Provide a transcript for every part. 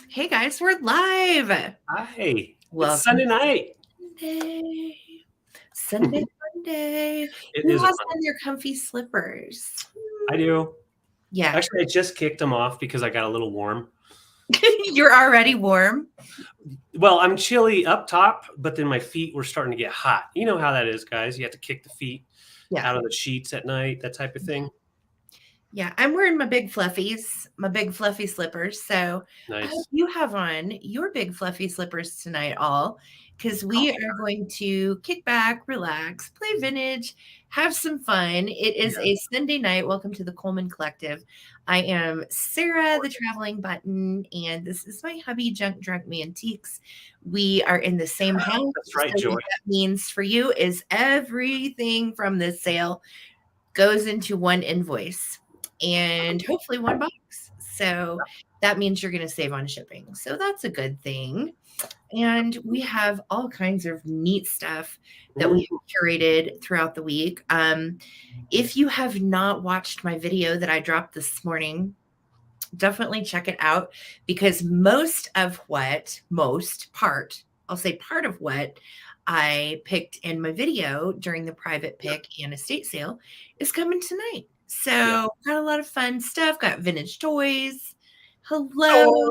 Hey guys, we're live. Hi, it's Welcome Sunday to night. Sunday. Sunday, Monday. It Who is a has fun. on their comfy slippers? I do. Yeah, Actually, I just kicked them off because I got a little warm. you're already warm. Well, I'm chilly up top, but then my feet were starting to get hot. You know how that is, guys. You have to kick the feet Yeah, out of the sheets at night, that type of thing. yeah. I'm wearing my big fluffies, my big fluffy slippers. So I hope Nice. you have on your big fluffy slippers tonight, all, because we are going to kick back, relax, play vintage, have some fun. It is Yeah. a Sunday night. Welcome to the Coleman Collective. I am Sarah, the traveling button, and this is my hubby, Junk Drunk Mantiques. We are in the same house. That's So right, what Joy. that means for you is everything from this sale goes into one invoice and hopefully one box. So that means you're going to save on shipping. So that's a good thing. And we have all kinds of neat stuff that we Mhm. have curated throughout the week. If you have not watched my video that I dropped this morning, definitely check it out because I'll say part of what I picked in my video during the private pick and estate sale is coming tonight. Yeah. So, got a lot of fun stuff, got vintage toys. Hello. Oh,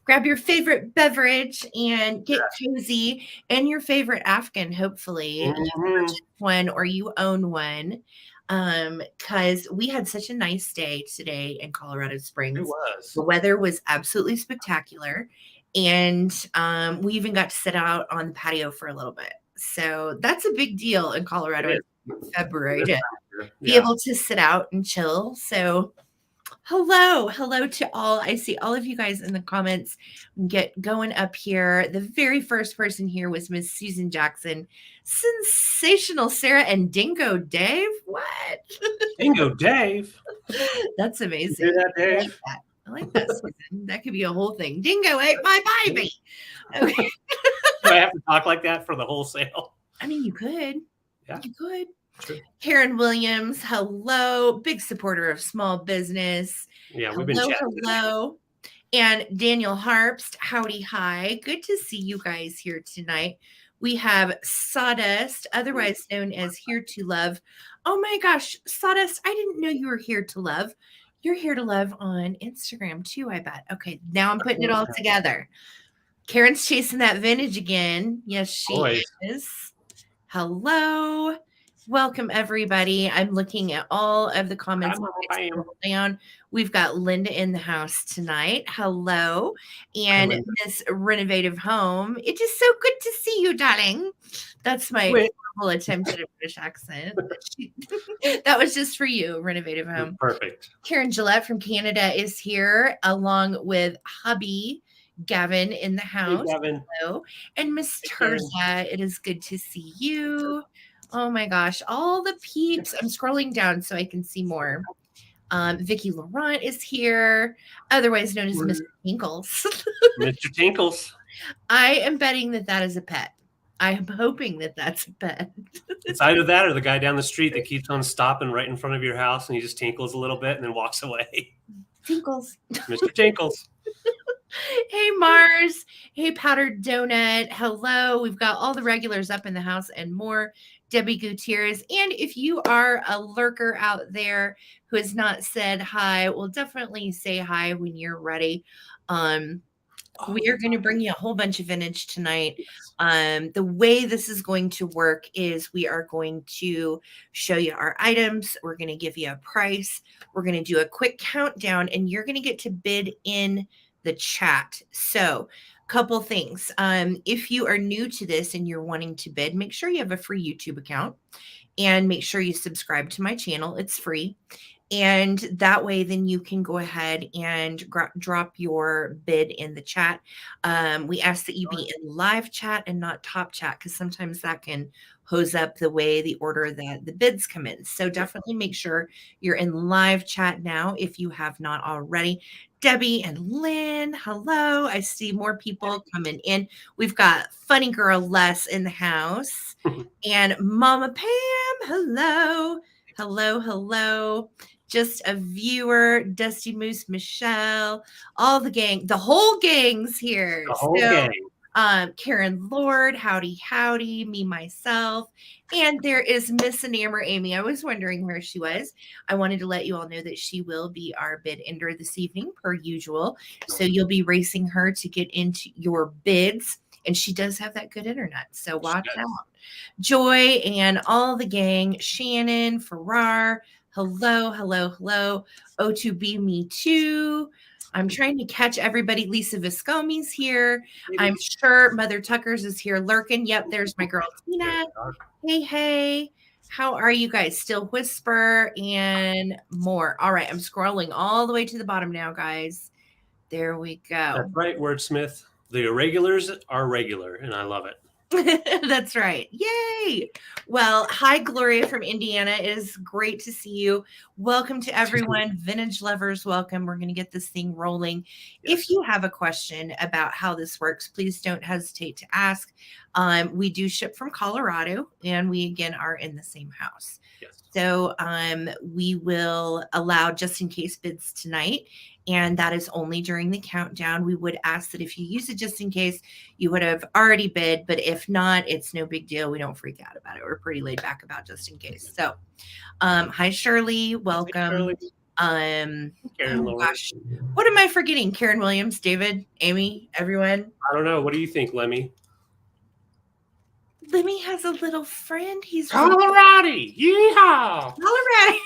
Grab your favorite beverage and get cozy and your favorite Afghan, hopefully. You mhm. purchased one or you own one. Because we had such a nice day today in Colorado It Springs. was. The weather was absolutely spectacular. And we even got to sit out on the patio for a little bit. So that's a big deal in It Colorado in is. February This to time of year. be Yeah. able to sit out and chill. So hello to all. I see all of you guys in the comments. Get going up here. The very first person here was Miss Susan Jackson, sensational Sarah, and Dingo Dave. What? Dingo Dave. That's You amazing. hear that, I like Dave? that. I like that, Susan. That could be a whole thing. Dingo ate my baby. Okay. Do I have to talk like that for the whole sale? I mean, you could. Yeah, You could. true. Karen Williams, hello. Big supporter of small business. Yeah, we've been Hello, chatting today. hello. And Daniel Harpst, howdy, hi. Good to see you guys here tonight. We have Sawdust, otherwise known as Here to Love. Oh my gosh, Sawdust, I didn't know you were here to love. You're here to love on Instagram too, I bet. Okay, now I'm putting it all together. Karen's chasing that vintage again. Yes, she Always. is. Hello. Welcome, everybody. I'm looking at all of the comments. Bam. Down. We've got Linda in the house tonight. Hello. Hi, And Linda. Miss Renovative Home. It is so good to see you, darling. That's my Wait. whole attempt at a British accent. That was just for you, Renovative Home. Perfect. Karen Gillette from Canada is here, along with hubby Gavin in the Hey, house. Gavin. Hello. And Miss Hey, Karen. Terza, it is good to see you. Oh my gosh, all the peeps. I'm scrolling down so I can see more. Vicki Laurent is here, otherwise known as Mr. Tinkles. Mr. Tinkles. I am betting that that is a pet. I am hoping that that's a pet. It's either that or the guy down the street that keeps on stopping right in front of your house and he just tinkles a little bit and then walks away. Tinkles. Mr. Tinkles. Hey, Mars. Hey, Powdered Donut. Hello. We've got all the regulars up in the house and more. Debbie Gutierrez. And if you are a lurker out there who has not said hi, we'll definitely say hi when you're ready. We are going to bring you a whole bunch of vintage tonight. The way this is going to work is we are going to show you our items. We're going to give you a price. We're going to do a quick countdown, and you're going to get to bid in the chat. So, couple things. If you are new to this and you're wanting to bid, make sure you have a free YouTube account and make sure you subscribe to my channel. It's free. And that way, then you can go ahead and drop your bid in the chat. We ask that you be in live chat and not top chat because sometimes that can hose up the way the order that the bids come in. So definitely make sure you're in live chat now if you have not already. Debbie and Lynn, hello. I see more people coming in. We've got Funny Girl Les in the house. And Mama Pam, hello. Hello. just a viewer, Dusty Moose, Michelle, all the gang, the whole gang's here. The whole gang. Karen Lord, howdy, me, myself. And there is Miss Enamor Amy. I was wondering where she was. I wanted to let you all know that she will be our bid ender this evening, per usual. So you'll be racing her to get into your bids. And she does have that good internet. So watch out. Joy and all the gang, Shannon, Farrar, hello. O2B, me too. I'm trying to catch everybody. Lisa Viscomi's here. I'm sure Mother Tucker's is here lurking. Yep, there's my girl Tina. Hey. How are you guys? Still Whisper and more. All right, I'm scrolling all the way to the bottom now, guys. There we go. That's right, Wordsmith. The irregulars are regular, and I love it. That's right. Yay. Well, hi, Gloria from Indiana. It is great to see you. Welcome to everyone. Vintage lovers, welcome. We're going to get this thing rolling. Yes. If you have a question about how this works, please don't hesitate to ask. We do ship from Colorado, and we, again, are in the same house. Yes. So we will allow just in case bids tonight, and that is only during the countdown. We would ask that if you use it just in case, you would have already bid, but if not, it's no big deal. We don't freak out about it. We're pretty laid back about just in case. So hi, Shirley. Welcome. Hi, Shirley. Oh gosh, what am I forgetting? Karen Williams, David, Amy, everyone. I don't know. What do you think, Lemmy? Lemmy has a little friend. He's Colorado. Yeehaw! Colorado.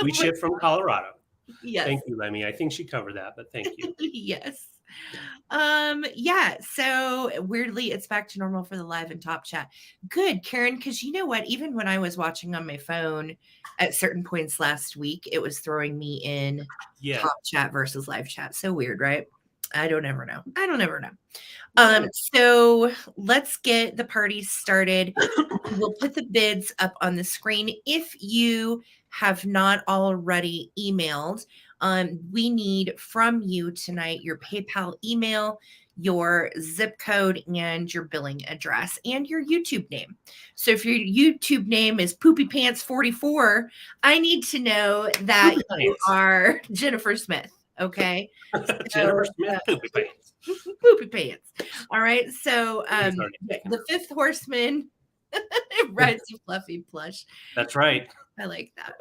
We ship from Colorado. Yes. Thank you, Lemmy. I think she covered that, but thank you. Yes. Yeah. So weirdly, it's back to normal for the live and top chat. Good, Karen, because you know what? Even when I was watching on my phone at certain points last week, it was throwing me in top chat versus live chat. So weird, right? I don't ever know. So let's get the party started. We'll put the bids up on the screen. If you have not already emailed, we need from you tonight your PayPal email, your zip code, and your billing address, and your YouTube name. So if your YouTube name is Poopy Pants 44, I need to know that you are Jennifer Smith. Okay. Jennifer Smith, Poopy Pants. Poopy Pants. All right. So the fifth horseman rides a fluffy plush. That's right. I like that.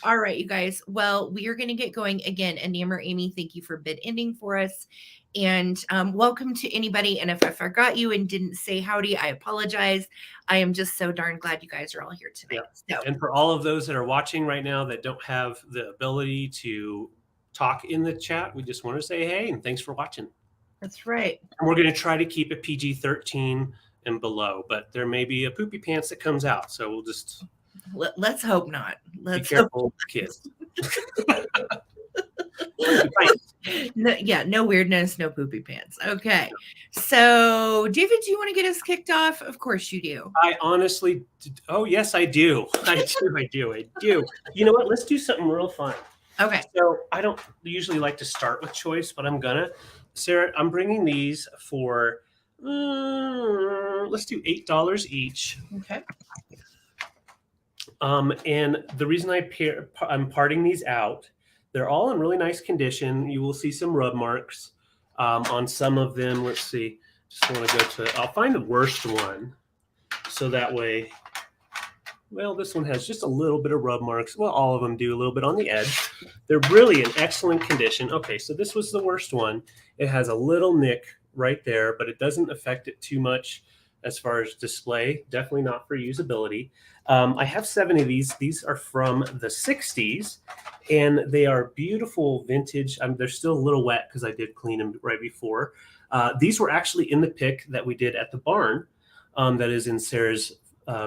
All right, you guys. Well, we are going to get going again. Enamor Amy, thank you for bid ending for us. And welcome to anybody. And if I forgot you and didn't say howdy, I apologize. I am just so darn glad you guys are all here tonight. Yeah. So. And for all of those that are watching right now that don't have the ability to talk in the chat, we just want to say hey and thanks for watching. That's right. And we're going to try to keep it PG-13 and below, but there may be a Poopy Pants that comes out, so we'll just let's hope not. Be careful, kids. No weirdness, no poopy pants. Okay. So, David, do you want to get us kicked off? Of course you do. I honestly, yes, I do. I do. You know what? Let's do something real fun. Okay. So I don't usually like to start with choice, but I'm gonna. Sarah, I'm bringing these for, let's do $8 each. Okay. And the reason I'm parting these out, they're all in really nice condition. You will see some rub marks on some of them. Let's see. Just want to go to, I'll find the worst one. So that way, well, this one has just a little bit of rub marks. Well, all of them do a little bit on the edge. They're really in excellent condition. Okay, so this was the worst one. It has a little nick right there, but it doesn't affect it too much as far as display. Definitely not for usability. I have 7 of these. These are from the 60s, and they are beautiful vintage. They're still a little wet because I did clean them right before. These were actually in the pick that we did at the barn that is in Sarah's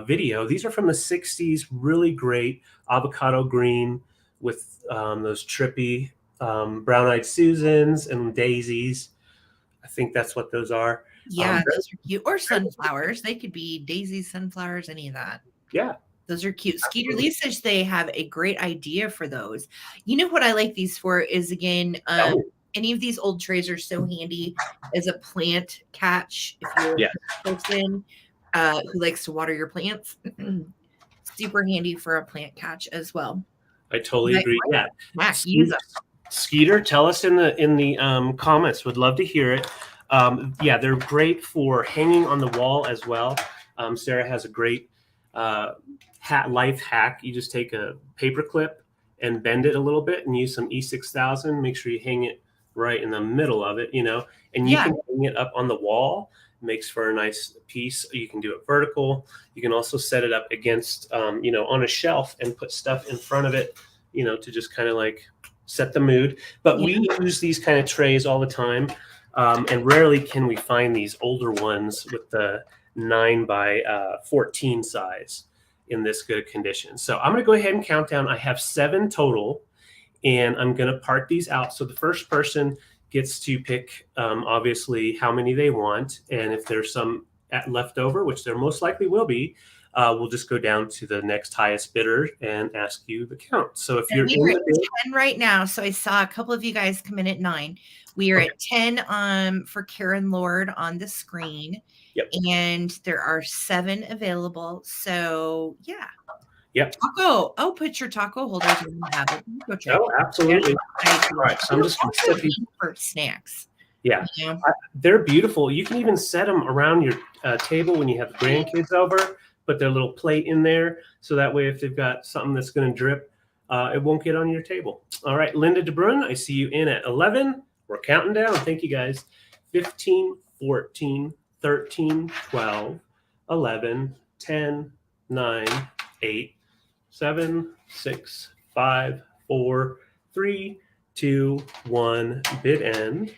video. These are from the 60s, really great avocado green with those trippy brown-eyed Susans and daisies. I think that's what those are. Yeah, those are cute. Or sunflowers. They could be daisies, sunflowers, any of that. Yeah. Those are cute. Skeeter Lee says they have a great idea for those. You know what I like these for is, again, any of these old trays are so handy as a plant catch. If you're a person who likes to water your plants, super handy for a plant catch as well. I totally agree. Yeah. Use them. Skeeter, tell us in the comments. Would love to hear it. Yeah, they're great for hanging on the wall as well. Sarah has a great life hack. You just take a paper clip and bend it a little bit and use some E6000. Make sure you hang it right in the middle of it, and you can hang it up on the wall. Makes for a nice piece. You can do it vertical. You can also set it up against, on a shelf and put stuff in front of it, to just kind of like set the mood. But we use these kind of trays all the time. And rarely can we find these older ones with the 9 by 14 size in this good condition. So I'm going to go ahead and count down. I have 7 total, and I'm going to part these out. So the first person gets to pick, obviously, how many they want. And if there's some left over, which there most likely will be, we'll just go down to the next highest bidder and ask you the count. So if you're in at 10 right now, so I saw a couple of you guys come in at 9. We are at 10 for Karen Lord on the screen. Yep. And there are 7 available. So yeah. Yep. Taco. Oh, put your taco holders in the habit. Oh, absolutely. All right. So I'm just going to set these for snacks. Yeah. They're beautiful. You can even set them around your table when you have grandkids over. Put their little plate in there. So that way, if they've got something that's going to drip, it won't get on your table. All right. Linda DeBrun, I see you in at 11. We're counting down. Thank you, guys. 15, 14, 13, 12, 11, 10, 9, 8, 7, 6, 5, 4, 3, 2, 1. Bid end.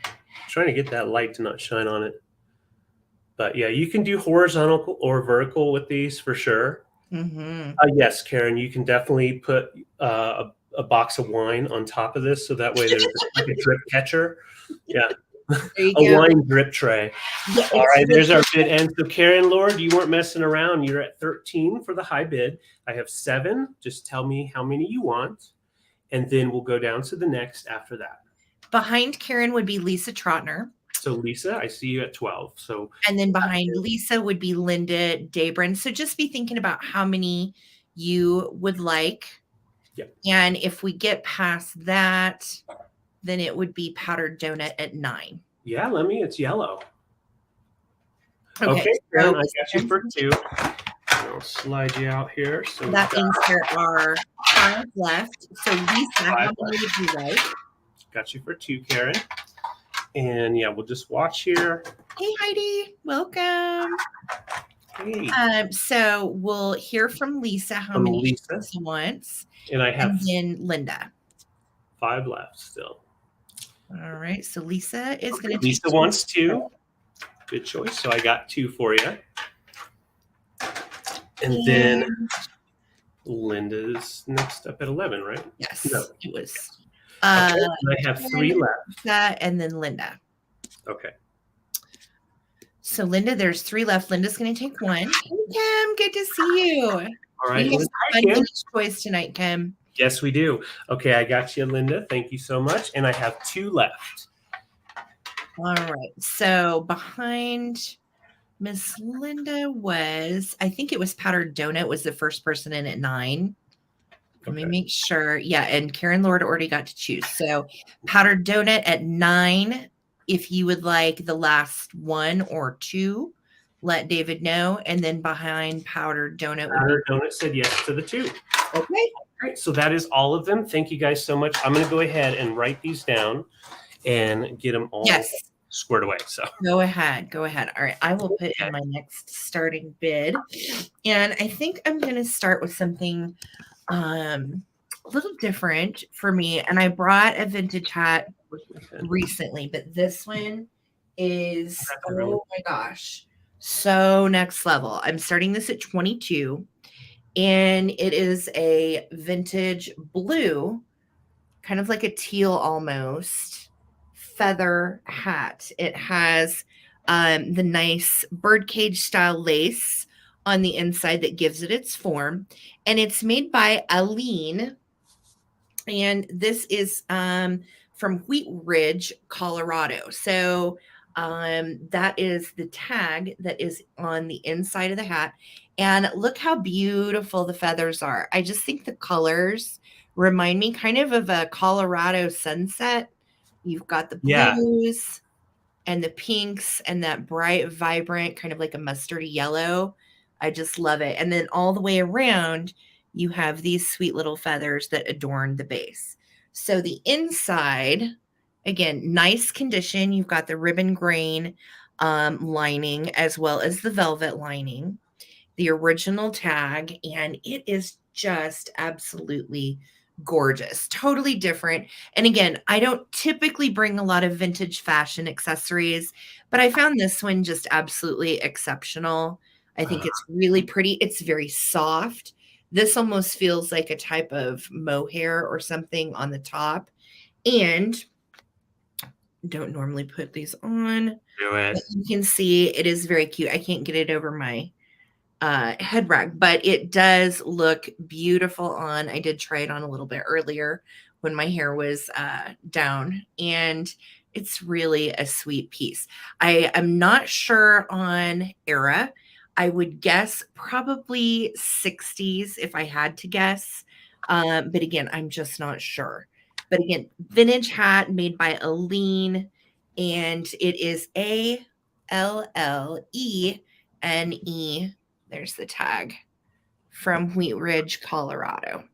Trying to get that light to not shine on it. But yeah, you can do horizontal or vertical with these for sure. Mm-hmm. Yes, Karen, you can definitely put a box of wine on top of this. So that way there's like a drip catcher. Yeah. A wine drip tray. Yeah, all right, there's our bid end. So Karen Lord, you weren't messing around. You're at 13 for the high bid. I have 7. Just tell me how many you want. And then we'll go down to the next after that. Behind Karen would be Lisa Trotner. So Lisa, I see you at 12. So and then behind Lisa would be Linda Dabrin. So just be thinking about how many you would like. Yep. And if we get past that, then it would be Powdered Donut at 9. Yeah, it's yellow. Okay, Karen, I got you for 2. I'll slide you out here. So that means there are 5 left. So Lisa, how many would you like? Got you for 2, Karen. And yeah, we'll just watch here. Hey, Heidi, welcome. Hey. So we'll hear from Lisa how many Lisa wants. And I have then Linda. 5 left still. All right. So Lisa is going to Lisa wants 2. Good choice. So I got 2 for you. And then Linda's next up at 11, right? Yes, no. It was. Okay, and I have 3 left. And then Linda. Okay. So Linda, there's 3 left. Linda's going to take 1. Hey, Kim, good to see you. All right. We have fun choice tonight, Kim. Yes, we do. Okay, I got you, Linda. Thank you so much. And I have 2 left. All right. So behind Miss Linda was, I think it was Powdered Donut was the first person in at 9. Let me make sure. Yeah, and Karen Lord already got to choose. So Powdered Donut at 9. If you would like the last 1 or 2, let David know. And then behind Powdered Donut. Powdered Donut said yes to the 2. Okay. All right, so that is all of them. Thank you guys so much. I'm going to go ahead and write these down and get them all squared away. So go ahead. All right, I will put in my next starting bid. And I think I'm going to start with something a little different for me. And I brought a vintage hat recently, but this one is, oh my gosh, so next level. I'm starting this at 22, and it is a vintage blue, kind of like a teal almost, feather hat. It has the nice birdcage style lace on the inside that gives it its form. And it's made by Aline. And this is from Wheat Ridge, Colorado. So that is the tag that is on the inside of the hat. And look how beautiful the feathers are. I just think the colors remind me kind of a Colorado sunset. You've got the Yeah. blues and the pinks and that bright, vibrant, kind of like a mustardy yellow. I just love it. And then all the way around, you have these sweet little feathers that adorn the base. So the inside, again, nice condition. You've got the ribbon grain lining as well as the velvet lining, the original tag, and it is just absolutely gorgeous. Totally different. And again, I don't typically bring a lot of vintage fashion accessories, but I found this one just absolutely exceptional. I think it's really pretty. It's very soft. This almost feels like a type of mohair or something on the top. And don't normally put these on, Do it. but you can see it is very cute. I can't get it over my head rag, but it does look beautiful on. I did try it on a little bit earlier when my hair was down, and it's really a sweet piece. I am not sure on era. I would guess probably 60s if I had to guess. But again, I'm just not sure. But again, vintage hat made by Aline, and it is ALLENE. There's the tag from Wheat Ridge, Colorado.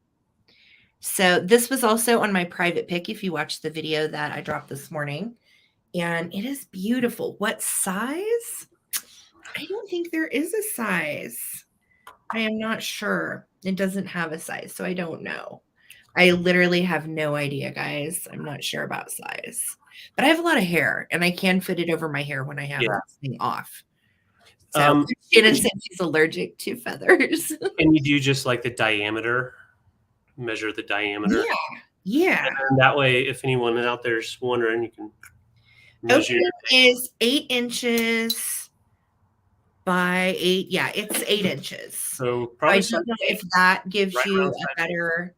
So this was also on my private pick if you watched the video that I dropped this morning. And it is beautiful. What size? I don't think there is a size. I am not sure. It doesn't have a size, so I don't know. I literally have no idea, guys. I'm not sure about size. But I have a lot of hair, and I can fit it over my hair when I have this thing off. So Shannon said she's allergic to feathers. Can you do just like the diameter? Measure the diameter. Yeah. And that way, if anyone out there's wondering, you can measure. It is 8 inches by 8. Yeah, it's 8 inches. So probably I don't know if that gives you a better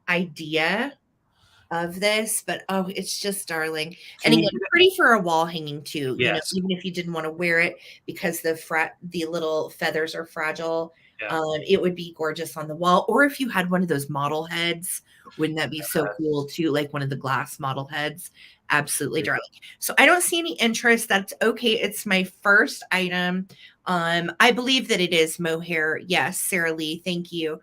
idea of this, but oh, it's just darling. And again, pretty for a wall hanging too. Yes. You know, even if you didn't want to wear it because the little feathers are fragile, it would be gorgeous on the wall. Or if you had one of those model heads, wouldn't that be so cool too? Like one of the glass model heads. Absolutely darling. So I don't see any interest. That's okay. It's my first item. I believe that it is mohair. Yes, Sarah Lee, thank you.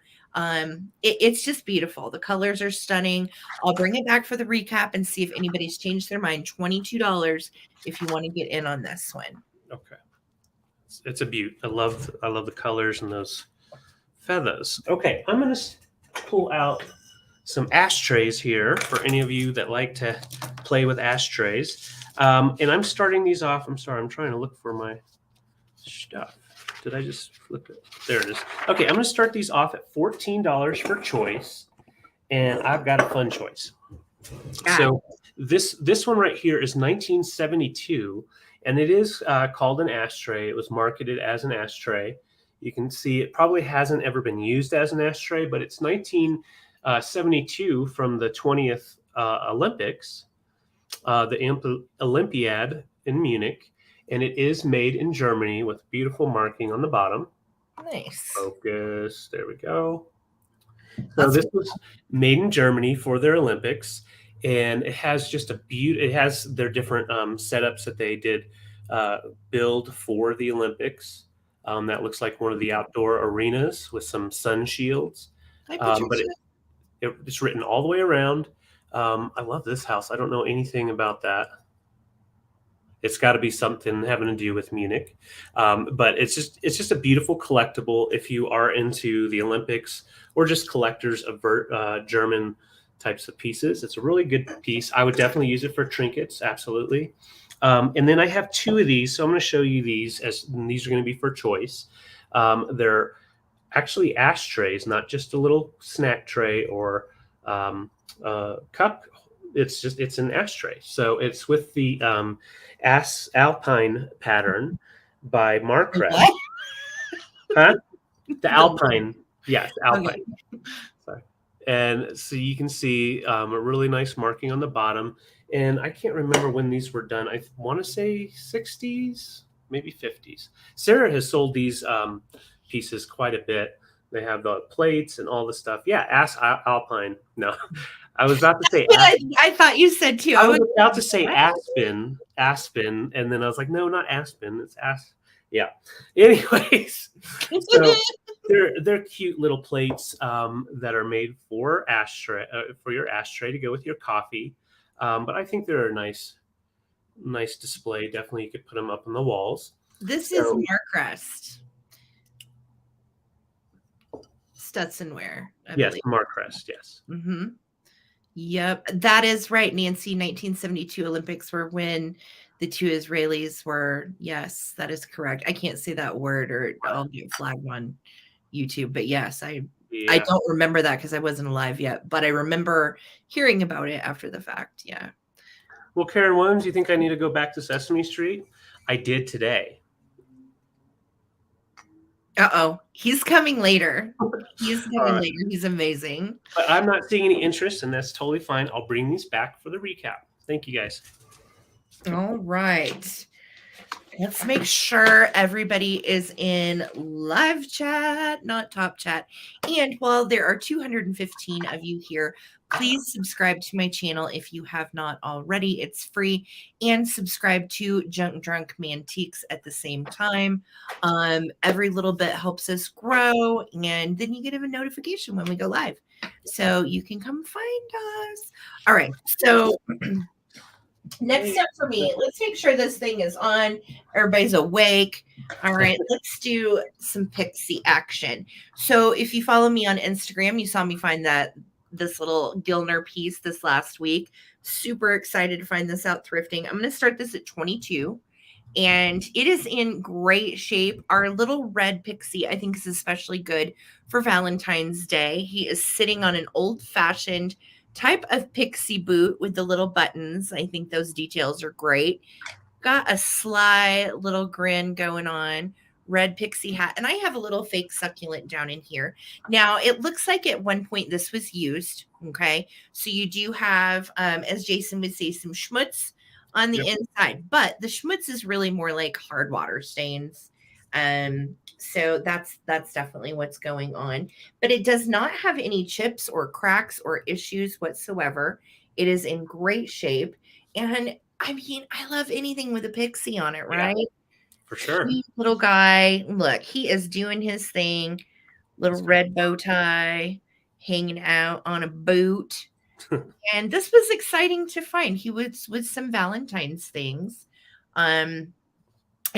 It's just beautiful. The colors are stunning. I'll bring it back for the recap and see if anybody's changed their mind. $22 if you want to get in on this one. Okay. It's a beaut. I love the colors and those feathers. Okay, I'm going to pull out some ashtrays here for any of you that like to play with ashtrays. And I'm starting these off. I'm sorry, I'm trying to look for my stuff. Did I just flip it? There it is. Okay, I'm going to start these off at $14 for choice, and I've got a fun choice. So this one right here is 1972, and it is called an ashtray. It was marketed as an ashtray. You can see it probably hasn't ever been used as an ashtray, but it's 1972 from the 20th Olympics, the Olympiad in Munich. And it is made in Germany with beautiful marking on the bottom. Nice. Focus. There we go. So this was made in Germany for their Olympics, and it has just a beauty. It has their different setups that they did build for the Olympics. That looks like one of the outdoor arenas with some sun shields. But it's written all the way around. I love this house. I don't know anything about that. It's got to be something having to do with Munich, but it's just a beautiful collectible if you are into the Olympics or just collectors of German types of pieces. It's a really good piece. I would definitely use it for trinkets, absolutely. And then I have two of these, so I'm going to show you these. These are going to be for choice. They're actually ashtrays, not just a little snack tray or cup. It's an ashtray. So it's with the Alpine pattern by Marcrest. Huh? The Alpine. Yes, Alpine. Okay. Sorry. And so you can see a really nice marking on the bottom. And I can't remember when these were done. I want to say 60s, maybe 50s. Sarah has sold these pieces quite a bit. They have the plates and all the stuff. Yeah, Alpine. No, I was about to say But I thought you said too. I was about to say What? Aspen, and then I was like, no, not Aspen. It's Yeah. Anyways, so they're cute little plates that are made for for your ashtray to go with your coffee. But I think they're a nice display. Definitely, you could put them up on the walls. This is So, Marcrest Studsonware, I yes, believe. Marcrest. Yes. Mm-hmm. Yep, that is right, Nancy. 1972 Olympics were when the two Israelis were. Yes, that is correct. I can't say that word or I'll get flagged on YouTube. But yes, I Yeah. don't remember that because I wasn't alive yet. But I remember hearing about it after the fact. Yeah. Well, Karen Williams, you think I need to go back to Sesame Street? I did today. Uh-oh. He's coming later. He's All coming right. later. He's amazing. But I'm not seeing any interest, and that's totally fine. I'll bring these back for the recap. Thank you, guys. All right. Let's make sure everybody is in live chat, not top chat. And while there are 215 of you here, please subscribe to my channel if you have not already. It's free. And subscribe to Junk Drunk Mantiques at the same time. Every little bit helps us grow. And then you get a notification when we go live. So you can come find us. All right. So next step for me, let's make sure this thing is on. Everybody's awake. All right, let's do some pixie action. So if you follow me on Instagram, you saw me find this little Gilner piece this last week. Super excited to find this out thrifting. I'm going to start this at 22. And it is in great shape. Our little red pixie, I think, is especially good for Valentine's Day. He is sitting on an old-fashioned type of pixie boot with the little buttons. I think those details are great. Got a sly little grin going on. Red pixie hat. And I have a little fake succulent down in here. Now, it looks like at one point this was used. Okay. So you do have, as Jason would say, some schmutz on the inside, but the schmutz is really more like hard water stains. So that's definitely what's going on, but it does not have any chips or cracks or issues whatsoever. It is in great shape. And I mean, I love anything with a pixie on it, right? Yeah, for sure. Cute little guy. Look, he is doing his thing. Little red bow tie hanging out on a boot. And this was exciting to find. He was with some Valentine's things. And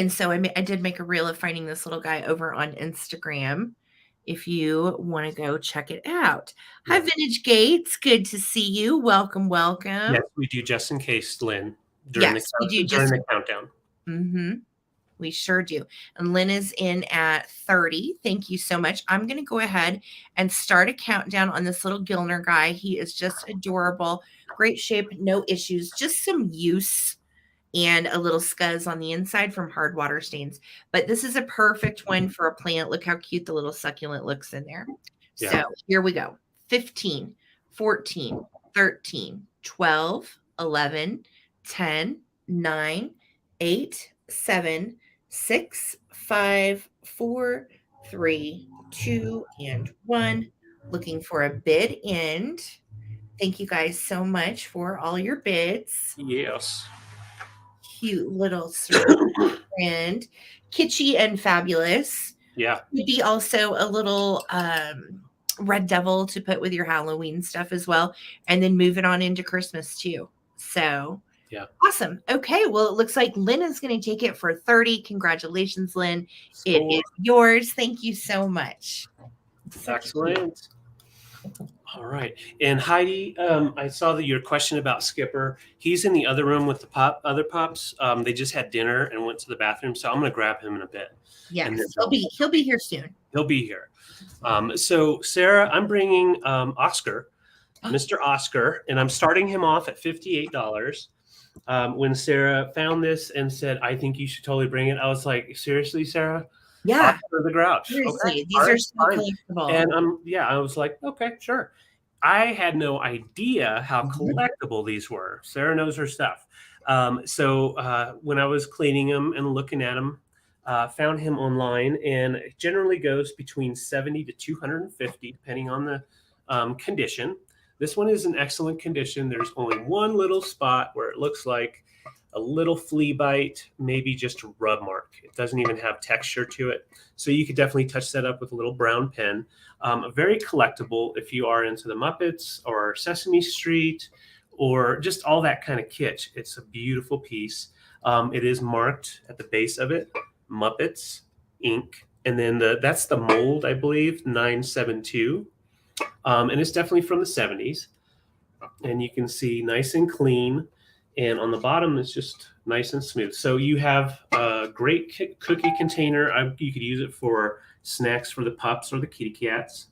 so I did make a reel of finding this little guy over on Instagram. If you want to go check it out. Yeah. Hi, Vintage Gates. Good to see you. Welcome, welcome. Yes, we do just in case, Lynn. Yes, we do during the countdown. Mm-hmm. We sure do. And Lynn is in at 30. Thank you so much. I'm going to go ahead and start a countdown on this little Gilner guy. He is just adorable. Great shape, no issues, just some use and a little scuzz on the inside from hard water stains. But this is a perfect one for a plant. Look how cute the little succulent looks in there. Yeah. So here we go. 15, 14, 13, 12, 11, 10, 9, 8, 7, 6, 5, 4, 3, 2, and 1. Looking for a bid end. Thank you guys so much for all your bids. Yes. Cute little friend, kitschy and fabulous. Yeah. Could be also a little red devil to put with your Halloween stuff as well, and then move it on into Christmas too. So yeah, awesome. Okay, well, it looks like Lynn is going to take it for 30. Congratulations, Lynn. It is yours. Thank you so much. Excellent. All right. And Heidi, I saw that your question about Skipper. He's in the other room with the other pups. They just had dinner and went to the bathroom, so I'm going to grab him in a bit. Yes, he'll be here soon. He'll be here. So Sarah, I'm bringing Oscar, Mr. Oscar, and I'm starting him off at $58. When Sarah found this and said, "I think you should totally bring it," I was like, "Seriously, Sarah?" Yeah. For the grouch. Seriously, okay. These are so collectible. And I was like, okay, sure. I had no idea how collectible these were. Sarah knows her stuff. So when I was cleaning them and looking at them, Found him online, and it generally goes between 70 to 250, depending on the condition. This one is in excellent condition. There's only one little spot where it looks like a little flea bite, maybe just a rub mark. It doesn't even have texture to it. So you could definitely touch that up with a little brown pen. Very collectible if you are into the Muppets or Sesame Street or just all that kind of kitsch. It's a beautiful piece. It is marked at the base of it, Muppets, Inc. And then that's the mold, I believe, 972. And it's definitely from the 70s. And you can see nice and clean. And on the bottom, it's just nice and smooth. So you have a great cookie container. You could use it for snacks for the pups or the kitty cats.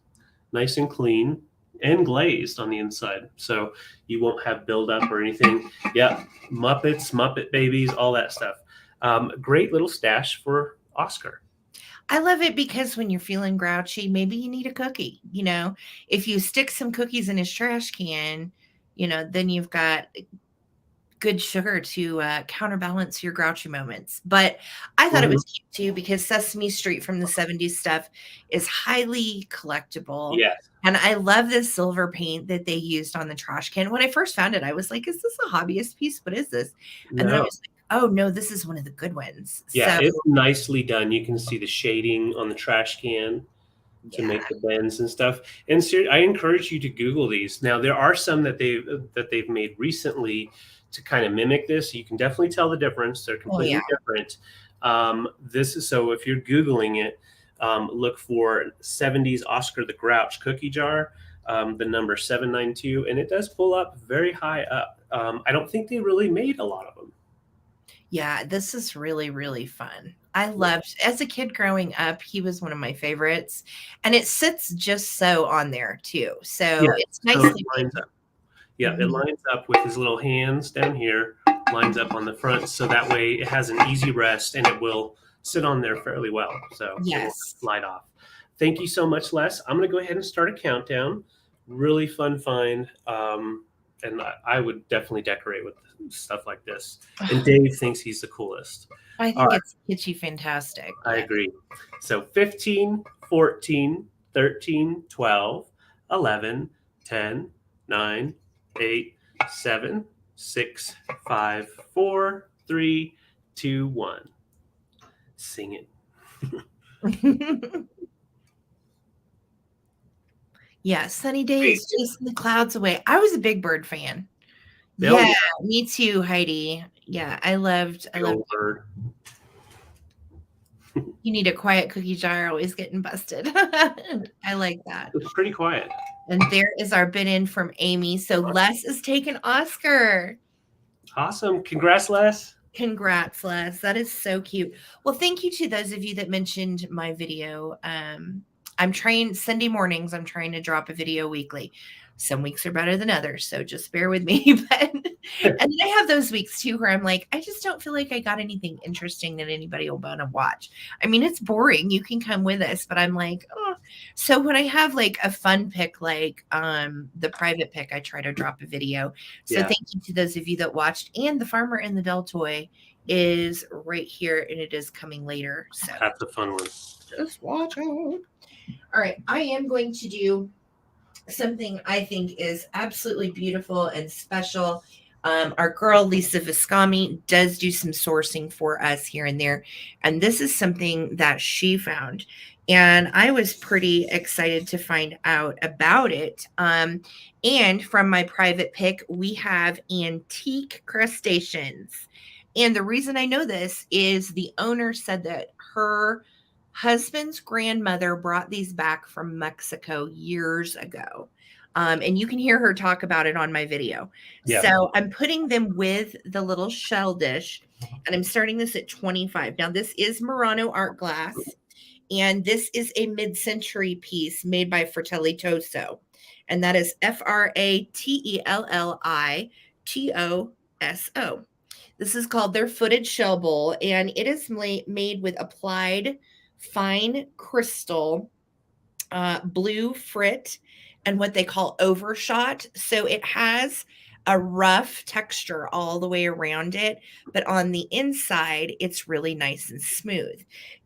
Nice and clean and glazed on the inside. So you won't have buildup or anything. Yeah, Muppets, Muppet Babies, all that stuff. Great little stash for Oscar. I love it because when you're feeling grouchy, maybe you need a cookie. If you stick some cookies in his trash can, then you've got good sugar to counterbalance your grouchy moments. But I thought it was cute too because Sesame Street from the 70s stuff is highly collectible. Yes. And I love this silver paint that they used on the trash can. When I first found it, I was like, is this a hobbyist piece? What is this? And then I was like, oh no, this is one of the good ones. Yeah, it's nicely done. You can see the shading on the trash can to make the bends and stuff. And I encourage you to Google these. Now there are some that they've made recently to kind of mimic this. You can definitely tell the difference. They're completely different. So if you're Googling it, look for 70s Oscar the Grouch cookie jar, the number 792, and it does pull up very high up. I don't think they really made a lot of them. Yeah, this is really, really fun. I loved, as a kid growing up, he was one of my favorites. And it sits just so on there too. So it's nicely lines up. Yeah, it lines up with his little hands down here, lines up on the front. So that way it has an easy rest and it will sit on there fairly well. So it won't slide off. Thank you so much, Les. I'm going to go ahead and start a countdown. Really fun find. And I would definitely decorate with stuff like this. And Dave thinks he's the coolest. I think it's kitschy fantastic. I agree. So 15, 14, 13, 12, 11, 10, 9, 8, 7, 6, 5, 4, 3, 2, 1. Sing it. Yeah, sunny days, chasing the clouds away. I was a Big Bird fan. Yeah, me too, Heidi. Yeah, I loved Bird. You need a quiet cookie jar, always getting busted. I like that. It's pretty quiet. And there is our bid in from Amy. So Les is taking Oscar. Awesome. Congrats, Les. Congrats, Les. That is so cute. Well, thank you to those of you that mentioned my video. I'm trying Sunday mornings. I'm trying to drop a video weekly. Some weeks are better than others, so just bear with me. And then I have those weeks too where I'm like, I just don't feel like I got anything interesting that anybody will want to watch. I mean, it's boring. You can come with us, but I'm like, oh. So when I have like a fun pick, like the private pick, I try to drop a video. So thank you to those of you that watched. And the Farmer and the Deltoy is right here, and it is coming later. So that's a fun one. Just watch out. All right, I am going to do something I think is absolutely beautiful and special. Our girl, Lisa Viscami, does do some sourcing for us here and there. And this is something that she found. And I was pretty excited to find out about it. And from my private pick, we have antique crustaceans. And the reason I know this is the owner said that her husband's grandmother brought these back from Mexico years ago. And you can hear her talk about it on my video. Yeah. So I'm putting them with the little shell dish, and I'm starting this at 25. Now, this is Murano art glass, and this is a mid-century piece made by Fratelli Toso. And that is Fratelli-Toso. This is called their footed shell bowl, and it is made with applied fine crystal, blue frit, and what they call overshot. So it has a rough texture all the way around it, but on the inside, it's really nice and smooth.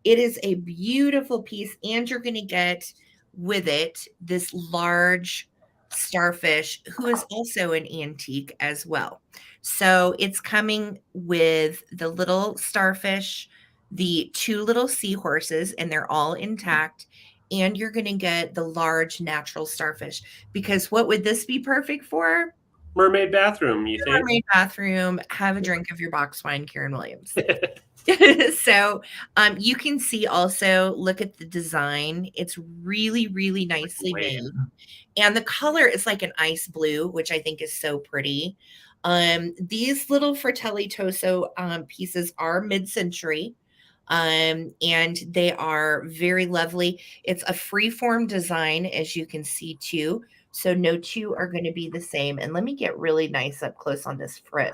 It is a beautiful piece, and you're going to get with it this large starfish who is also an antique as well. So it's coming with the little starfish, the two little seahorses, and they're all intact. And you're going to get the large natural starfish, because what would this be perfect for? Mermaid bathroom, you think? Mermaid bathroom, have a drink of your box wine, Karen Williams. So you can see also, look at the design. It's really, really nicely made. And the color is like an ice blue, which I think is so pretty. These little Fratelli Toso pieces are mid-century. And they are very lovely. It's a free-form design, as you can see too. So no two are going to be the same. And let me get really nice up close on this frit.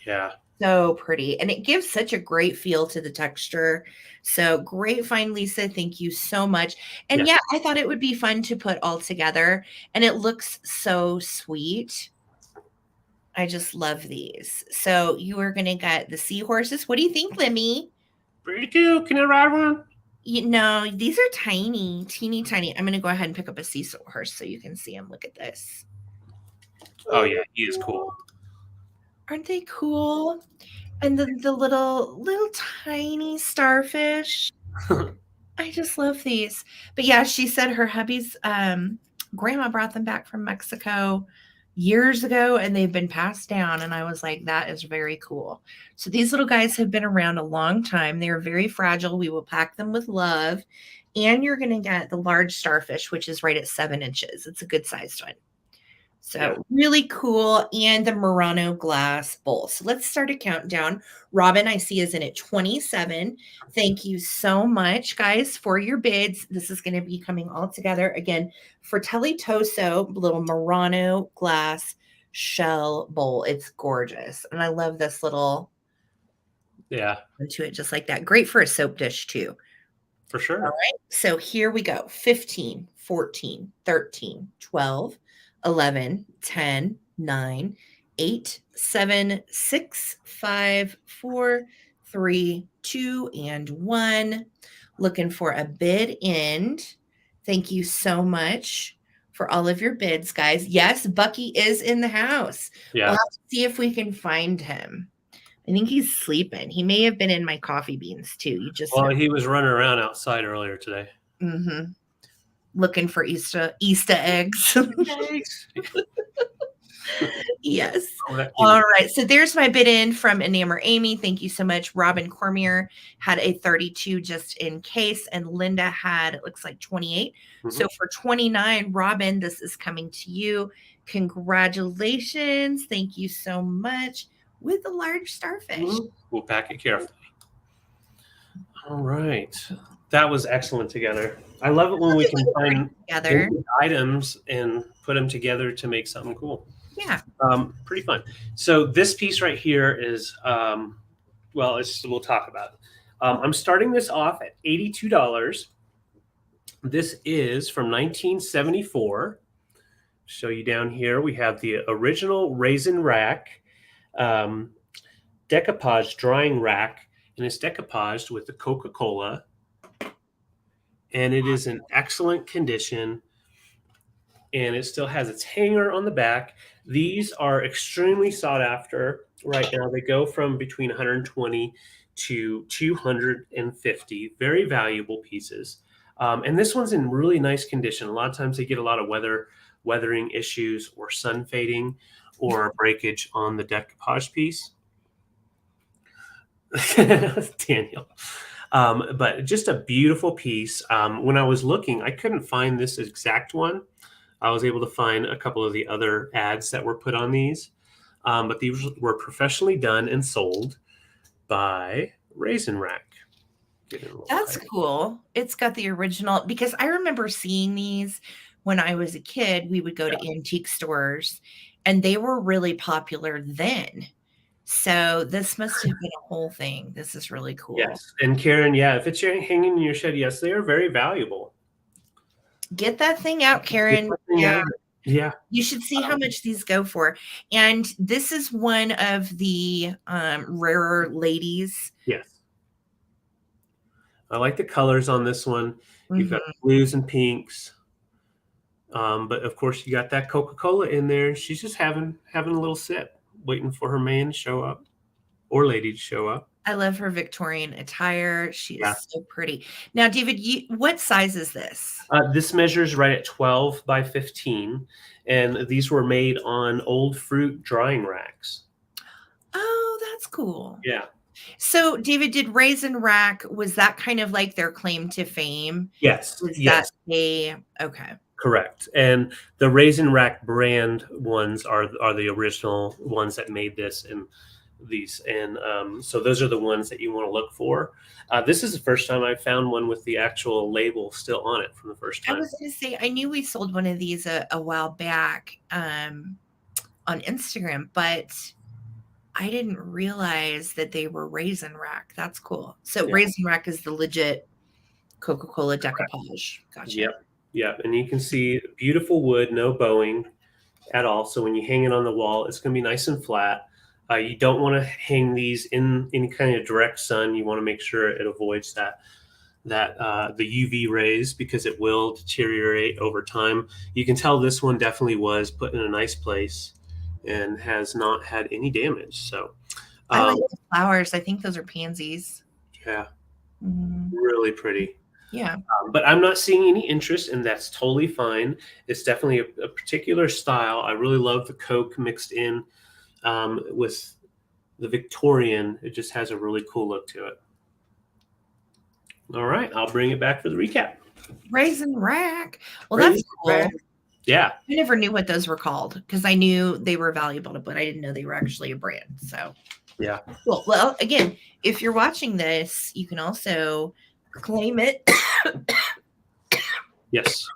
Yeah. So pretty. And it gives such a great feel to the texture. So great find, Lisa. Thank you so much. And yeah, I thought it would be fun to put all together. And it looks so sweet. I just love these. So you are going to get the seahorses. What do you think, Lemmy? Pretty cool. Can I ride one? You know, these are tiny, teeny tiny. I'm going to go ahead and pick up a seahorse so you can see them. Look at this. Oh, yeah. He is cool. Aren't they cool? And the little tiny starfish. I just love these. But yeah, she said her hubby's grandma brought them back from Mexico years ago, and they've been passed down. And I was like, that is very cool. So these little guys have been around a long time. They're very fragile. We will pack them with love. And you're going to get the large starfish, which is right at 7 inches. It's a good sized one. So really cool. And the Murano glass bowl. So let's start a countdown. Robin, I see, is in at 27. Thank you so much, guys, for your bids. This is going to be coming all together. Again, Fratelli Toso, little Murano glass shell bowl. It's gorgeous. And I love this little into it just like that. Great for a soap dish too. For sure. All right. So here we go. 15, 14, 13, 12, 11, 10, 9, 8, 7, 6, 5, 4, 3, 2, and 1. Looking for a bid end. Thank you so much for all of your bids, guys. Yes, Bucky is in the house. Yeah. We'll have to see if we can find him. I think he's sleeping. He may have been in my coffee beans too. He was running around outside earlier today. Mm-hmm. Looking for Easter eggs. Yes. All right. So there's my bid in from Enamor Amy. Thank you so much. Robin Cormier had a 32 just in case, and Linda had, it looks like 28. Mm-hmm. So for 29, Robin, this is coming to you. Congratulations. Thank you so much. With the large starfish. Mm-hmm. We'll pack it carefully. All right. That was excellent together. I love it when we can find together items and put them together to make something cool. Yeah. Pretty fun. So this piece right here is, we'll talk about it. I'm starting this off at $82. This is from 1974. Show you down here. We have the original raisin rack, decoupage drying rack, and it's decoupaged with the Coca-Cola. And it is in excellent condition, and it still has its hanger on the back. These are extremely sought after right now. They go from between 120 to 250, very valuable pieces. And this one's in really nice condition. A lot of times they get a lot of weathering issues or sun fading or breakage on the decoupage piece. Daniel. But just a beautiful piece. When I was looking, I couldn't find this exact one. I was able to find a couple of the other ads that were put on these. But these were professionally done and sold by Raisin Rack. That's cool. It's got the original, because I remember seeing these when I was a kid. We would go to antique stores, and they were really popular then. So this must have been a whole thing. This is really cool. Yes. And Karen, if it's hanging in your shed, yes, they are very valuable. Get that thing out, Karen. Yeah. Yeah. You should see how much these go for. And this is one of the rarer ladies. Yes. I like the colors on this one. You've got Mhm. blues and pinks. But of course, you got that Coca-Cola in there. She's just having a little sip, waiting for her man to show up or lady to show up. I love her Victorian attire. She Yeah. is so pretty. Now, David, what size is this? This measures right at 12 by 15, and these were made on old fruit drying racks. Oh, that's cool. Yeah. So, David, did Raisin Rack, was that kind of like their claim to fame? Yes. Was that Yes. okay. Correct. And the Raisin Rack brand ones are the original ones that made this and these. And so those are the ones that you want to look for. This is the first time I found one with the actual label still on it from the first I time. was going to say, I knew we sold one of these a while back on Instagram, but I didn't realize that they were Raisin Rack. That's cool. So Yeah. Raisin Rack is the legit Coca-Cola decoupage. Gotcha. Yep. Yep. And you can see beautiful wood, no bowing at all. So when you hang it on the wall, it's going to be nice and flat. You don't want to hang these in any kind of direct sun. You want to make sure it avoids that the UV rays because it will deteriorate over time. You can tell this one definitely was put in a nice place and has not had any damage. So I like the flowers. I think those are pansies. yeah, Mhm. really pretty. Yeah. But I'm not seeing any interest, and that's totally fine. It's definitely a particular style. I really love the Coke mixed in with the Victorian. It just has a really cool look to it. All right, I'll bring it back for the recap. Raisin Rack. Well, that's cool. Yeah. I never knew what those were called because I knew they were valuable, but I didn't know they were actually a brand. So, yeah. Cool. Well, again, if you're watching this, you can also claim it. Yes.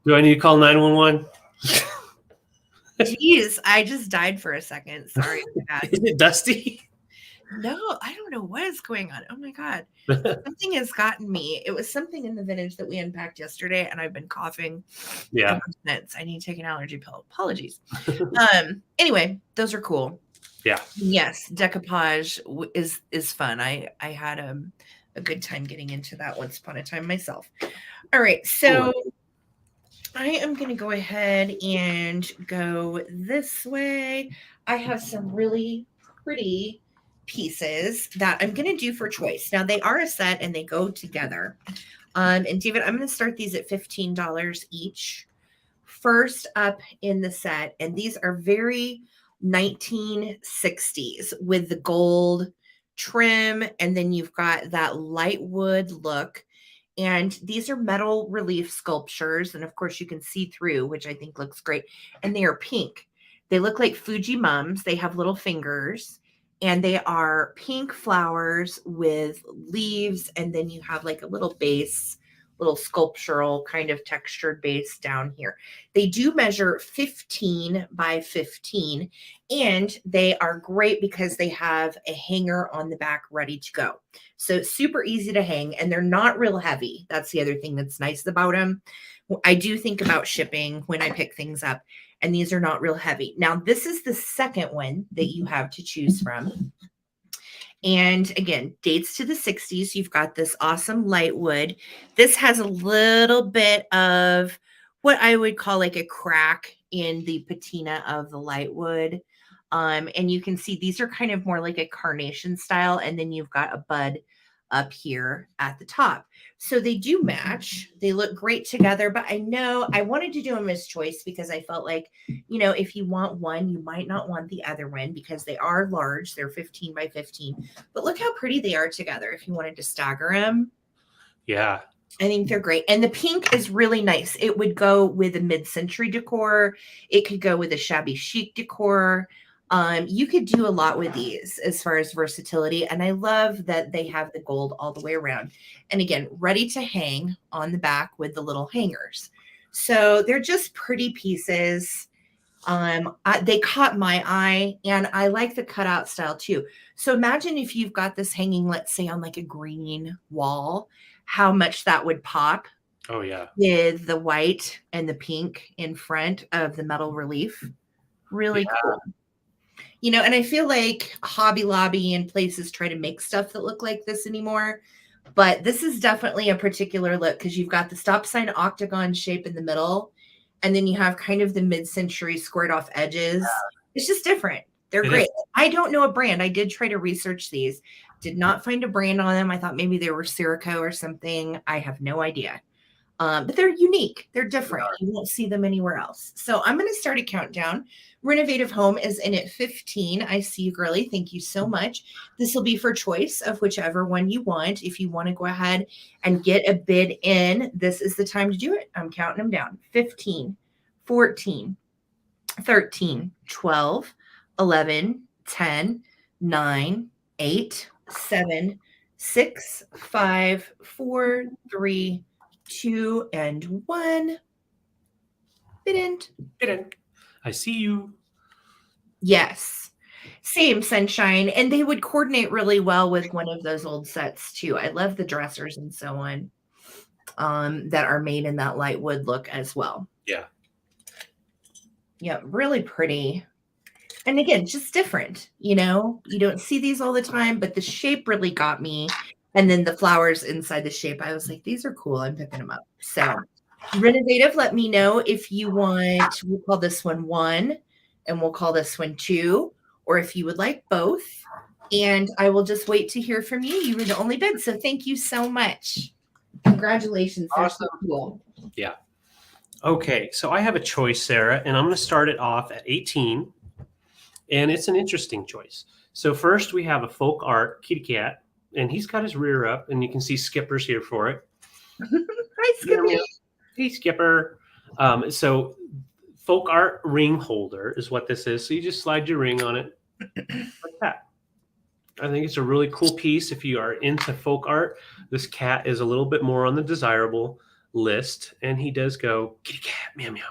Do I need to call 911? Jeez, I just died for a second. Sorry. Is it dusty? No, I don't know what is going on. Oh my God. Something has gotten me. It was something in the vintage that we unpacked yesterday, and I've been coughing. Yeah. Since. I need to take an allergy pill. Apologies. Anyway, those are cool. Yeah. Yes, decoupage is fun. I had a good time getting into that once upon a time myself. All right, so I am going to go ahead and go this way. I have some really pretty pieces that I'm going to do for choice. Now they are a set and they go together. And David, I'm going to start these at $15 each. First up in the set, and these are very 1960s with the gold trim, and then you've got that light wood look. And these are metal relief sculptures. And of course, you can see through, which I think looks great. And they are pink. They look like Fuji mums. They have little fingers. And they are pink flowers with leaves. And then you have like a little base, little sculptural kind of textured base down here. They do measure 15 by 15. And they are great because they have a hanger on the back ready to go. So super easy to hang, and they're not real heavy. That's the other thing that's nice about them. I do think about shipping when I pick things up, and these are not real heavy. Now, this is the second one that you have to choose from. And again, dates to the 60s. You've got this awesome light wood. This has a little bit of what I would call like a crack in the patina of the light wood. And you can see these are kind of more like a carnation style. And then you've got a bud up here at the top. So they do match. They look great together, but I know I wanted to do them as choice because I felt like, if you want one, you might not want the other one because they are large. They're 15 by 15, but look how pretty they are together. If you wanted to stagger them. Yeah. I think they're great. And the pink is really nice. It would go with a mid-century decor. It could go with a shabby chic decor. You could do a lot with these as far as versatility. And I love that they have the gold all the way around. And again, ready to hang on the back with the little hangers. So they're just pretty pieces. They caught my eye, and I like the cutout style too. So imagine if you've got this hanging, let's say on like a green wall, how much that would pop. Oh yeah. with the white and the pink in front of the metal relief. Really Yeah. cool. And I feel like Hobby Lobby and places try to make stuff that look like this anymore. But this is definitely a particular look because you've got the stop sign octagon shape in the middle, and then you have kind of the mid-century squared off edges. It's just different. They're It great. is. I don't know a brand. I did try to research these. Did not find a brand on them. I thought maybe they were Cerakote or something. I have no idea. But they're unique. They're different. You won't see them anywhere else. So I'm going to start a countdown. Renovative Home is in at 15. I see you, girly. Thank you so much. This will be for choice of whichever one you want. If you want to go ahead and get a bid in, this is the time to do it. I'm counting them down. 15, 14, 13, 12, 11, 10, 9, 8, 7, 6, 5, 4, 3, 2, and 1. Bid in. Bid in. I see you. Yes. Same, Sunshine. And they would coordinate really well with one of those old sets too. I love the dressers and so on that are made in that light wood look as well. Yeah. Yeah, really pretty. And again, just different. You don't see these all the time, but the shape really got me. And then the flowers inside the shape, I was like, these are cool. I'm picking them up. So Renovative, let me know if you want, we'll call this one 1 and we'll call this one 2, or if you would like both. And I will just wait to hear from you. You were the only bid. So thank you so much. Congratulations. Awesome. So cool. Yeah. Okay. So I have a choice, Sarah, and I'm going to start it off at 18. And it's an interesting choice. So first we have a folk art kitty cat, and he's got his rear up, and you can see Skipper's here for it. Hi, Skippy. Hey, Skipper. So folk art ring holder is what this is. So you just slide your ring on it like that. I think it's a really cool piece. If you are into folk art, this cat is a little bit more on the desirable list, and he does go kitty cat meow meow.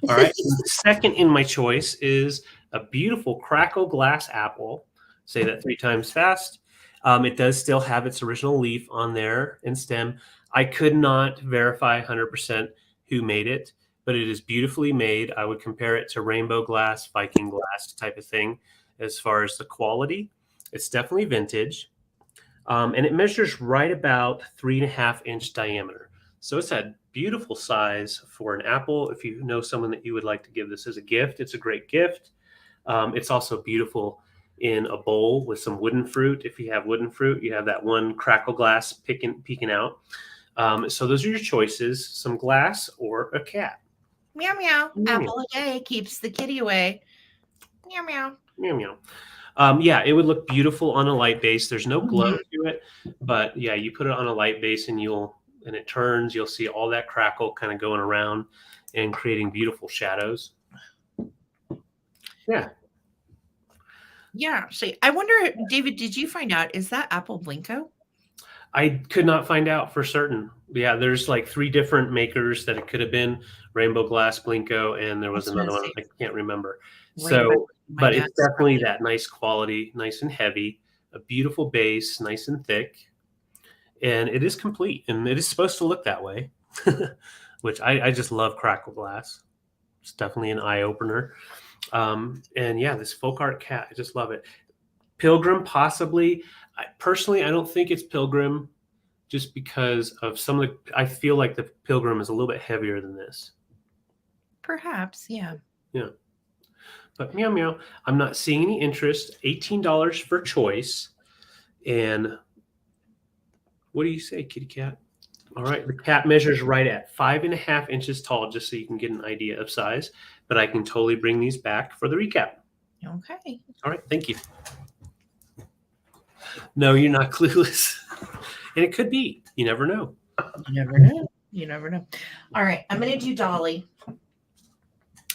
All right. Second in my choice is a beautiful crackle glass apple. Say that 3 times fast. It does still have its original leaf on there and stem. I could not verify 100% who made it, but it is beautifully made. I would compare it to rainbow glass, Viking glass type of thing as far as the quality. It's definitely vintage. And it measures right about 3.5-inch diameter. So it's a beautiful size for an apple. If you know someone that you would like to give this as a gift, it's a great gift. It's also beautiful in a bowl with some wooden fruit. If you have wooden fruit, you have that one crackle glass peeking out. So those are your choices, some glass or a cat. Meow, meow. Apple a day keeps the kitty away. Meow, meow. Meow, meow. Yeah, it would look beautiful on a light base. There's no glow to it, but yeah, you put it on a light base and it turns, you'll see all that crackle kind of going around and creating beautiful shadows. Yeah. Yeah. So I wonder, David, did you find out, is that apple Blinko? I could not find out for certain. Yeah, there's like 3 different makers that it could have been: Rainbow Glass, Blinko, and there was another one I can't remember. So, but it's definitely that nice quality, nice and heavy, a beautiful base, nice and thick, and it is complete. And it is supposed to look that way, which I just love crackle glass. It's definitely an eye opener. And yeah, this folk art cat, I just love it. Pilgrim, possibly. Personally, I don't think it's Pilgrim, just because of some of the. I feel like the Pilgrim is a little bit heavier than this. Perhaps, yeah. Yeah. But meow meow, I'm not seeing any interest. $18 for choice. And what do you say, kitty cat? All right, the cat measures right at 5.5 inches tall, just so you can get an idea of size. But I can totally bring these back for the recap. Okay. All right, thank you. No, you're not clueless. And it could be. You never know. You never know. You never know. All right, I'm going to do Dolly.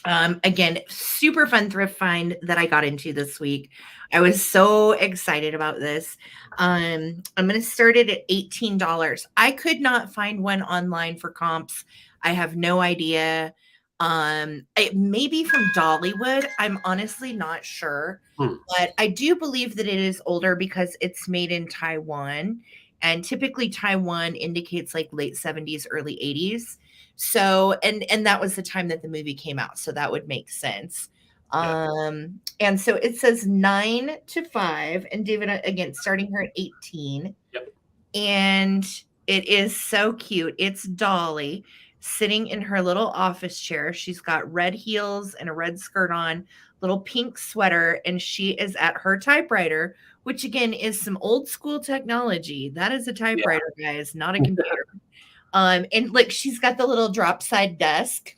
Again, super fun thrift find that I got into this week. I was so excited about this. I'm going to start it at $18. I could not find one online for comps. I have no idea. It may be from Dollywood. I'm honestly not sure, but I do believe that it is older because it's made in Taiwan. And typically Taiwan indicates like late 70s, early 80s. So, and that was the time that the movie came out. So that would make sense. And so it says 9 to 5. And David, again, starting her at 18. Yep. And it is so cute. It's Dolly sitting in her little office chair. She's got red heels and a red skirt on, little pink sweater, and she is at her typewriter, which again is some old school technology. That is a typewriter, guys, not a computer. And look, she's got the little drop side desk.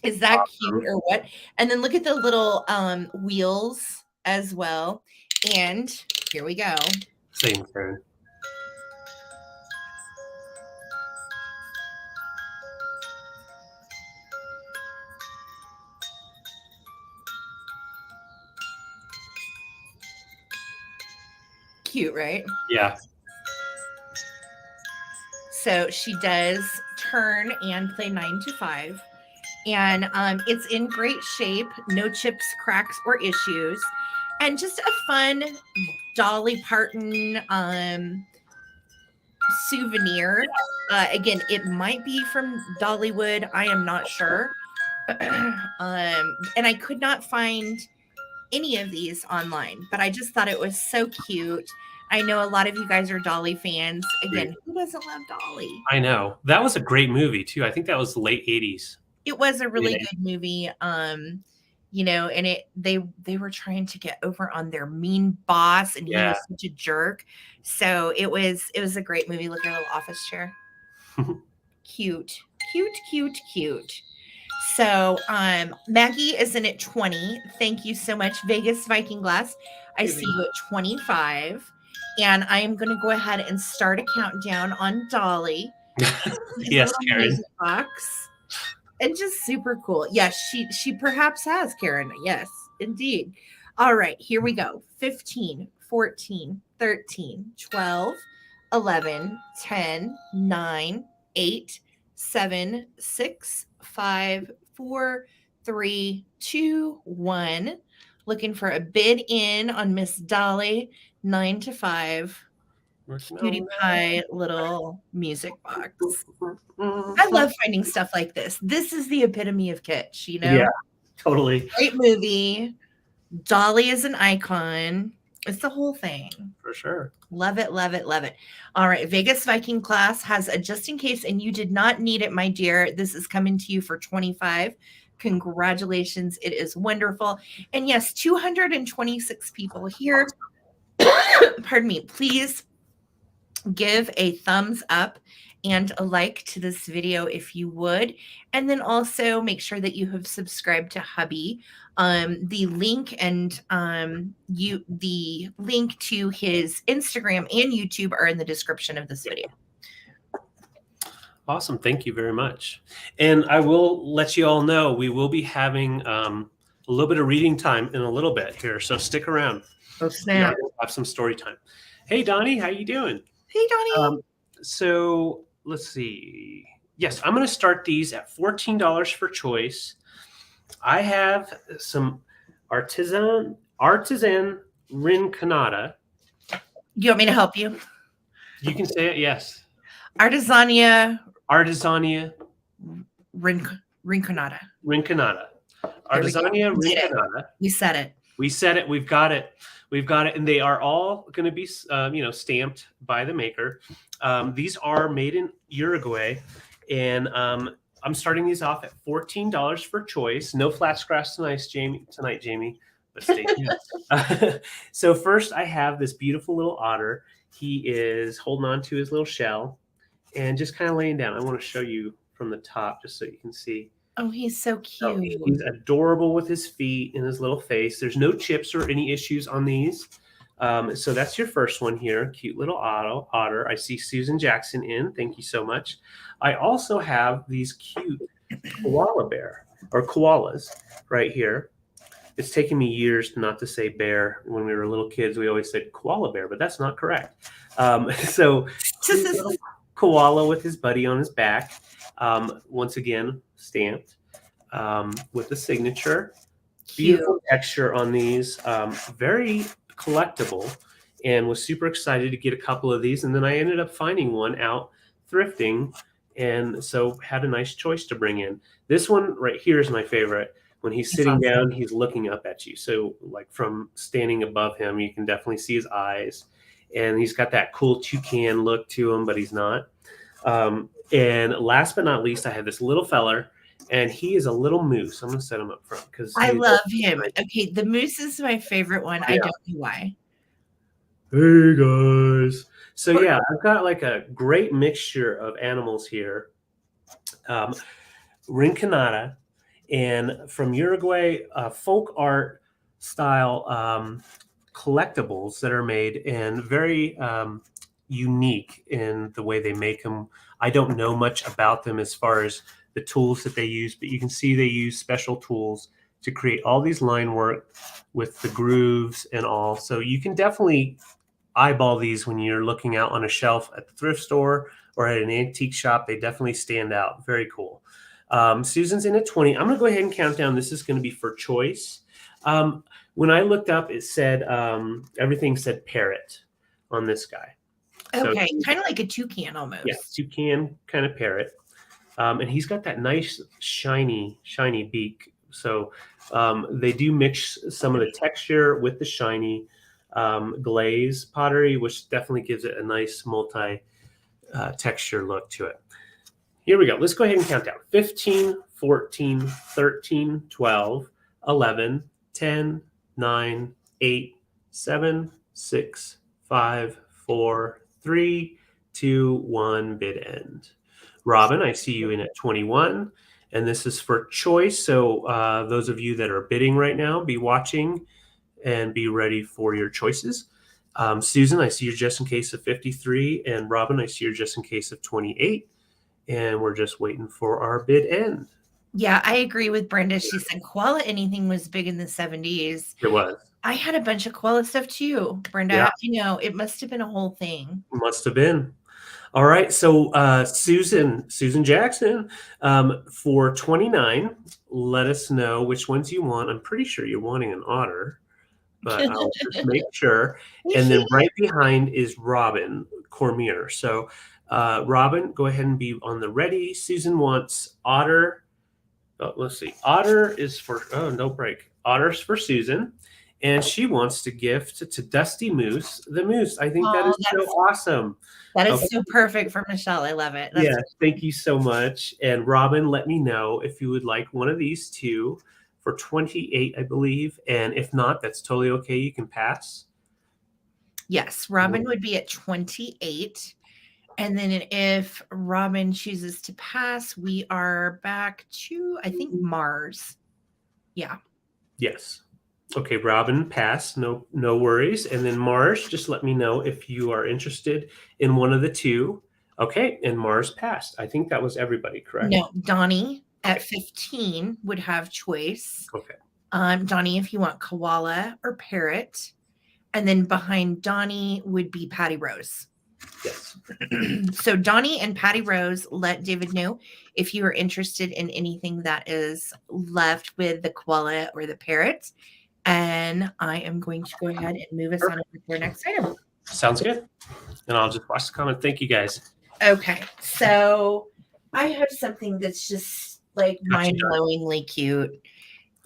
Is that cute or what? And then look at the little wheels as well. And here we go. Same turn. Cute, right? Yeah. So she does turn and play 9 to 5. And it's in great shape, no chips, cracks, or issues. And just a fun Dolly Parton souvenir. Again, it might be from Dollywood. I am not sure. And I could not find any of these online, but I just thought it was so cute. I know a lot of you guys are Dolly fans. Again, who doesn't love Dolly? I know. That was a great movie too. I think that was late 80s. It was a really good movie. You know, and they were trying to get over on their mean boss, and he was such a jerk. So it was a great movie. Look at her little office chair. Cute, cute, cute, cute. So Maggie is in at 20. Thank you so much. Vegas Viking Glass. I see you at 25. And I am going to go ahead and start a countdown on Dolly. Yes, Karen. Box. And just super cool. Yes, she perhaps has, Karen. Yes, indeed. All right, here we go. 15, 14, 13, 12, 11, 10, 9, 8, 7, 6, 5, 4, 3, 2, 1. Looking for a bid in on Miss Dolly, 9 to 5. Cutie pie little music box. I love finding stuff like this. This is the epitome of kitsch, you know? Yeah, totally. Great movie. Dolly is an icon. It's the whole thing. For sure. Love it, love it, love it. All right. Vegas Viking Class has a just in case, and you did not need it, my dear. This is coming to you for 25. Congratulations. It is wonderful. And yes, 226 people here. Pardon me. Please give a thumbs up and a like to this video if you would. And then also make sure that you have subscribed to hubby. The link and the link to his Instagram and YouTube are in the description of this video. Awesome. Thank you very much. And I will let you all know we will be having a little bit of reading time in a little bit here. So stick around. Oh, snap. We'll have some story time. Hey, Donnie, how you doing? Hey, Donnie. So let's see. Yes, I'm going to start these at $14 for choice. I have some artisan rinconada. You want me to help you? You can say it. Yes. Artisania rinconada. Rinconada. Artisania rinconada. We said it. We said it. We've got it. We've got it. And they are all going to be, stamped by the maker. These are made in Uruguay. And I'm starting these off at $14 for choice. No flat scratch tonight, Jamie. But stay tuned. So first I have this beautiful little otter. He is holding on to his little shell and just kind of laying down. I want to show you from the top just so you can see. Oh, he's so cute. So he's adorable with his feet and his little face. There's no chips or any issues on these. So that's your first one here. Cute little otter. I see Susan Jackson in. Thank you so much. I also have these cute koala bear or koalas right here. It's taken me years not to say bear. When we were little kids, we always said koala bear, but that's not correct. So koala with his buddy on his back. Once again, stamped with the signature. Beautiful texture on these. Very collectible. and was super excited to get a couple of these. And then I ended up finding one out thrifting, and so had a nice choice to bring in. This one right here is my favorite. When he's That's sitting awesome. down, he's looking up at you. So like from standing above him, you can definitely see his eyes. And he's got that cool toucan look to him, but he's not. And last but not least, I have this little feller, and he is a little moose. I'm going to set him up front because I he. love him. Okay, the moose is my favorite one. I Yeah. don't know why. Hey guys. So yeah, I've got like a great mixture of animals here. Um, Rinconada, and from Uruguay, folk art style collectibles that are made and very unique in the way they make them. I don't know much about them as far as the tools that they use, but you can see they use special tools to create all these line work with the grooves and all. So you can definitely eyeball these when you're looking out on a shelf at the thrift store or at an antique shop. They definitely stand out. Very cool. Susan's in at 20. I'm going to go ahead and count down. This is going to be for choice. When I looked up, it said everything said parrot on this guy. Okay, kind of like a toucan almost. Yeah, toucan kind of parrot. And he's got that nice shiny beak. So they do mix some of the texture with the shiny glaze pottery, which definitely gives it a nice multi texture look to it. Here we go. Let's go ahead and count down. 15, 14, 13, 12, 11, 10, 9, 8, 7, 6, 5, 4, 3, 2, 1, bid end. Robin, I see you in at 21, and this is for choice. So those of you that are bidding right now, be watching and be ready for your choices. Susan, I see you're just in case of 53, and Robin, I see you're just in case of 28, and we're just waiting for our bid end. Yeah, I agree with Brenda. She said koala anything was big in the 70s. It was. I had a bunch of koala stuff too, Brenda. Yeah. You know, it must have been a whole thing. Must have been. All right. So Susan Jackson, for 29, let us know which ones you want. I'm pretty sure you're wanting an otter, but I'll just make sure. And then right behind is Robin Cormier. So Robin, go ahead and be on the ready. Susan wants otter. Oh, let's see. Otter is for, oh, no break. Otter's for Susan. And she wants to gift to Dusty Moose the moose. I think that is so awesome. That is so perfect for Michelle. I love it. Yeah, thank you so much. And Robin, let me know if you would like one of these two for 28, I believe. And if not, that's totally okay. You can pass. Yes, Robin would be at 28. And then if Robin chooses to pass, we are back to, I think, Mars. Yeah. Yes. Okay, Robin, pass. No worries. And then Mars, just let me know if you are interested in one of the two. Okay, and Mars passed. I think that was everybody, correct? No, Donnie at 15 would have choice. Okay. Donnie, if you want koala or parrot. And then behind Donnie would be Patty Rose. Yes. So Donnie and Patty Rose, let David know if you are interested in anything that is left with the koala or the parrot. And I am going to go ahead and move us on over to our next item. Sounds good. And I'll just watch the comment. Thank you, guys. Okay. So I have something that's just like mind-blowingly cute.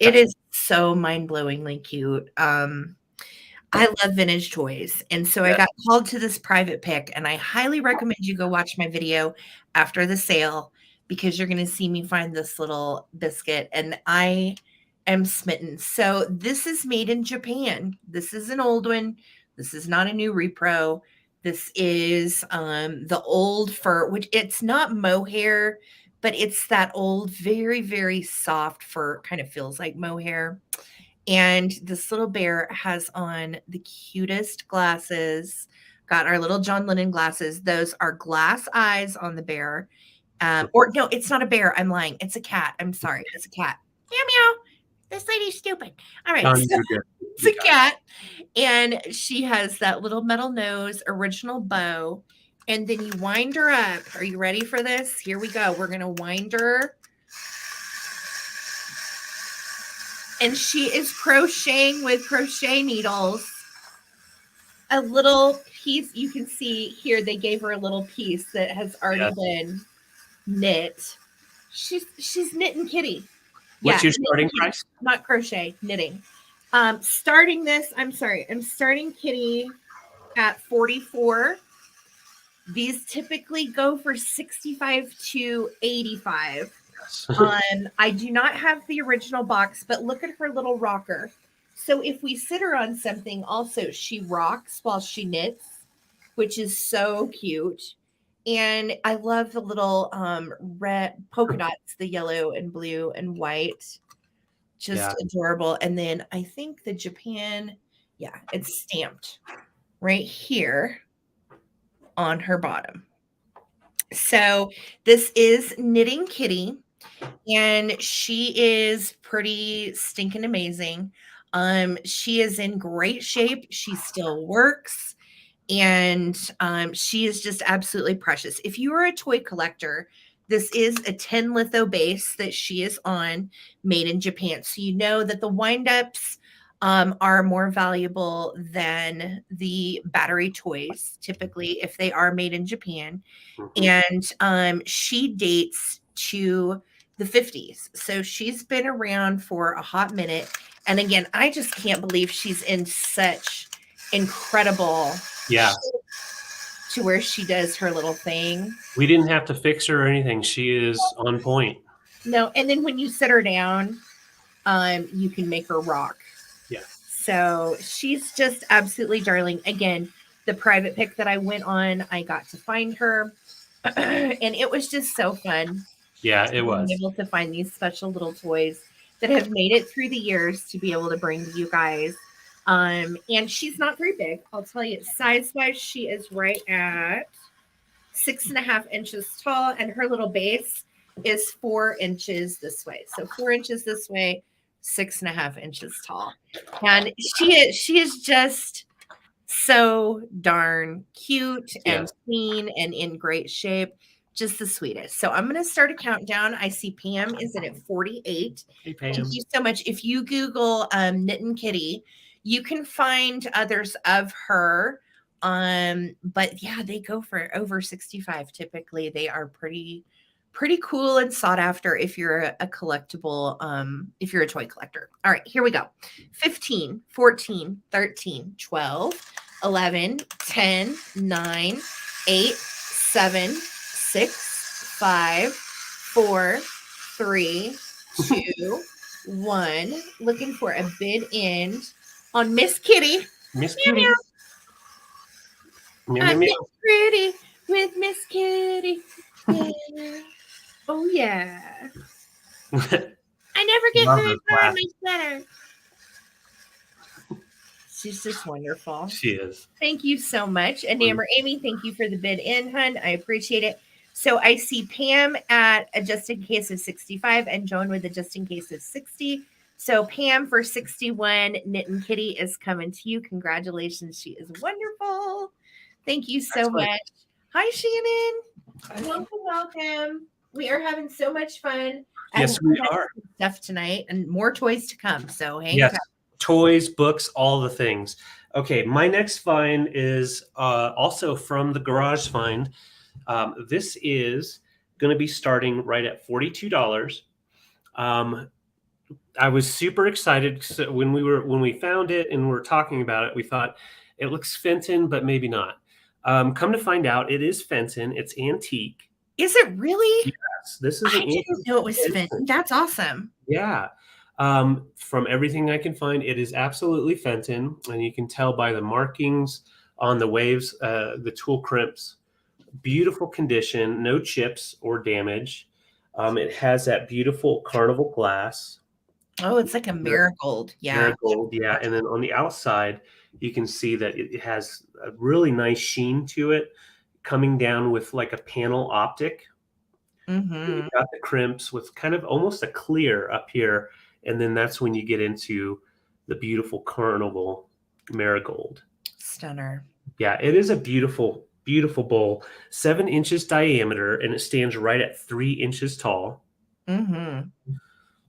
It is so mind-blowingly cute. I love vintage toys. And so I got called to this private pick, and I highly recommend you go watch my video after the sale because you're going to see me find this little biscuit, and I am smitten. So this is made in Japan. This is an old one. This is not a new repro. This is the old fur, which it's not mohair, but it's that old, very, very soft fur. Kind of feels like mohair. And this little bear has on the cutest glasses. Got our little John Lennon glasses. Those are glass eyes on the bear. Or no, it's not a bear. I'm lying. It's a cat. I'm sorry. It's a cat. Meow meow. This lady's stupid. All right. So it's a cat. And she has that little metal nose, original bow. And then you wind her up. Are you ready for this? Here we go. We're going to wind her. And she is crocheting with crochet needles. a little piece. You can see here they gave her a little piece that has already Yes. been knit. She's knitting kitty. Yeah, What's your knitting starting kitty, price? not crochet, knitting. Starting this, I'm sorry, I'm starting kitty at 44. These typically go for 65 to 85. Yes. I do not have the original box, but look at her little rocker. So if we sit her on something, also she rocks while she knits, which is so cute. And I love the little red polka dots, the yellow and blue and white. Yeah. Just adorable. And then I think the Japan, yeah, it's stamped right here on her bottom. So this is Knitting Kitty, and she is pretty stinking amazing. She is in great shape. She still works, and she is just absolutely precious. If you are a toy collector, this is a 10 litho base that she is on, made in Japan. So you know that the windups are more valuable than the battery toys, typically, if they are made in Japan. Mhm. And she dates to the 50s. So she's been around for a hot minute. And again, I just can't believe she's in such incredible Yeah. to where she does her little thing. We didn't have to fix her or anything. She is on point. No, and then when you sit her down, you can make her rock. Yeah. So she's just absolutely darling. Again, the private pick that I went on, I got to find her, and it was just so fun Yeah, it being was. able to find these special little toys that have made it through the years to be able to bring to you guys. And she's not very big. I'll tell you, size wise, she is right at 6.5 inches tall, and her little base is 4 inches this way. So 4 inches this way, 6.5 inches tall. And she is just so darn cute and Yes. clean and in great shape. Just the sweetest. So I'm going to start a countdown. I see Pam is in at 48. Hey, Thank Pam. you so much. If you Google Knitting Kitty, you can find others of her. But yeah, they go for over 65 typically. They are pretty cool and sought after if you're a collectible, if you're a toy collector. All right, here we go. 15, 14, 13, 12, 11, 10, 9, 8, 7, 6, 5, 4, 3, 2, 1. Looking for a bid end on Miss Kitty. Miss Meow, Kitty. meow. Meow, I'm meow, getting pretty with Miss Kitty. Yeah. Oh yeah. meow. I never get Love very those far in glasses. my sweater. She's just wonderful. She is. Thank you so much. And Amber Amy, thank you for the bid in, hun. I appreciate it. So I see Pam at a just in case of 65 and Joan with a just in case of 60. So Pam for 61, Knitting Kitty is coming to you. Congratulations. She is wonderful. Thank you so Excellent. much. Hi, Shannon. Welcome, welcome. We are having so much fun. Yes, And we are. stuff tonight and more toys to come. So hang Yes. tight. Toys, books, all the things. Okay, my next find is also from the Garage Find. This is going to be starting right at $42. I was super excited when we found it and we were talking about it. We thought it looks Fenton, but maybe not. Come to find out, it is Fenton. It's antique. Is it really? Yes, this is I an antique. didn't know it was Fenton. That's awesome. Yeah. From everything I can find, it is absolutely Fenton, and you can tell by the markings on the waves, the tool crimps. Beautiful condition, no chips or damage. It has that beautiful carnival glass. Oh, it's like a marigold. Yeah. Marigold, yeah. And then on the outside, you can see that it has a really nice sheen to it, coming down with like a panel optic. Mm-hmm. You've got the crimps with kind of almost a clear up here, and then that's when you get into the beautiful carnival marigold. Stunner. Yeah, it is a beautiful, beautiful bowl. 7 inches diameter, and it stands right at 3 inches tall. Mm-hmm.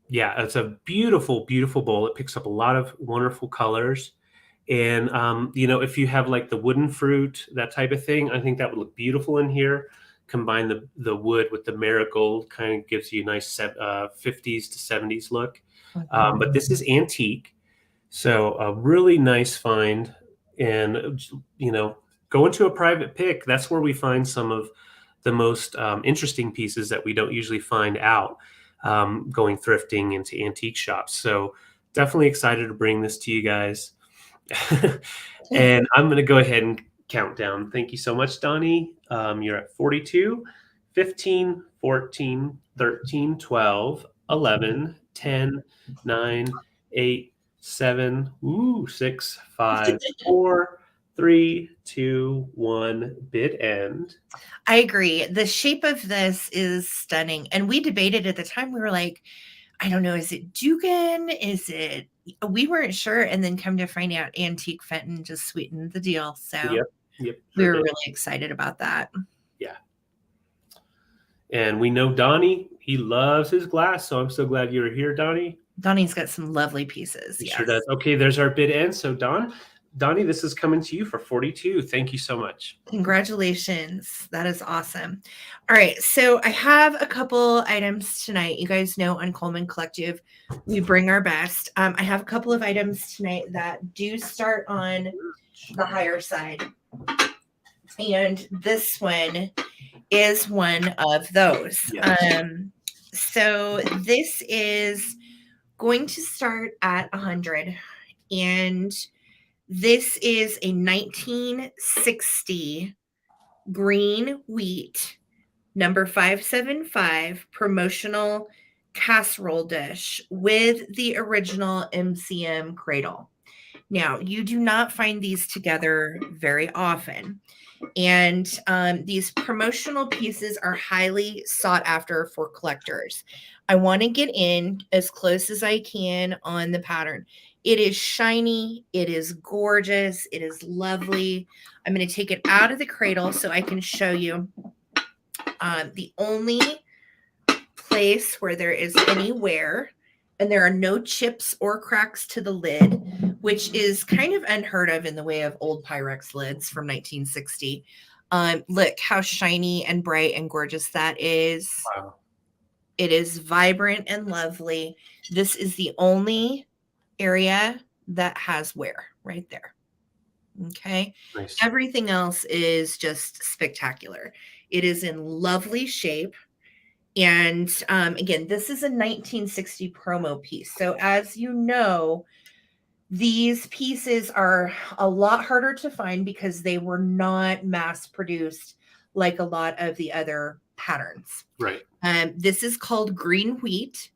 Yeah, it's a beautiful, beautiful bowl. It picks up a lot of wonderful colors. And if you have like the wooden fruit, that type of thing, I think that would look beautiful in here. Combine the wood with the marigold, kind of gives you a nice 50s to 70s look. But this is antique, so a really nice find. And go into a private pick. That's where we find some of the most interesting pieces that we don't usually find out going thrifting into antique shops. So definitely excited to bring this to you guys. And I'm going to go ahead and count down. Thank you so much, Donnie. You're at 42, 15, 14, 13, 12, 11, 10, 9, 8, 7, 6, 5, 4, 3, 2, 1, bid end. I agree. The shape of this is stunning. And we debated at the time, we were like, I don't know, is it Dugan? We weren't sure. And then come to find out Antique Fenton just sweetened the deal. So Yep. we were really excited about that. Yeah. And we know Donnie, he loves his glass. So I'm so glad you're here, Donnie. Donnie's got some lovely pieces. He sure does. Okay, there's our bid end. So Donnie, this is coming to you for 42. Thank you so much. Congratulations. That is awesome. All right. So I have a couple items tonight. You guys know on Coleman Collective, we bring our best. I have a couple of items tonight that do start on the higher side. And this one is one of those. Yes. So this is going to start at 100. And this is a 1960 green wheat number 575 promotional casserole dish with the original MCM cradle. Now, you do not find these together very often. And these promotional pieces are highly sought after for collectors. I want to get in as close as I can on the pattern. It is shiny. It is gorgeous. It is lovely. I'm going to take it out of the cradle so I can show you. The only place where there is any wear, and there are no chips or cracks to the lid, which is kind of unheard of in the way of old Pyrex lids from 1960. Look how shiny and bright and gorgeous that is. Wow. It is vibrant and lovely. This is the only area that has wear right there. Okay. Nice. Everything else is just spectacular. It is in lovely shape. And again, this is a 1960 promo piece. So as you know, these pieces are a lot harder to find because they were not mass produced like a lot of the other patterns. Right. This is called green wheat.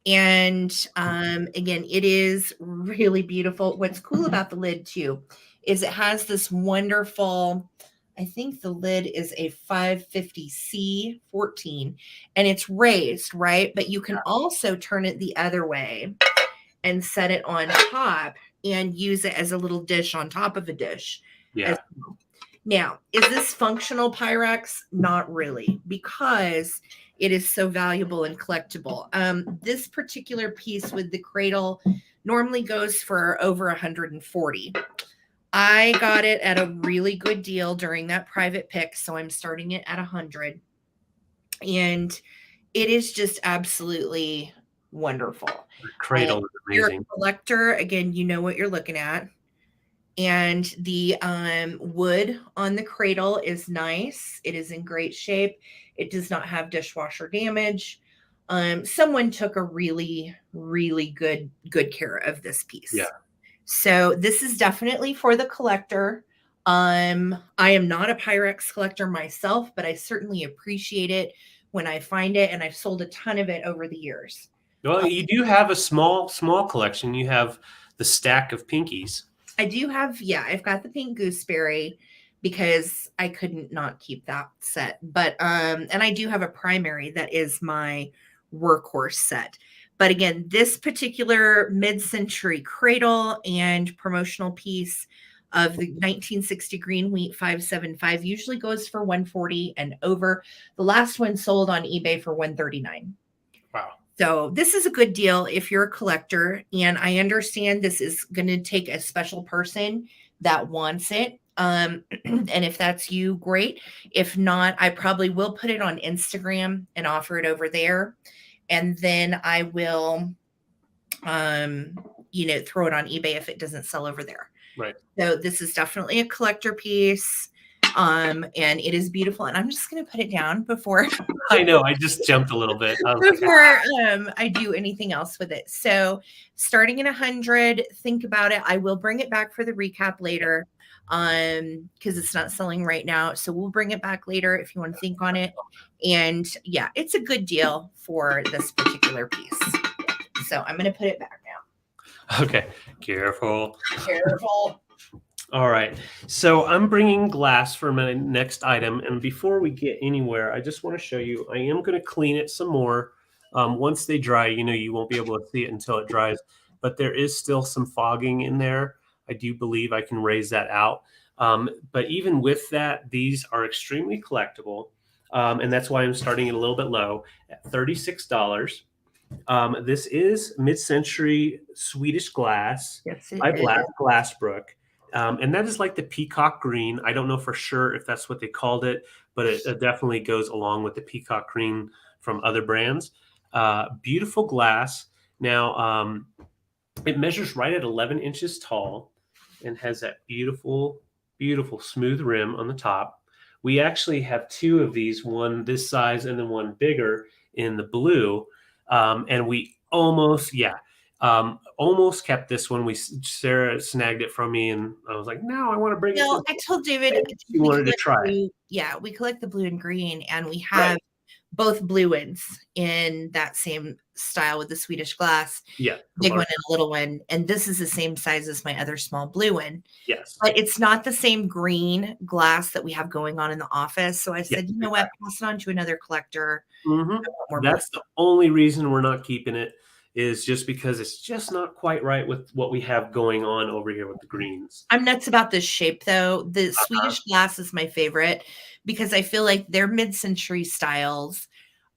And again, it is really beautiful. What's cool about the lid too is it has this wonderful, I think the lid is a 550C14 and it's raised, right? But you can also turn it the other way and set it on top and use it as a little dish on top of a dish. Yeah. Well. Now, is this functional Pyrex? Not really, because it is so valuable and collectible. This particular piece with the cradle normally goes for over 140. I got it at a really good deal during that private pick, so I'm starting it at 100. And it is just absolutely wonderful. The cradle is amazing. You're a collector, again, you know what you're looking at. And the wood on the cradle is nice. It is in great shape. It does not have dishwasher damage. Someone took a really, really good care of this piece. Yeah. So this is definitely for the collector. I am not a Pyrex collector myself, but I certainly appreciate it when I find it, and I've sold a ton of it over the years. Well, you do have a small collection. You have the stack of pinkies. I do have, I've got the pink gooseberry because I couldn't not keep that set. But and I do have a primary that is my workhorse set. But again, this particular mid-century cradle and promotional piece of the 1960 green wheat 575 usually goes for 140 and over. The last one sold on eBay for 139. Wow. So this is a good deal if you're a collector, and I understand this is going to take a special person that wants it. And if that's you, great. If not, I probably will put it on Instagram and offer it over there, and then I will, throw it on eBay if it doesn't sell over there. Right. So this is definitely a collector piece. And it is beautiful. And I'm just going to put it down before I know. I just jumped a little bit. I was like, before I do anything else with it. So starting at 100, think about it. I will bring it back for the recap later because it's not selling right now. So we'll bring it back later if you want to think on it. And yeah, it's a good deal for this particular piece. So I'm going to put it back now. okay, careful. Careful. All right. So I'm bringing glass for my next item. And before we get anywhere, I just want to show you, I am going to clean it some more. Once they dry, you won't be able to see it until it dries, but there is still some fogging in there. I do believe I can raise that out. But even with that, these are extremely collectible. And that's why I'm starting it a little bit low at $36. This is mid-century Swedish glass Yes, it by is. Glassbrook. And that is like the peacock green. I don't know for sure if that's what they called it, but it definitely goes along with the peacock green from other brands. Beautiful glass. Now, it measures right at 11 inches tall and has that beautiful, beautiful smooth rim on the top. We actually have two of these, one this size and then one bigger in the blue. And we almost kept this one. Sarah snagged it from me, and I was like, "No, I want to bring it." No, I told David She wanted to try it. blue. Yeah, we collect the blue and green, and we have both blue ones in that same style with the Swedish glass, Yeah, big one and a little one. And this is the same size as my other small blue one. yes, But it's not the same green glass that we have going on in the office. So I said, you know what, pass it on to another collector. That's the only reason we're not keeping it, is just because it's just not quite right with what we have going on over here with the greens. I'm nuts about this shape, though. The Swedish glass is my favorite because I feel like their mid-century styles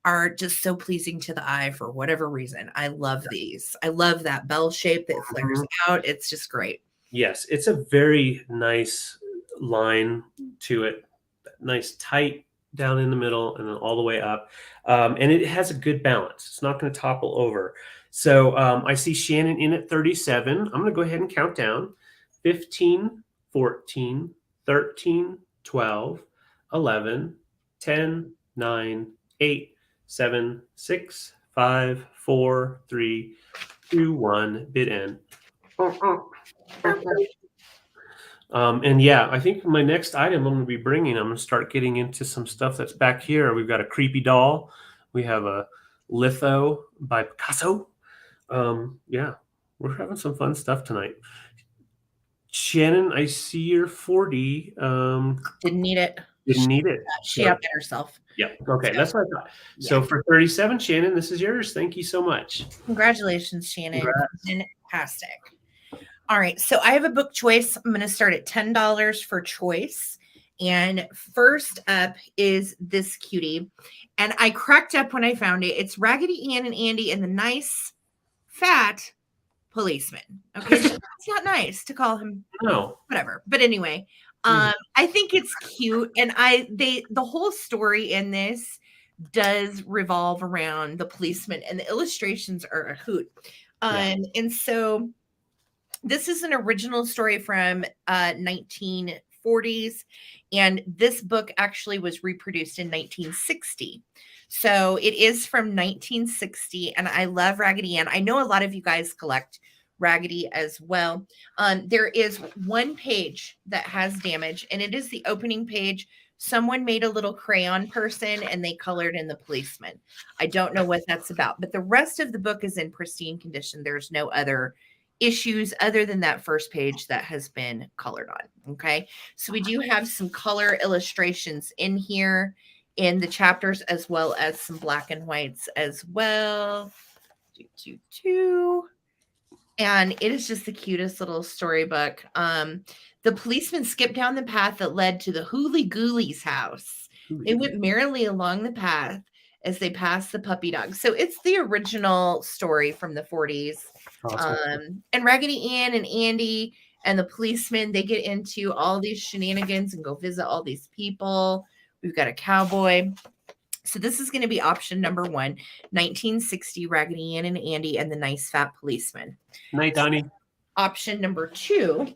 are just so pleasing to the eye for whatever reason. I love these. I love that bell shape that flares out. It's just great. Yes, it's a very nice line to it. Nice tight down in the middle and then all the way up. And it has a good balance. It's not going to topple over. So I see Shannon in at 37. I'm going to go ahead and count down. 15, 14, 13, 12, 11, 10, 9, 8, 7, 6, 5, 4, 3, 2, 1, bid end. And yeah, I think my next item I'm going to be bringing, I'm going to start getting into some stuff that's back here. We've got a creepy doll. We have a litho by Picasso. Yeah, we're having some fun stuff tonight. Shannon, I see you're 40. Didn't need it. Didn't need it. She upped it herself. Yep. Okay, that's what I thought. Yeah. So for 37, Shannon, this is yours. Thank you so much. Congratulations, Shannon. Congrats. Fantastic. All right, so I have a book choice. I'm going to start at $10 for choice. And first up is this cutie. And I cracked up when I found it. It's Raggedy Ann and Andy and the nice, fat policeman. Okay, it's not nice to call him. No. Whatever. But anyway, I think it's cute. And the whole story in this does revolve around the policeman, and the illustrations are a hoot. And so this is an original story from 1940s, and this book actually was reproduced in 1960. So it is from 1960, and I love Raggedy Ann. I know a lot of you guys collect Raggedy as well. There is one page that has damage, and it is the opening page. Someone made a little crayon person and they colored in the policeman. I don't know what that's about, but the rest of the book is in pristine condition. There's no other issues other than that first page that has been colored on. Okay, so we do have some color illustrations in here in the chapters, as well as some black and whites as well. And it is just the cutest little storybook. The policeman skipped down the path that led to the Hooly Goolies house. They went merrily along the path as they pass the puppy dog. So it's the original story from the 40s. Awesome. And Raggedy Ann and Andy and the policeman, they get into all these shenanigans and go visit all these people. We've got a cowboy. So this is going to be option number 1, 1960 Raggedy Ann and Andy and the Nice Fat Policeman. Night, Donnie. Option number 2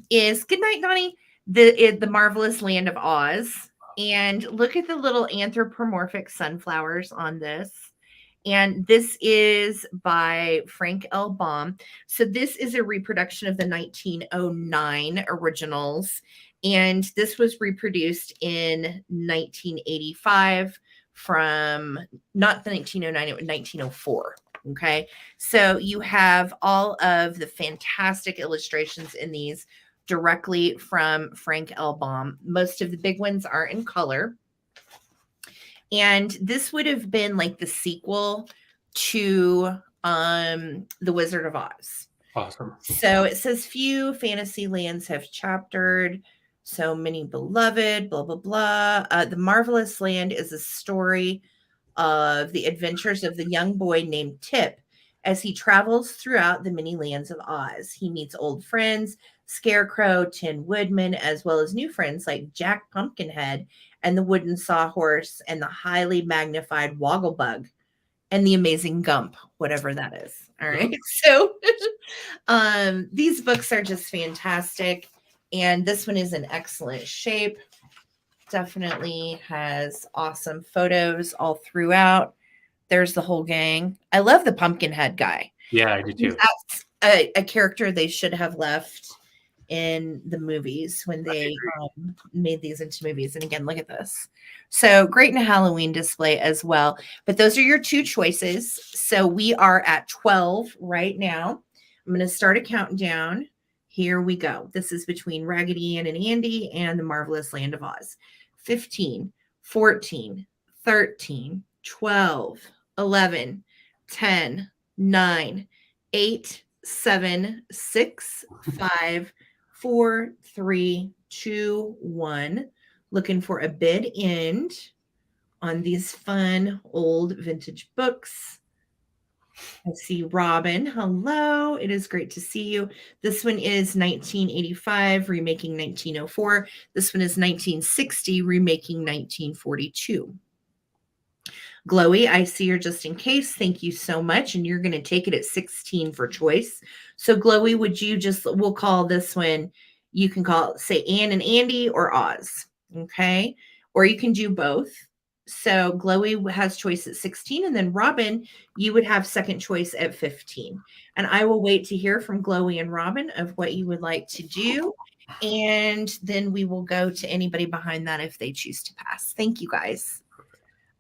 is, good night, Donnie, the Marvelous Land of Oz. And look at the little anthropomorphic sunflowers on this. And this is by Frank L. Baum. So this is a reproduction of the 1909 originals. And this was reproduced in 1985 from not the 1909, it was 1904. Okay. So you have all of the fantastic illustrations in these directly from Frank L. Baum. Most of the big ones are in color. And this would have been like the sequel to The Wizard of Oz. Awesome. So it says few fantasy lands have chaptered, so many beloved, blah, blah, blah. The Marvelous Land is a story of the adventures of the young boy named Tip as he travels throughout the many lands of Oz. He meets old friends, Scarecrow, Tin Woodman, as well as new friends like Jack Pumpkinhead and the Wooden Sawhorse and the highly magnified Wogglebug and the Amazing Gump, whatever that is. All right. So these books are just fantastic. And this one is in excellent shape. Definitely has awesome photos all throughout. There's the whole gang. I love the Pumpkinhead guy. Yeah, I do too. That's a character they should have left in the movies when they made these into movies. And again, look at this. So great in a Halloween display as well. But those are your 2 choices. So we are at 12 right now. I'm going to start a countdown. Here we go. This is between Raggedy Ann and Andy and the Marvelous Land of Oz. 15, 14, 13, 12, 11, 10, 9, 8, 7, 6, 5, 4, 3, 2, 1. Looking for a bid end on these fun old vintage books. I see Robin. Hello. It is great to see you. This one is 1985, remaking 1904. This one is 1960, remaking 1942. Glowy, I see you're just in case. Thank you so much. And you're going to take it at 16 for choice. So Glowy, would you we'll call this one, you can call it, say Ann and Andy or Oz. Okay. Or you can do both. So Glowy has choice at 16. And then Robin, you would have second choice at 15. And I will wait to hear from Glowy and Robin of what you would like to do. And then we will go to anybody behind that if they choose to pass. Thank you guys.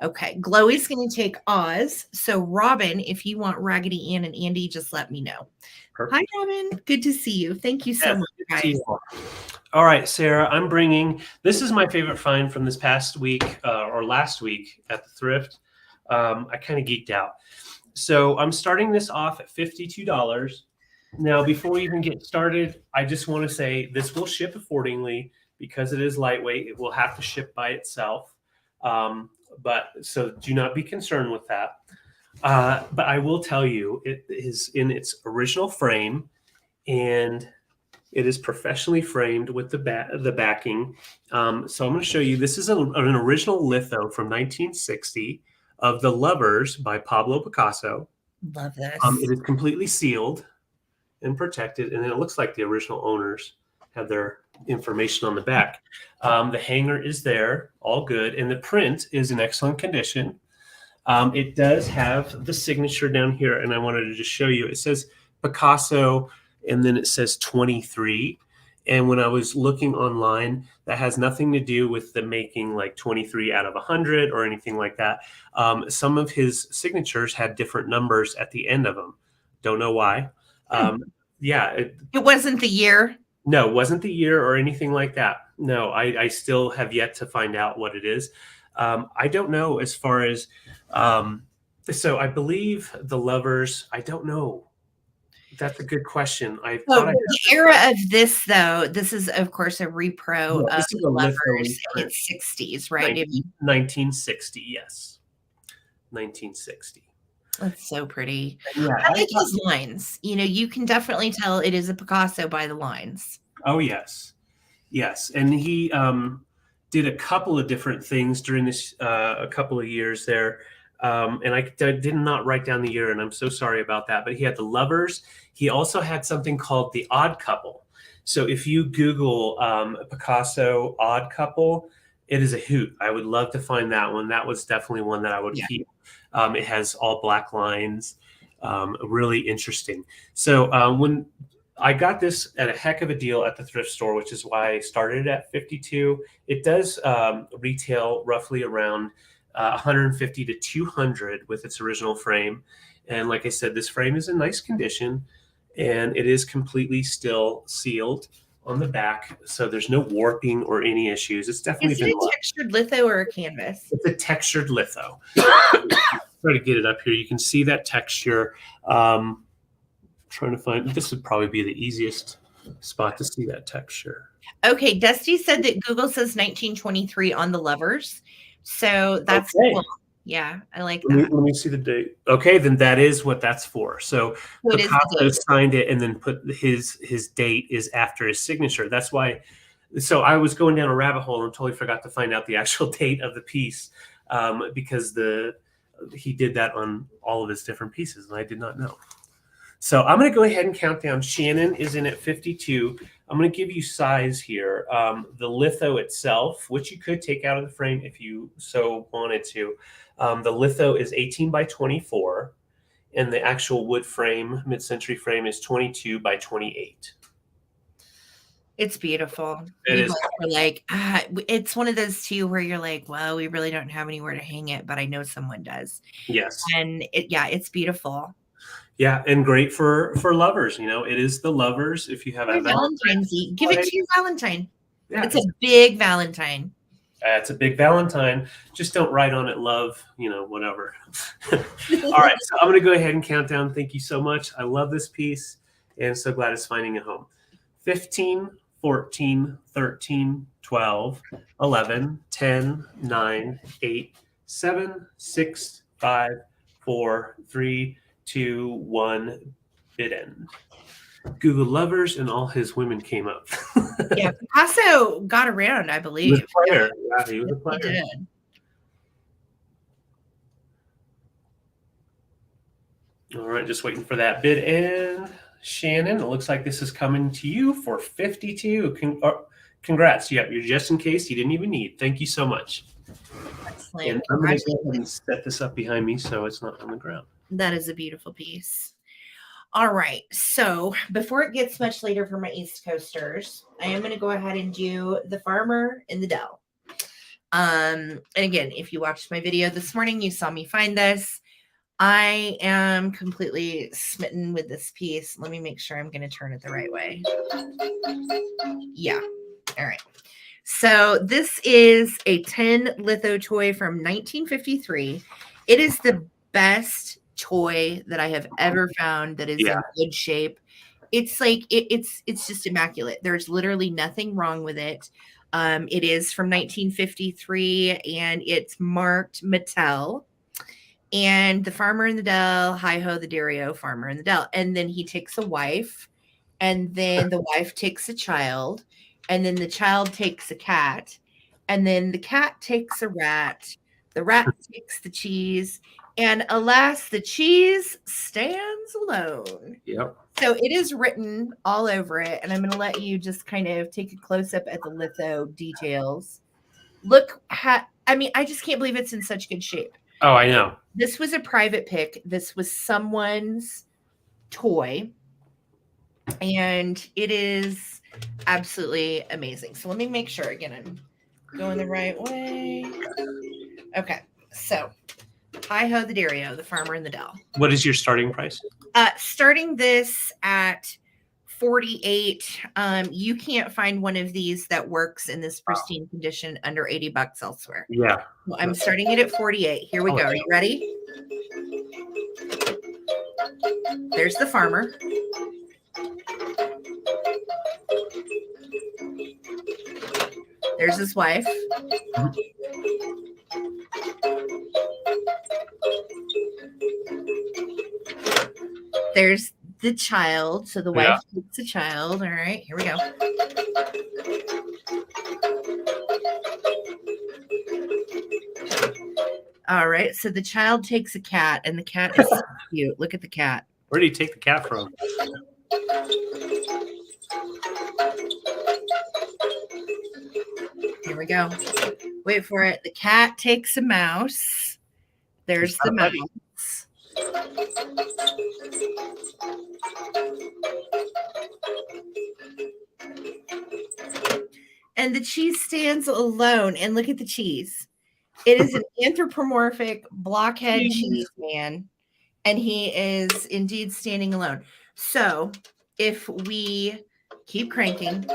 Okay, Glowy's going to take Oz. So, Robin, if you want Raggedy Ann and Andy, just let me know. Perfect. Hi, Robin. Good to see you. Thank you so much, guys. All right, Sarah, I'm bringing, this is my favorite find from this past week or last week at the thrift. I kind of geeked out. So I'm starting this off at $52. Now, before we even get started, I just want to say this will ship accordingly because it is lightweight. It will have to ship by itself. But so do not be concerned with that. But I will tell you, it is in its original frame, and it is professionally framed with the backing. So I'm going to show you. This is an original litho from 1960 of The Lovers by Pablo Picasso. Love this. It is completely sealed and protected, and it looks like the original owners have their information on the back. The hanger is there, all good, and the print is in excellent condition. It does have the signature down here, and I wanted to just show you. It says Picasso, and then it says 23. And when I was looking online, that has nothing to do with the making like 23 out of 100 or anything like that. Some of his signatures had different numbers at the end of them. Don't know why. Yeah. It wasn't the year. No, it wasn't the year or anything like that. No, I still have yet to find out what it is. I don't know as far as, so I believe The Lovers, I don't know. That's a good question. The era of this, though, this is, of course, a repro of The Lovers in its 60s, right? 1960, yes. 1960. That's so pretty. Yeah, I like his lines. You know, you can definitely tell it is a Picasso by the lines. oh yes, yes, and he did a couple of different things during this a couple of years there. And I did not write down the year, and I'm so sorry about that. But he had the Lovers. He also had something called the Odd Couple. So if you Google Picasso Odd Couple, it is a hoot. I would love to find that one. That was definitely one that I would Yeah. keep. It has all black lines. Really interesting. So when I got this at a heck of a deal at the thrift store, which is why I started it at 52. It does retail roughly around 150 to 200 with its original frame. And like I said, this frame is in nice condition, and it is completely still sealed on the back, so there's no warping or any issues. It's definitely Is it been a textured litho or a canvas? It's a textured litho. Try to get it up here. You can see that texture. Trying to find, this would probably be the easiest spot to see that texture. Okay, Dusty said that Google says 1923 on the Lovers. So that's Okay. cool. Yeah, I like Let that. me see the date. Okay, then that is what that's for. So What is the Picasso date? signed it and then put his date is after his signature. That's why. So I was going down a rabbit hole and totally forgot to find out the actual date of the piece because he did that on all of his different pieces, and I did not know. So I'm going to go ahead and count down. Shannon is in at 52. I'm going to give you size here. The litho itself, which you could take out of the frame if you so wanted to. The litho is 18 by 24, and the actual wood frame, mid-century frame, is 22 by 28. It's beautiful. It is. We're like, it's one of those too where you're like, well, we really don't have anywhere to hang it, but I know someone does. Yes. And it's beautiful. Yeah, and great for lovers. You know, it is the Lovers. If you have a Valentine's, give it to your Valentine. Yeah, it's a big Valentine. It's a big Valentine. Just don't write on it love, whatever. All right, so I'm going to go ahead and count down. Thank you so much. I love this piece and so glad it's finding a home. 15, 14, 13, 12, 11, 10, 9, 8, 7, 6, 5, 4, 3, 2, 1, bid end. Google Lovers and all his women came up. Yeah, Picasso got around, I believe. He was a player. Yeah, he was a player. He did. All right, just waiting for that bid end. Shannon, it looks like this is coming to you for 52. Congrats. Yeah, you're just in case you didn't even need. Thank you so much. Excellent. And I'm going to go ahead and set this up behind me so it's not on the ground. That is a beautiful piece. All right, so before it gets much later for my East Coasters, I am going to go ahead and do the Farmer in the Dell. And again, if you watched my video this morning, you saw me find this. I am completely smitten with this piece. Let me make sure I'm going to turn it the right way. Yeah. All right. So this is a 10 litho toy from 1953. It is the best toy that I have ever found that is in good shape. It's like it's just immaculate. There's literally nothing wrong with it. It is from 1953 and it's marked Mattel. And the Farmer in the Dell, hi ho, the Dario Farmer in the Dell. And then he takes a wife, and then the wife takes a child, and then the child takes a cat, and then the cat takes a rat, the rat takes the cheese, and alas, the cheese stands alone. Yep. So it is written all over it, and I'm going to let you just kind of take a close-up at the litho details. Look, I just can't believe it's in such good shape. Oh, I know. This was a private pick. This was someone's toy, and it is absolutely amazing. So let me make sure, again, I'm going the right way. Okay, so hi ho, the Dario, the Farmer in the Dell. What is your starting price? Starting this at 48. You can't find one of these that works in this pristine condition under $80 elsewhere. Yeah. Well, I'm starting it at 48. Here we go. Are you ready? There's the farmer. There's his wife. there's the child. So the wife takes the child. All right, here we go. All right, so the child takes a cat, and the cat is so cute. Look at the cat. Where do you take the cat from? Here we go. Wait for it. The cat takes a mouse. There's the mouse. And the cheese stands alone. And look at the cheese. It is an anthropomorphic blockhead cheese man. And he is indeed standing alone. So if we keep cranking.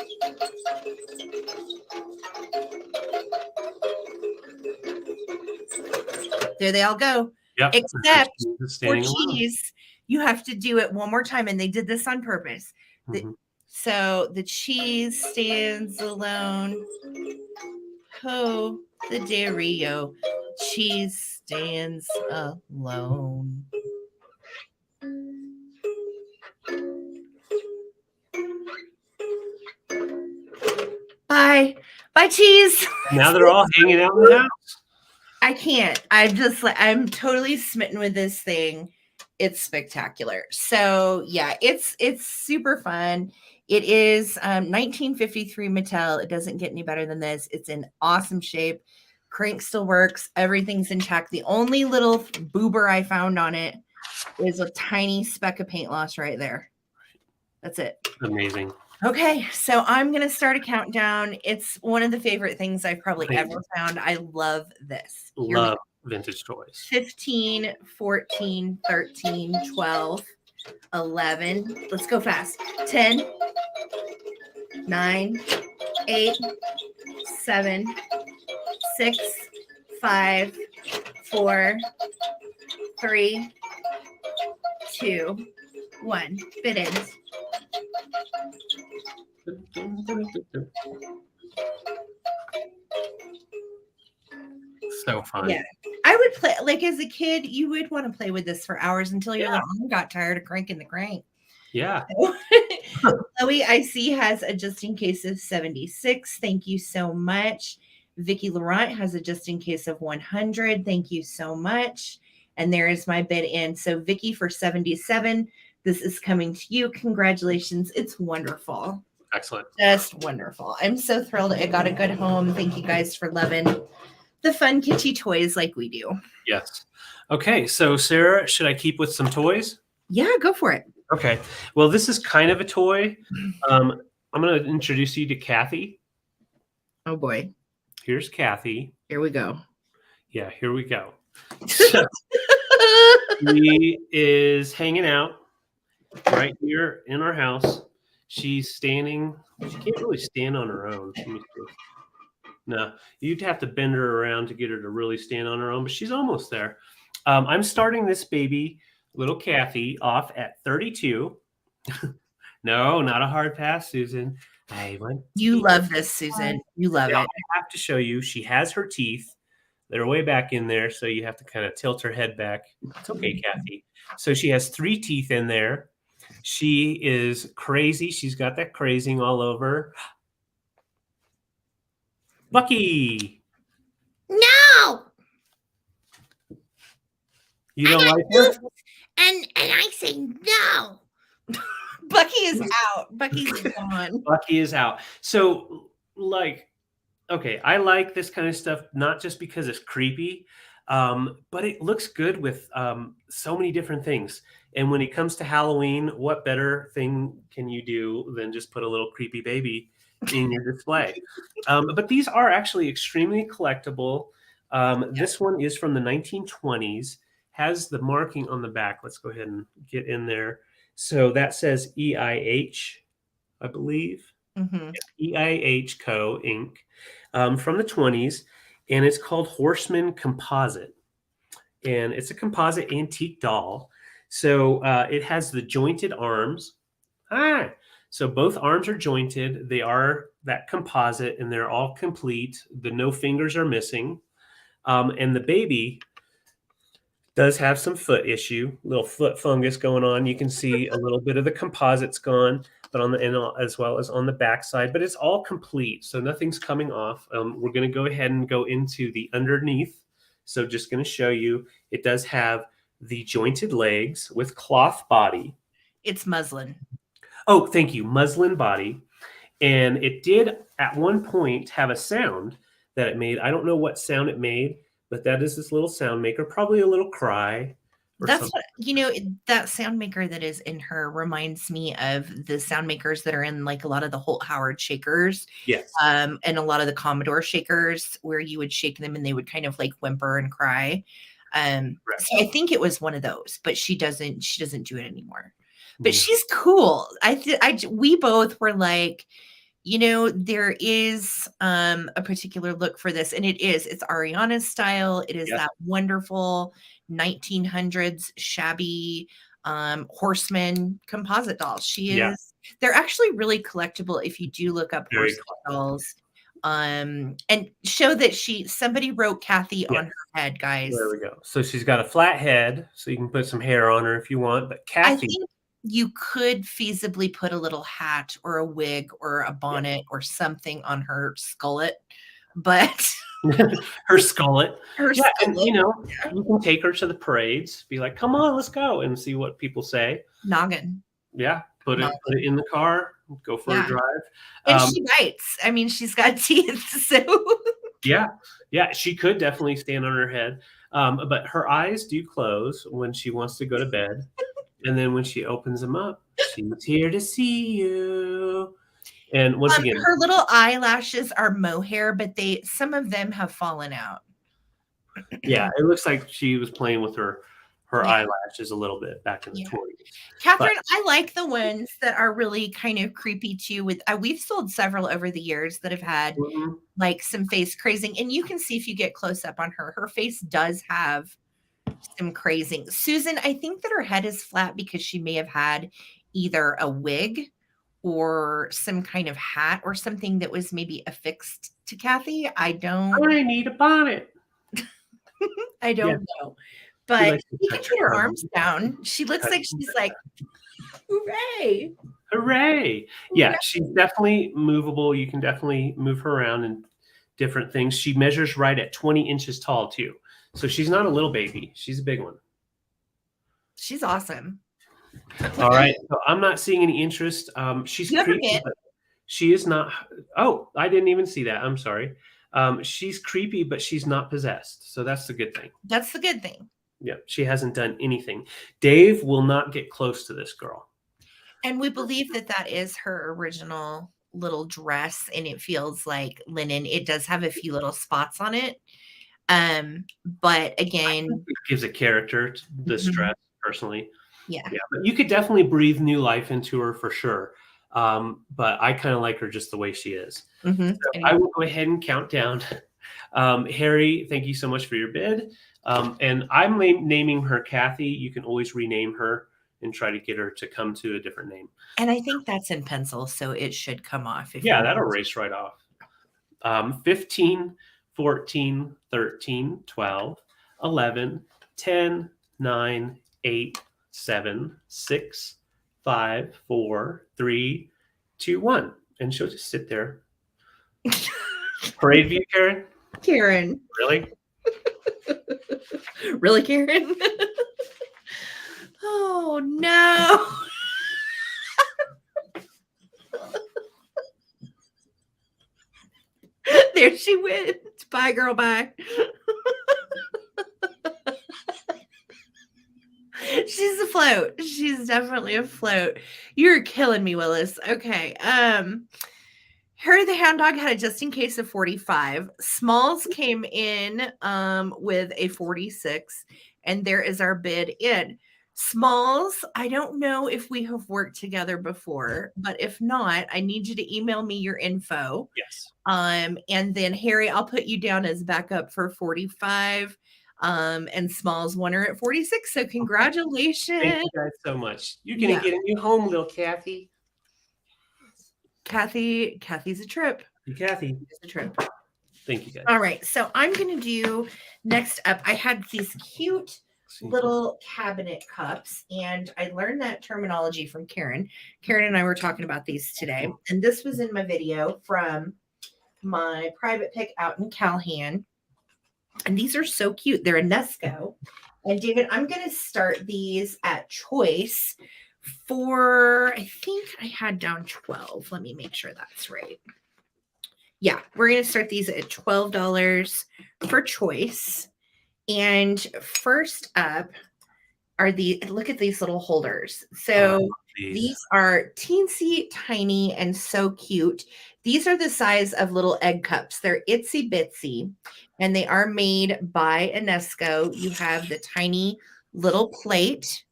There they all go. Yep. Except for cheese, you have to do it one more time. And they did this on purpose. So the cheese stands alone. Ho, the dairy-o. Cheese stands alone. Bye. Bye, cheese. Now they're all hanging out in the house. I can't. I'm totally smitten with this thing. It's spectacular. So yeah, it's super fun. It is 1953 Mattel. It doesn't get any better than this. It's in awesome shape. Crank still works. Everything's intact. The only little boober I found on it is a tiny speck of paint loss right there. That's it. Amazing. Okay, so I'm going to start a countdown. It's one of the favorite things I've probably ever found. I love this. Love vintage toys. 15, 14, 13, 12, 11. Let's go fast. 10, 9, 8, 7, 6, 5, 4, 3, 2, 1. Fit ends. So fun. Yeah. I would play, like as a kid, you would want to play with this for hours until your little arm got tired of cranking the crank. Yeah. Chloe, I see, has a just in case of 76. Thank you so much. Vicki Laurent has a just in case of 100. Thank you so much. And there is my bid in. So Vicki for 77. This is coming to you. Congratulations. It's wonderful. Excellent. Just wonderful. I'm so thrilled it got a good home. Thank you guys for loving the fun kitschy toys like we do. Yes. Okay. So Sarah, should I keep with some toys? Yeah, go for it. Okay. Well, this is kind of a toy. I'm going to introduce you to Kathy. Oh boy. Here's Kathy. Here we go. Yeah, here we go. So, she is hanging out right here in our house. She's standing. She can't really stand on her own. No, you'd have to bend her around to get her to really stand on her own, but she's almost there. I'm starting this baby, little Kathy, off at 32. No, not a hard pass, Susan. You love this, Susan. You love it. I have to show you. She has her teeth. They're way back in there, so you have to kind of tilt her head back. It's okay, Kathy. So she has 3 teeth in there. She is crazy. She's got that crazing all over. Bucky. No. You don't like her? And I say no. Bucky is out. Bucky's gone. Bucky is out. So, like, okay, I like this kind of stuff, not just because it's creepy, but it looks good with so many different things. And when it comes to Halloween, what better thing can you do than just put a little creepy baby in your display? But these are actually extremely collectible. This one is from the 1920s, has the marking on the back. Let's go ahead and get in there. So that says EIH, I believe. Mm-hmm. EIH Co. Inc. From the 20s, and it's called Horseman Composite. And it's a composite antique doll. So it has the jointed arms. So both arms are jointed. They are that composite, and they're all complete. The no fingers are missing. And the baby Does have some foot issue, little foot fungus going on. You can see a little bit of the composite's gone, but on the end as well as on the back side, but it's all complete. So nothing's coming off. We're going to go ahead and go into the underneath. So just going to show you, it does have the jointed legs with cloth body. It's muslin. Oh, thank you. Muslin body. And it did at one point have a sound that it made. I don't know what sound it made, but that is this little sound maker, probably a little cry or That's something. what, that sound maker that is in her reminds me of the sound makers that are in like a lot of the Holt Howard shakers, Yes. and a lot of the Commodore shakers where you would shake them and they would kind of like whimper and cry. So I think it was one of those, but she doesn't do it anymore. But she's cool. We both were like, there is a particular look for this, and it's Ariana's style. It is that wonderful 1900s shabby horseman composite doll. They're actually really collectible if you do look up horseman dolls. And show that somebody wrote Kathy on her head, guys. There we go. So she's got a flat head, so you can put some hair on her if you want, but Kathy, I think you could feasibly put a little hat or a wig or a bonnet or something on her skullet, but her skullet. Skullet. And you can take her to the parades, be like, come on, let's go, and see what people say. Noggin. Yeah. Put it in the car, go for a drive. And she bites. I mean, she's got teeth, so yeah, she could definitely stand on her head. But her eyes do close when she wants to go to bed. And then when she opens them up, she's here to see you. And once again, her little eyelashes are mohair, but some of them have fallen out. Yeah, it looks like she was playing with her eyelashes a little bit back in the 20s. Catherine, I like the ones that are really kind of creepy too. We've sold several over the years that have had like some face crazing, and you can see if you get close up on her face does have some crazing. Susan, I think that her head is flat because she may have had either a wig or some kind of hat or something that was maybe affixed to Kathy. I need a bonnet. I don't know. But you can put her arms down. She looks like she's like, hooray. Hooray. Yeah, she's definitely movable. You can definitely move her around in different things. She measures right at 20 inches tall, too. So she's not a little baby. She's a big one. She's awesome. All right. So I'm not seeing any interest. She's creepy, but she is not. Oh, I didn't even see that. I'm sorry. She's creepy, but she's not possessed. So that's the good thing. That's the good thing. Yeah, she hasn't done anything. Dave will not get close to this girl. And we believe that is her original little dress, and it feels like linen. It does have a few little spots on it. But again, it gives a character to this dress, personally. Yeah. But you could definitely breathe new life into her for sure. But I kind of like her just the way she is. So I will go ahead and count down. Harry, thank you so much for your bid. And I'm naming her Kathy. You can always rename her and try to get her to come to a different name. And I think that's in pencil, so it should come off. That'll erase right off. 15, 14, 13, 12, 11, 10, 9, 8, 7, 6, 5, 4, 3, 2, 1. And she'll just sit there. Parade view, Karen? Karen. Really? Really, Karen? Oh, no. There she went. Bye, girl. Bye. She's afloat. She's definitely afloat. You're killing me, Willis. Okay. Harry the Hound Dog had a just in case of 45. Smalls came in with a 46, and there is our bid in. Smalls, I don't know if we have worked together before, but if not, I need you to email me your info. Yes. And then Harry, I'll put you down as backup for 45. And Smalls won her at 46. So congratulations. Thank you guys so much. You're gonna get a new home, little Kathy. Kathy's a trip. Kathy. It's a trip. Thank you guys. All right. So I'm gonna do next up. I had these cute little cabinet cups. And I learned that terminology from Karen. Karen and I were talking about these today. And this was in my video from my private pick out in Calhan. And these are so cute. They're a Nesco. And David, I'm going to start these at choice for, I think I had down 12. Let me make sure that's right. Yeah, we're going to start these at $12 for choice. And first up are look at these little holders. So these are teensy tiny and so cute. These are the size of little egg cups. They're itsy bitsy and they are made by Enesco. You have the tiny little plate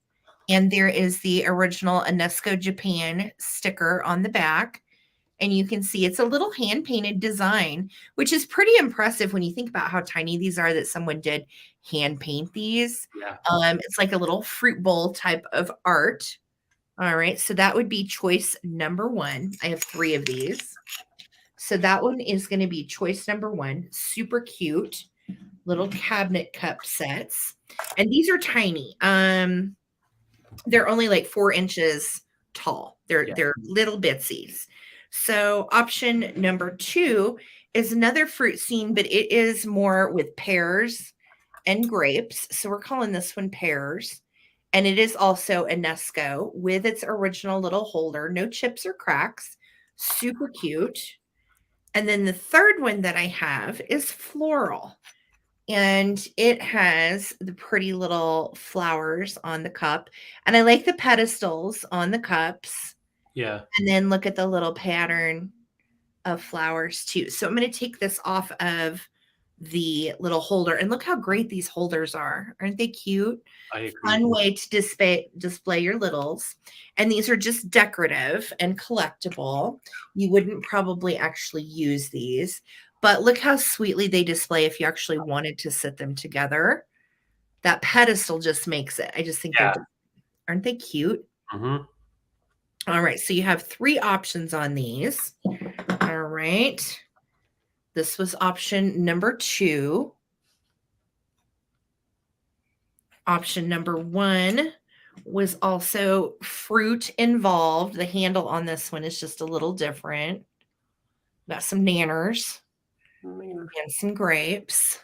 and there is the original Enesco Japan sticker on the back. And you can see it's a little hand painted design, which is pretty impressive when you think about how tiny these are that someone did hand paint these. Yeah. It's like a little fruit bowl type of art. All right. So that would be choice number 1. I have 3 of these. So that one is going to be choice number 1. Super cute little cabinet cup sets. And these are tiny. They're only like 4 inches tall. They're little bitsies. So option number 2 is another fruit scene, but it is more with pears and grapes. So we're calling this one pears. And it is also a Nesco with its original little holder, no chips or cracks. Super cute. And then the third one that I have is floral. And it has the pretty little flowers on the cup. And I like the pedestals on the cups. Yeah. And then look at the little pattern of flowers too. So I'm going to take this off of the little holder and look how great these holders are. Aren't they cute? I agree. Fun way to display your littles. And these are just decorative and collectible. You wouldn't probably actually use these, but look how sweetly they display if you actually wanted to sit them together. That pedestal just makes it. I just think aren't they cute? Mm-hmm. All right. So you have 3 options on these. All right. This was option number 2. Option number 1 was also fruit involved. The handle on this one is just a little different. Got some nanners and some grapes.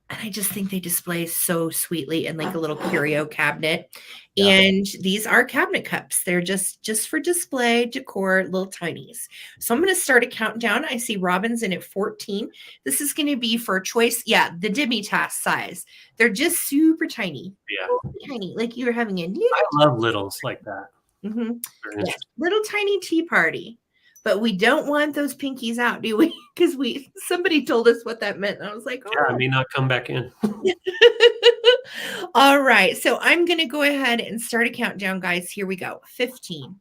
And I just think they display so sweetly in like a little curio cabinet. Yeah. And these are cabinet cups. They're just for display, decor, little tinies. So I'm going to start a countdown. I see Robin's in at 14. This is going to be for choice. Yeah, the Dimitas size. They're just super tiny. Yeah. Tiny, like you're having a little. I love littles like that. Mm-hmm. Yeah, little tiny tea party. But we don't want those pinkies out, do we? Because somebody told us what that meant. And I was like, oh. Yeah, I may not come back in. All right. So I'm going to go ahead and start a countdown, guys. Here we go. 15,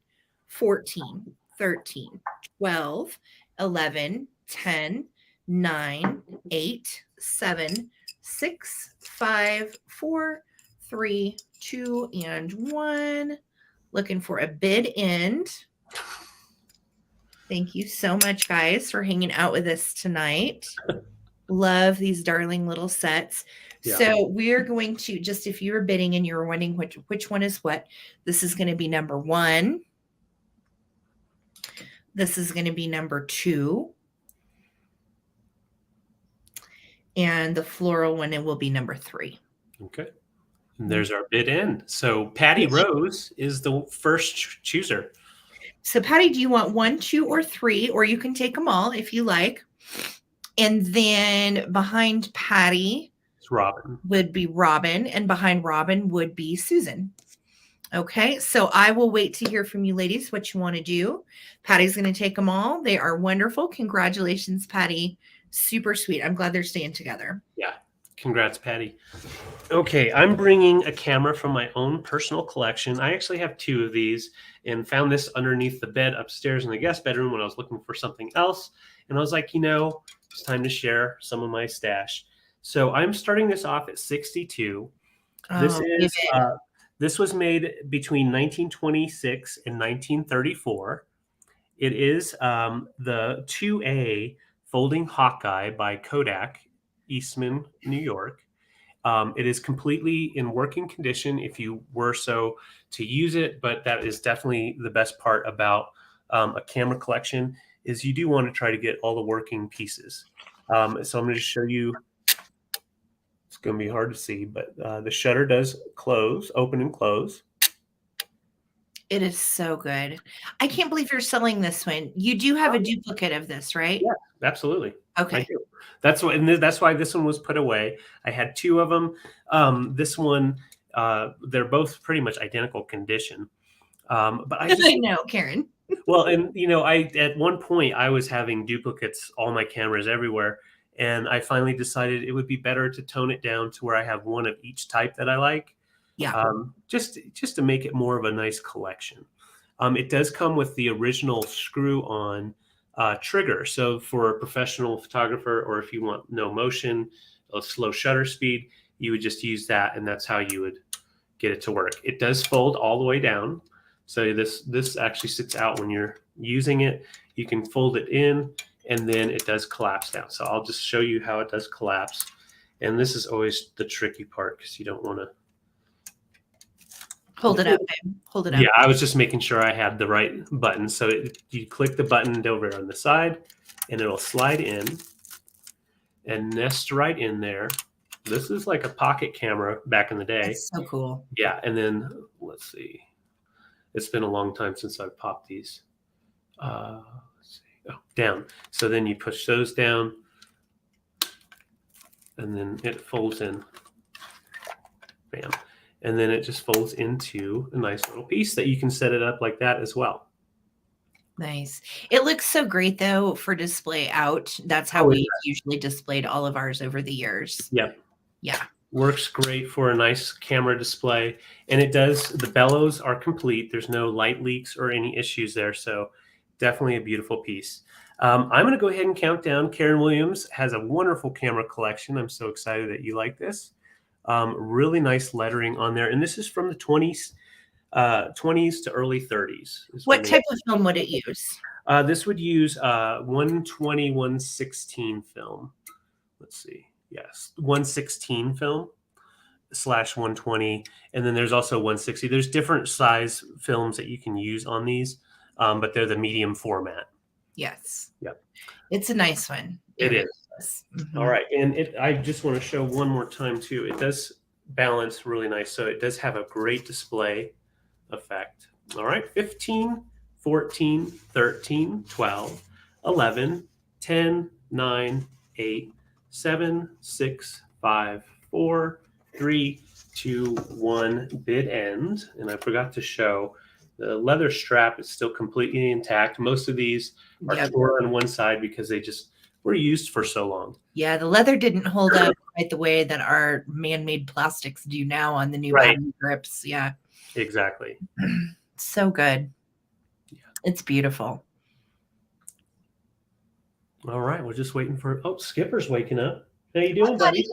14, 13, 12, 11, 10, 9, 8, 7, 6, 5, 4, 3, 2, and 1. Looking for a bid end. Thank you so much, guys, for hanging out with us tonight. Love these darling little sets. Yeah. So we're going to just, if you were bidding and you were wondering which one is what, this is going to be number 1. This is going to be number 2. And the floral one, it will be number 3. Okay. And there's our bid end. So Patty Rose is the first chooser. So Patty, do you want 1, 2, or 3? Or you can take them all if you like. And then behind Patty would be Robin. And behind Robin would be Susan. Okay, so I will wait to hear from you ladies what you want to do. Patty's going to take them all. They are wonderful. Congratulations, Patty. Super sweet. I'm glad they're staying together. Yeah. Congrats, Patty. Okay, I'm bringing a camera from my own personal collection. I actually have 2 of these and found this underneath the bed upstairs in the guest bedroom when I was looking for something else. And I was like, it's time to share some of my stash. So I'm starting this off at 62. This was made between 1926 and 1934. It is the 2A Folding Hawkeye by Kodak, Eastman, New York. It is completely in working condition if you were so to use it, but that is definitely the best part about a camera collection is you do want to try to get all the working pieces. So I'm going to show you. It's going to be hard to see, but the shutter does open and close. It is so good. I can't believe you're selling this one. You do have a duplicate of this, right? Yeah, absolutely. I Okay. do. That's why this one was put away. I had two of them. This one, they're both pretty much identical condition. But I just I know, Karen. well, and I at one point I was having duplicates, all my cameras everywhere, and I finally decided it would be better to tone it down to where I have one of each type that I like. Yeah. Just to make it more of a nice collection. It does come with the original screw-on trigger. So for a professional photographer, or if you want no motion, a slow shutter speed, you would just use that, and that's how you would get it to work. It does fold all the way down. So this actually sits out when you're using it. You can fold it in, and then it does collapse down. So I'll just show you how it does collapse. And this is always the tricky part because you don't want to hold it up, babe. Hold it up. Yeah, I was just making sure I had the right button. So you click the button over on the side, and it'll slide in and nest right in there. This is like a pocket camera back in the day. That's so cool. Yeah, and then let's see. It's been a long time since I've popped these. Let's see. Oh, down. So then you push those down, and then it folds in. Bam. And then it just folds into a nice little piece that you can set it up like that as well. Nice. It looks so great though for display out. That's how we've usually displayed all of ours over the years. Yep. Yeah. Works great for a nice camera display. And it does, the bellows are complete. There's no light leaks or any issues there. So definitely a beautiful piece. I'm going to go ahead and count down. Karen Williams has a wonderful camera collection. I'm so excited that you like this. Really nice lettering on there. And this is from the 20s to early 30s. What type of film would it use? This would use 120/116 film. Let's see. Yes, 116 film /120. And then there's also 160. There's different size films that you can use on these, but they're the medium format. Yes. Yep. It's a nice one. It is. Mm-hmm. All right. And I just want to show one more time too. It does balance really nice. So it does have a great display effect. All right. 15, 14, 13, 12, 11, 10, 9, 8, 7, 6, 5, 4, 3, 2, 1, bid end. And I forgot to show the leather strap is still completely intact. Most of these are torn on one side because they just were used for so long. Yeah, the leather didn't hold up quite the way that our man-made plastics do now on the new battery grips. Yeah. Exactly. So good. Yeah. It's beautiful. All right. We're just waiting for, Skipper's waking up. How you doing, buddy?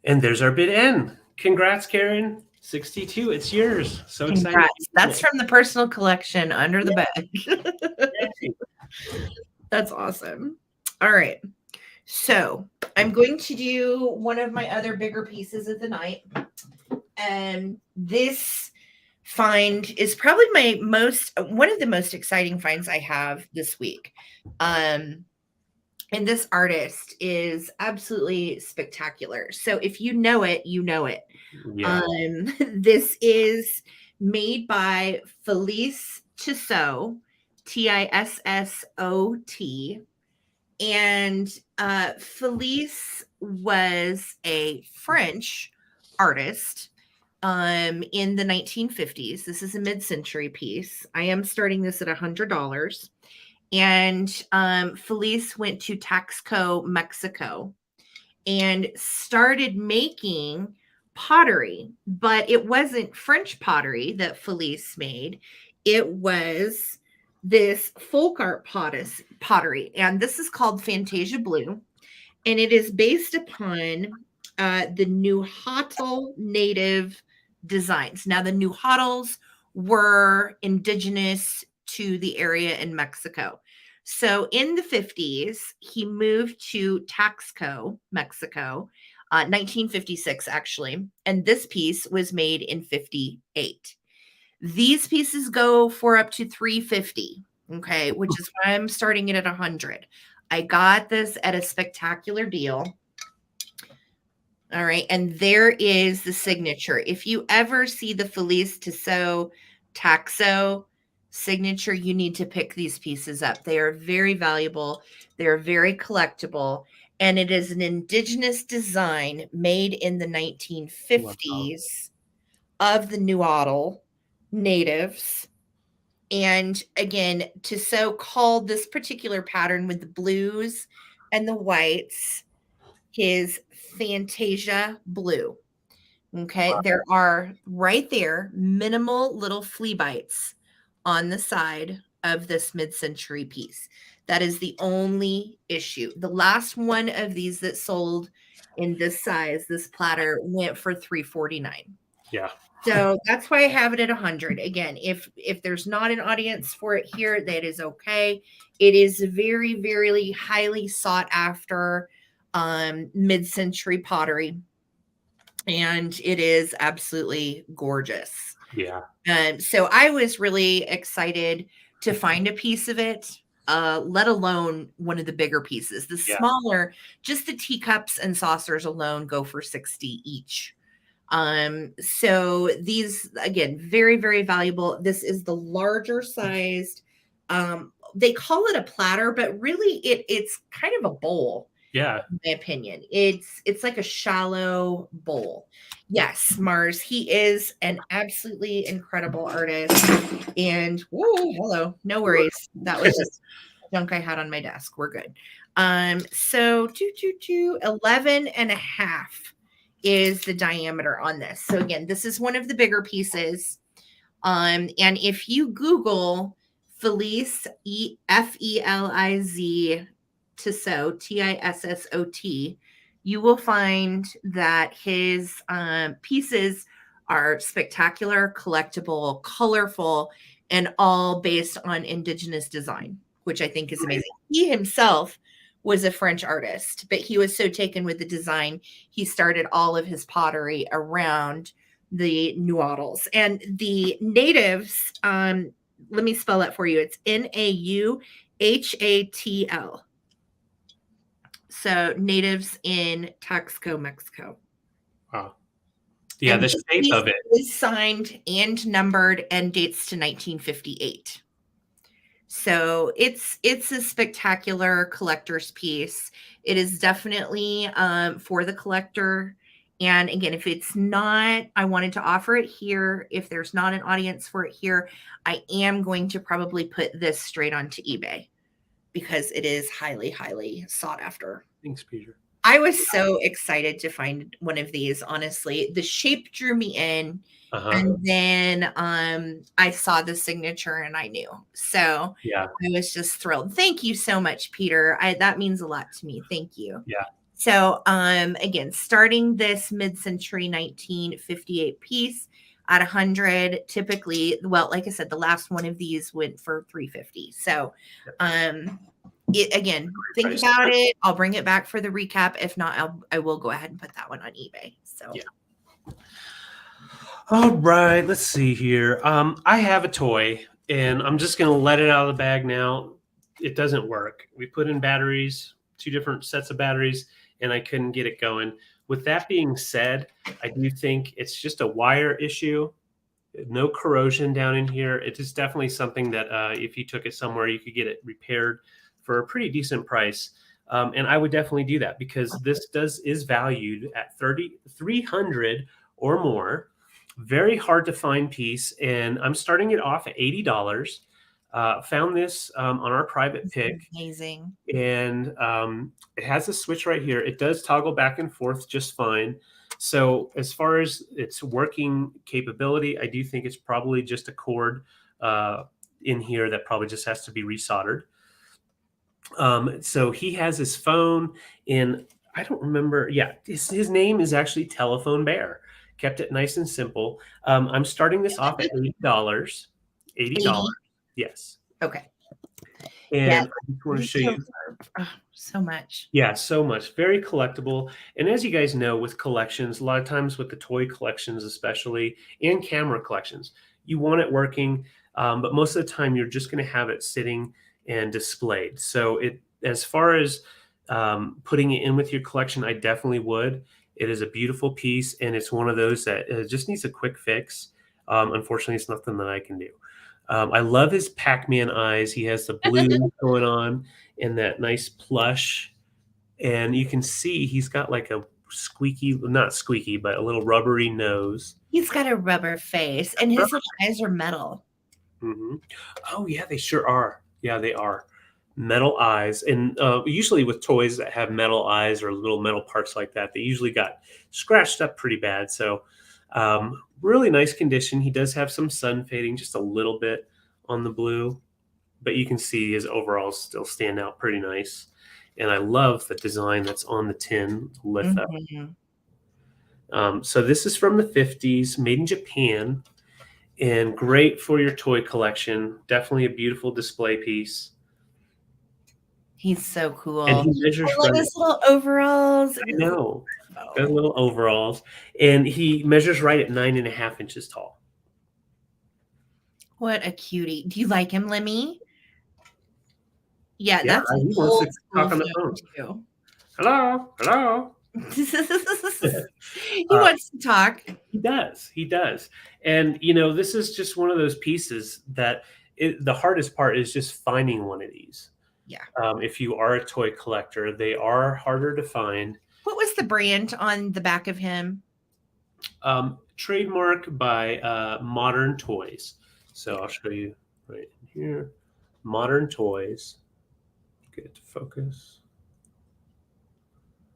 And there's our bid end. Congrats, Karen. 62. It's yours. So excited. That's from the personal collection under the bed. That's awesome. All right. So I'm going to do one of my other bigger pieces of the night. And this find is probably one of the most exciting finds I have this week. And this artist is absolutely spectacular. So if you know it, you know it. Yeah. This is made by Felice Tissot, Tissot. And Felice was a French artist in the 1950s. This is a mid-century piece. I am starting this at $100. And Felice went to Taxco, Mexico, and started making pottery. But it wasn't French pottery that Felice made. It was this folk art pottery. And this is called Fantasia Blue. And it is based upon the Nahuatl native designs. Now, the Nahuatls were indigenous to the area in Mexico. So in the 50s, he moved to Taxco, Mexico, 1956 actually, and this piece was made in 58. These pieces go for up to 350, okay, which is why I'm starting it at 100. I got this at a spectacular deal. All right, and there is the signature. If you ever see the Felice Tissot Taxo signature, you need to pick these pieces up. They are very valuable. They're very collectible, and it is an indigenous design made in the 1950s of the Nuadal natives. And again, Tissot called this particular pattern with the blues and the whites his Fantasia blue. Okay, there are right there minimal little flea bites on the side of this mid-century piece. That is the only issue. The last one of these that sold in this size, this platter, went for $349. Yeah. So that's why I have it at 100. Again, if there's not an audience for it here, that is okay. It is very, very highly sought after mid-century pottery, and it is absolutely gorgeous. Yeah. So I was really excited to find a piece of it, let alone one of the bigger pieces. The Yeah. smaller, just the teacups and saucers alone go for 60 each. So these, again, very, very valuable. This is the larger sized, they call it a platter, but really it's kind of a bowl. Yeah. In my opinion, it's like a shallow bowl. Yes, Mars, he is an absolutely incredible artist. And whoa, hello, no worries. That was just junk I had on my desk. We're good. So 11 and a half is the diameter on this. So again, this is one of the bigger pieces. And if you Google Felice, Feliz Tissot, Tissot, you will find that his pieces are spectacular, collectible, colorful, and all based on indigenous design, which I think is amazing. He himself was a French artist, but he was so taken with the design, he started all of his pottery around the Nuadals. And the natives, let me spell that for you. It's Nauhatl. So natives in Taxco, Mexico. Wow. Yeah, And the shape of it is signed and numbered and dates to 1958. So it's a spectacular collector's piece. It is definitely for the collector. And again, if it's not, I wanted to offer it here. If there's not an audience for it here, I am going to probably put this straight onto eBay because it is highly, highly sought after. Thanks, Peter. I was so excited to find one of these, honestly. The shape drew me in. And then I saw the signature and I knew. So yeah, I was just thrilled. Thank you so much, Peter. That means a lot to me. Thank you. Yeah. So again, starting this mid-century 1958 piece at 100, typically, well, like I said, the last one of these went for 350. So again, think about it. I'll bring it back for the recap. If not, I will go ahead and put that one on eBay. So yeah. All right, let's see here. I have a toy, and I'm just going to let it out of the bag now. It doesn't work. We put in batteries, 2 different sets of batteries, and I couldn't get it going. With that being said, I do think it's just a wire issue. No corrosion down in here. It is definitely something that if you took it somewhere, you could get it repaired for a pretty decent price. And I would definitely do that because this is valued at $300 or more. Very hard to find piece, and I'm starting it off at $80. Found this on our private pick. Amazing. And it has a switch right here. It does toggle back and forth just fine. So as far as its working capability, I do think it's probably just a cord in here that probably just has to be resoldered. So he has his phone in, I don't remember. Yeah, his name is actually Telephone Bear. Kept it nice and simple. I'm starting this off at $80. $80. Yes. Okay. Yes. And I just want to He's show so you. so much. Yeah, so much. Very collectible. And as you guys know, with collections, a lot of times with the toy collections, especially, and camera collections, you want it working, but most of the time you're just going to have it sitting and displayed. So as far as putting it in with your collection, I definitely would. It is a beautiful piece, and it's one of those that just needs a quick fix. Unfortunately, it's nothing that I can do. I love his Pac-Man eyes. He has the blue going on and that nice plush. And you can see he's got like a squeaky, not squeaky, but a little rubbery nose. He's got a rubber face, and his little eyes are metal. Hmm. Oh, yeah, they sure are. Yeah, they are. Metal eyes. And usually with toys that have metal eyes or little metal parts like that, they usually got scratched up pretty bad. So, really nice condition. He does have some sun fading just a little bit on the blue, but you can see his overalls still stand out pretty nice. And I love the design that's on the tin litho. Mhm. So this is from the 50s, made in Japan, and great for your toy collection. Definitely a beautiful display piece. He's so cool. And he I measures love right. his little overalls. I know. Got little overalls. And he measures right at 9.5 inches tall. What a cutie. Do you like him, Lemmy? Yeah, Yeah, that's an he wants to old school talk on the phone phone. too. Hello, hello. He Uh, wants to talk. He does. He does. And this is just one of those pieces that the hardest part is just finding one of these. Yeah. If you are a toy collector, they are harder to find. What was the brand on the back of him? Trademark by Modern Toys. So I'll show you right here. Modern Toys. Get it to focus.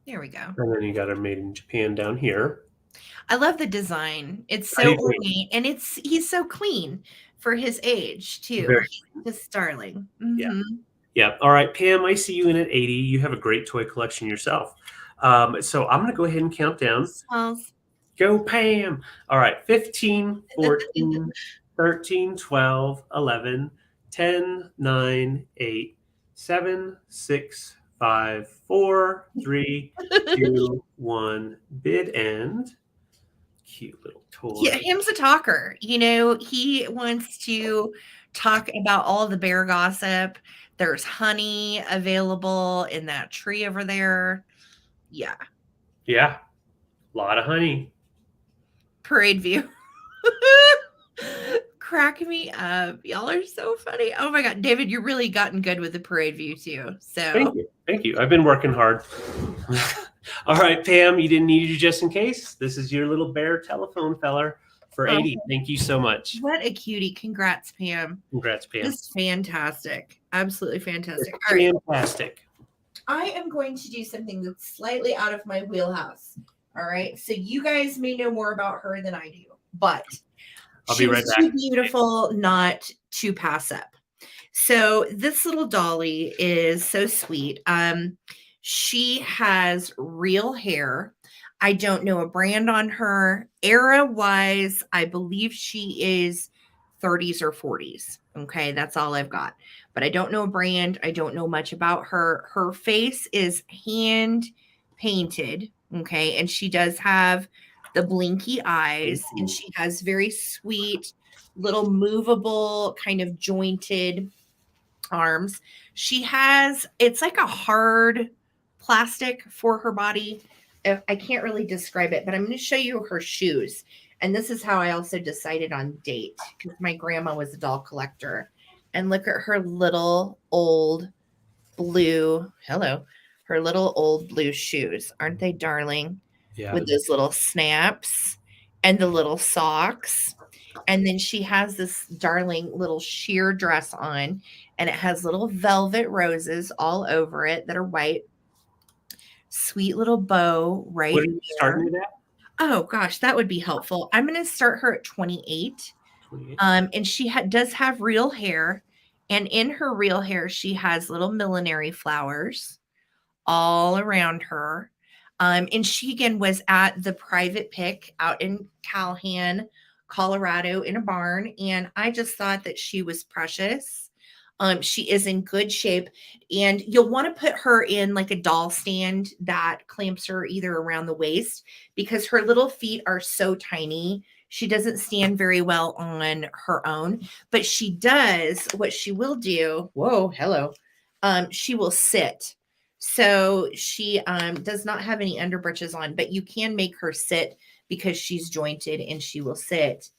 There we go. And then you got it made in Japan down here. I love the design. It's I so agree. ornate, and he's so clean for his age too. Very. Just darling. Yeah. Mhm. Yeah. All right, Pam, I see you in at 80. You have a great toy collection yourself. So I'm going to go ahead and count down. Smells. Go, Pam. All right, 15, 14, 13, 12, 11, 10, 9, 8, 7, 6, 5, 4, 3, 2, 1. Bid end. Cute little toy. Yeah, him's a talker. He wants to talk about all the bear gossip. There's honey available in that tree over there. Yeah. Yeah, a lot of honey. Parade view. Crack me up. Y'all are so funny. Oh my God. David, you're really gotten good with the parade view too. So Thank you. Thank you. I've been working hard. All right, Pam, you didn't need you just in case. This is your little bear telephone feller for 80. Thank you so much. What a cutie. Congrats, Pam. Congrats, Pam. Just fantastic. Absolutely fantastic. It's All right. fantastic. I am going to do something that's slightly out of my wheelhouse. All right. So you guys may know more about her than I do, but I'll be right she's back. too beautiful not to pass up. So this little dolly is so sweet. She has real hair. I don't know a brand on her. Era wise, I believe she is 30s or 40s. Okay, that's all I've got. But I don't know a brand. I don't know much about her. Her face is hand painted. Okay, and she does have the blinky eyes, and she has very sweet, little movable, kind of jointed arms. It's like a hard plastic for her body. I can't really describe it, but I'm going to show you her shoes. And this is how I also decided on date, because my grandma was a doll collector. And look at her little old blue, her little old blue shoes. Aren't they darling? Yeah. With those little snaps and the little socks. And then she has this darling little sheer dress on, and it has little velvet roses all over it that are white. Sweet little bow right What are you starting here. it at? Oh gosh, that would be helpful. I'm going to start her at 28. 28. And she does have real hair. And in her real hair, she has little millinery flowers all around her. And she again was at the private pick out in Calhan, Colorado in a barn. And I just thought that she was precious. She is in good shape, and you'll want to put her in like a doll stand that clamps her either around the waist, because her little feet are so tiny. She doesn't stand very well on her own, but she does what she will do. Whoa, hello. She will sit. So she does not have any underbritches on, but you can make her sit because she's jointed, and she will sit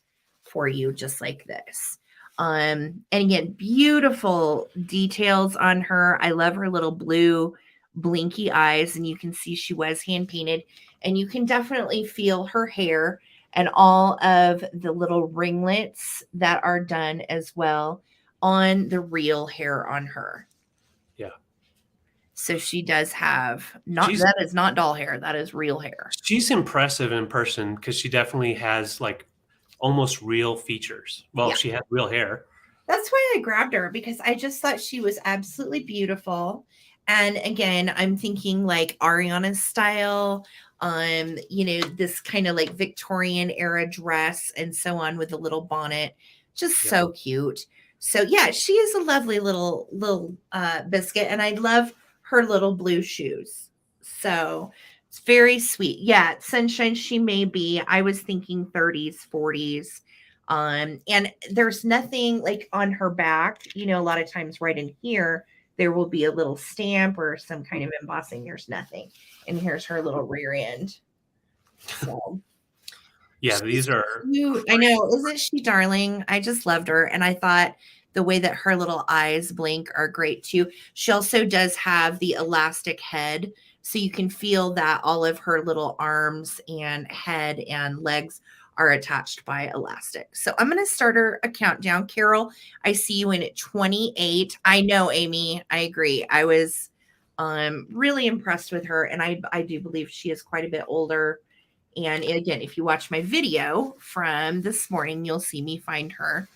for you just like this. And again, beautiful details on her. I love her little blue blinky eyes, and you can see she was hand painted, and you can definitely feel her hair and all of the little ringlets that are done as well on the real hair on her. Yeah. So she does have not She's that is not doll hair, that is real hair. she's impressive in person because she definitely has like almost real features. Well, Yeah. she has real hair. That's why I grabbed her, because I just thought she was absolutely beautiful. And again, I'm thinking like Ariana's style, this kind of like Victorian era dress and so on with a little bonnet. Just Yeah. so cute. So yeah, she is a lovely little biscuit, and I love her little blue shoes. So it's very sweet. Yeah, Sunshine, she may be. I was thinking 30s, 40s. And there's nothing like on her back, a lot of times right in here, there will be a little stamp or some kind of embossing. There's nothing. And here's her little rear end. So Yeah, she's these are cute. I know. Isn't she darling? I just loved her. And I thought the way that her little eyes blink are great too. She also does have the elastic head. So you can feel that all of her little arms and head and legs are attached by elastic. So I'm going to start her a countdown. Carol, I see you in at 28. I know, Amy. I agree. I was really impressed with her. And I do believe she is quite a bit older. And again, if you watch my video from this morning, you'll see me find her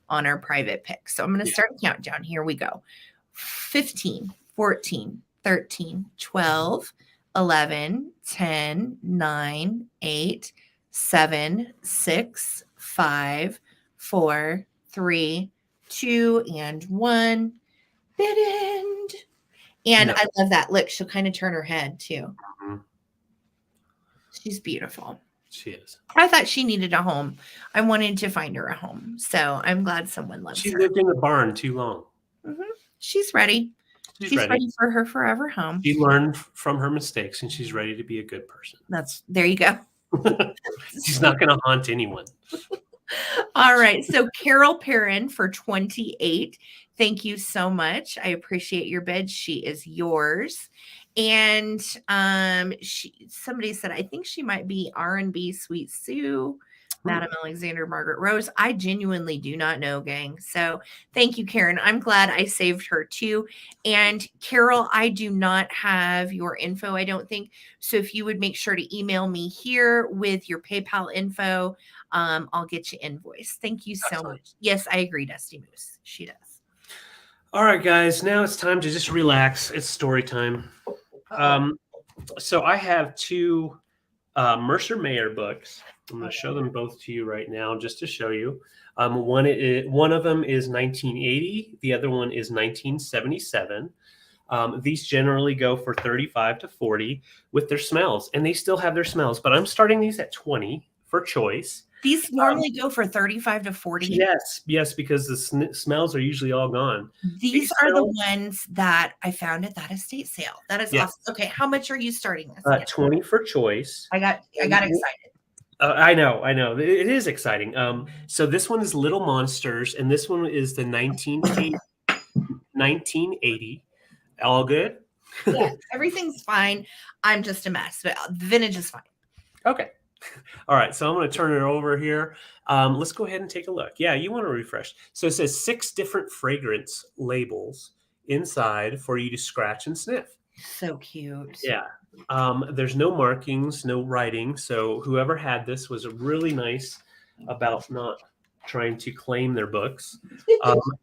on our private pick. So I'm going to start a countdown. Here we go. 15, 14, 13, 12, 11, 10, 9, 8, 7, 6, 5, 4, 3, 2, and 1. Bid end. And I love that. Look, she'll kind of turn her head too. Mhm. She's beautiful. She is. I thought she needed a home. I wanted to find her a home. So I'm glad someone loves She her. lived in the barn too long. She's ready. She's ready for her forever home. She learned from her mistakes, and she's ready to be a good person. There you go. She's not going to haunt anyone. All right. So Carol Perrin for 28. Thank you so much. I appreciate your bid. She is yours. And somebody said, I think she might be R&B Sweet Sue, Madam Alexander Margaret Rose. I genuinely do not know, gang. So thank you, Karen. I'm glad I saved her too. And Carol, I do not have your info, I don't think. So if you would make sure to email me here with your PayPal info, I'll get you invoice. Thank you so much. Yes, I agree, Dusty Moose. She does. All right, guys. Now it's time to just relax. It's story time. So I have two Mercer Mayer books. I'm going to show them both to you right now, just to show you. One of them is 1980. The other one is 1977. These generally go for 35 to 40 with their smells, and they still have their smells. But I'm starting these at 20 for choice. These normally go for 35 to 40. Yes, because the smells are usually all gone. These are the ones that I found at that estate sale. That is awesome. Okay, how much are you starting this? 20 for choice. I got excited. I know. It is exciting. So this one is Little Monsters, and this one is the 1980. All good? Yeah, everything's fine. I'm just a mess, but the vintage is fine. Okay. All right, so I'm going to turn it over here. Let's go ahead and take a look. Yeah, you want to refresh. So it says 6 different fragrance labels inside for you to scratch and sniff. So cute. Yeah. There's no markings, no writing. So whoever had this was really nice about not trying to claim their books.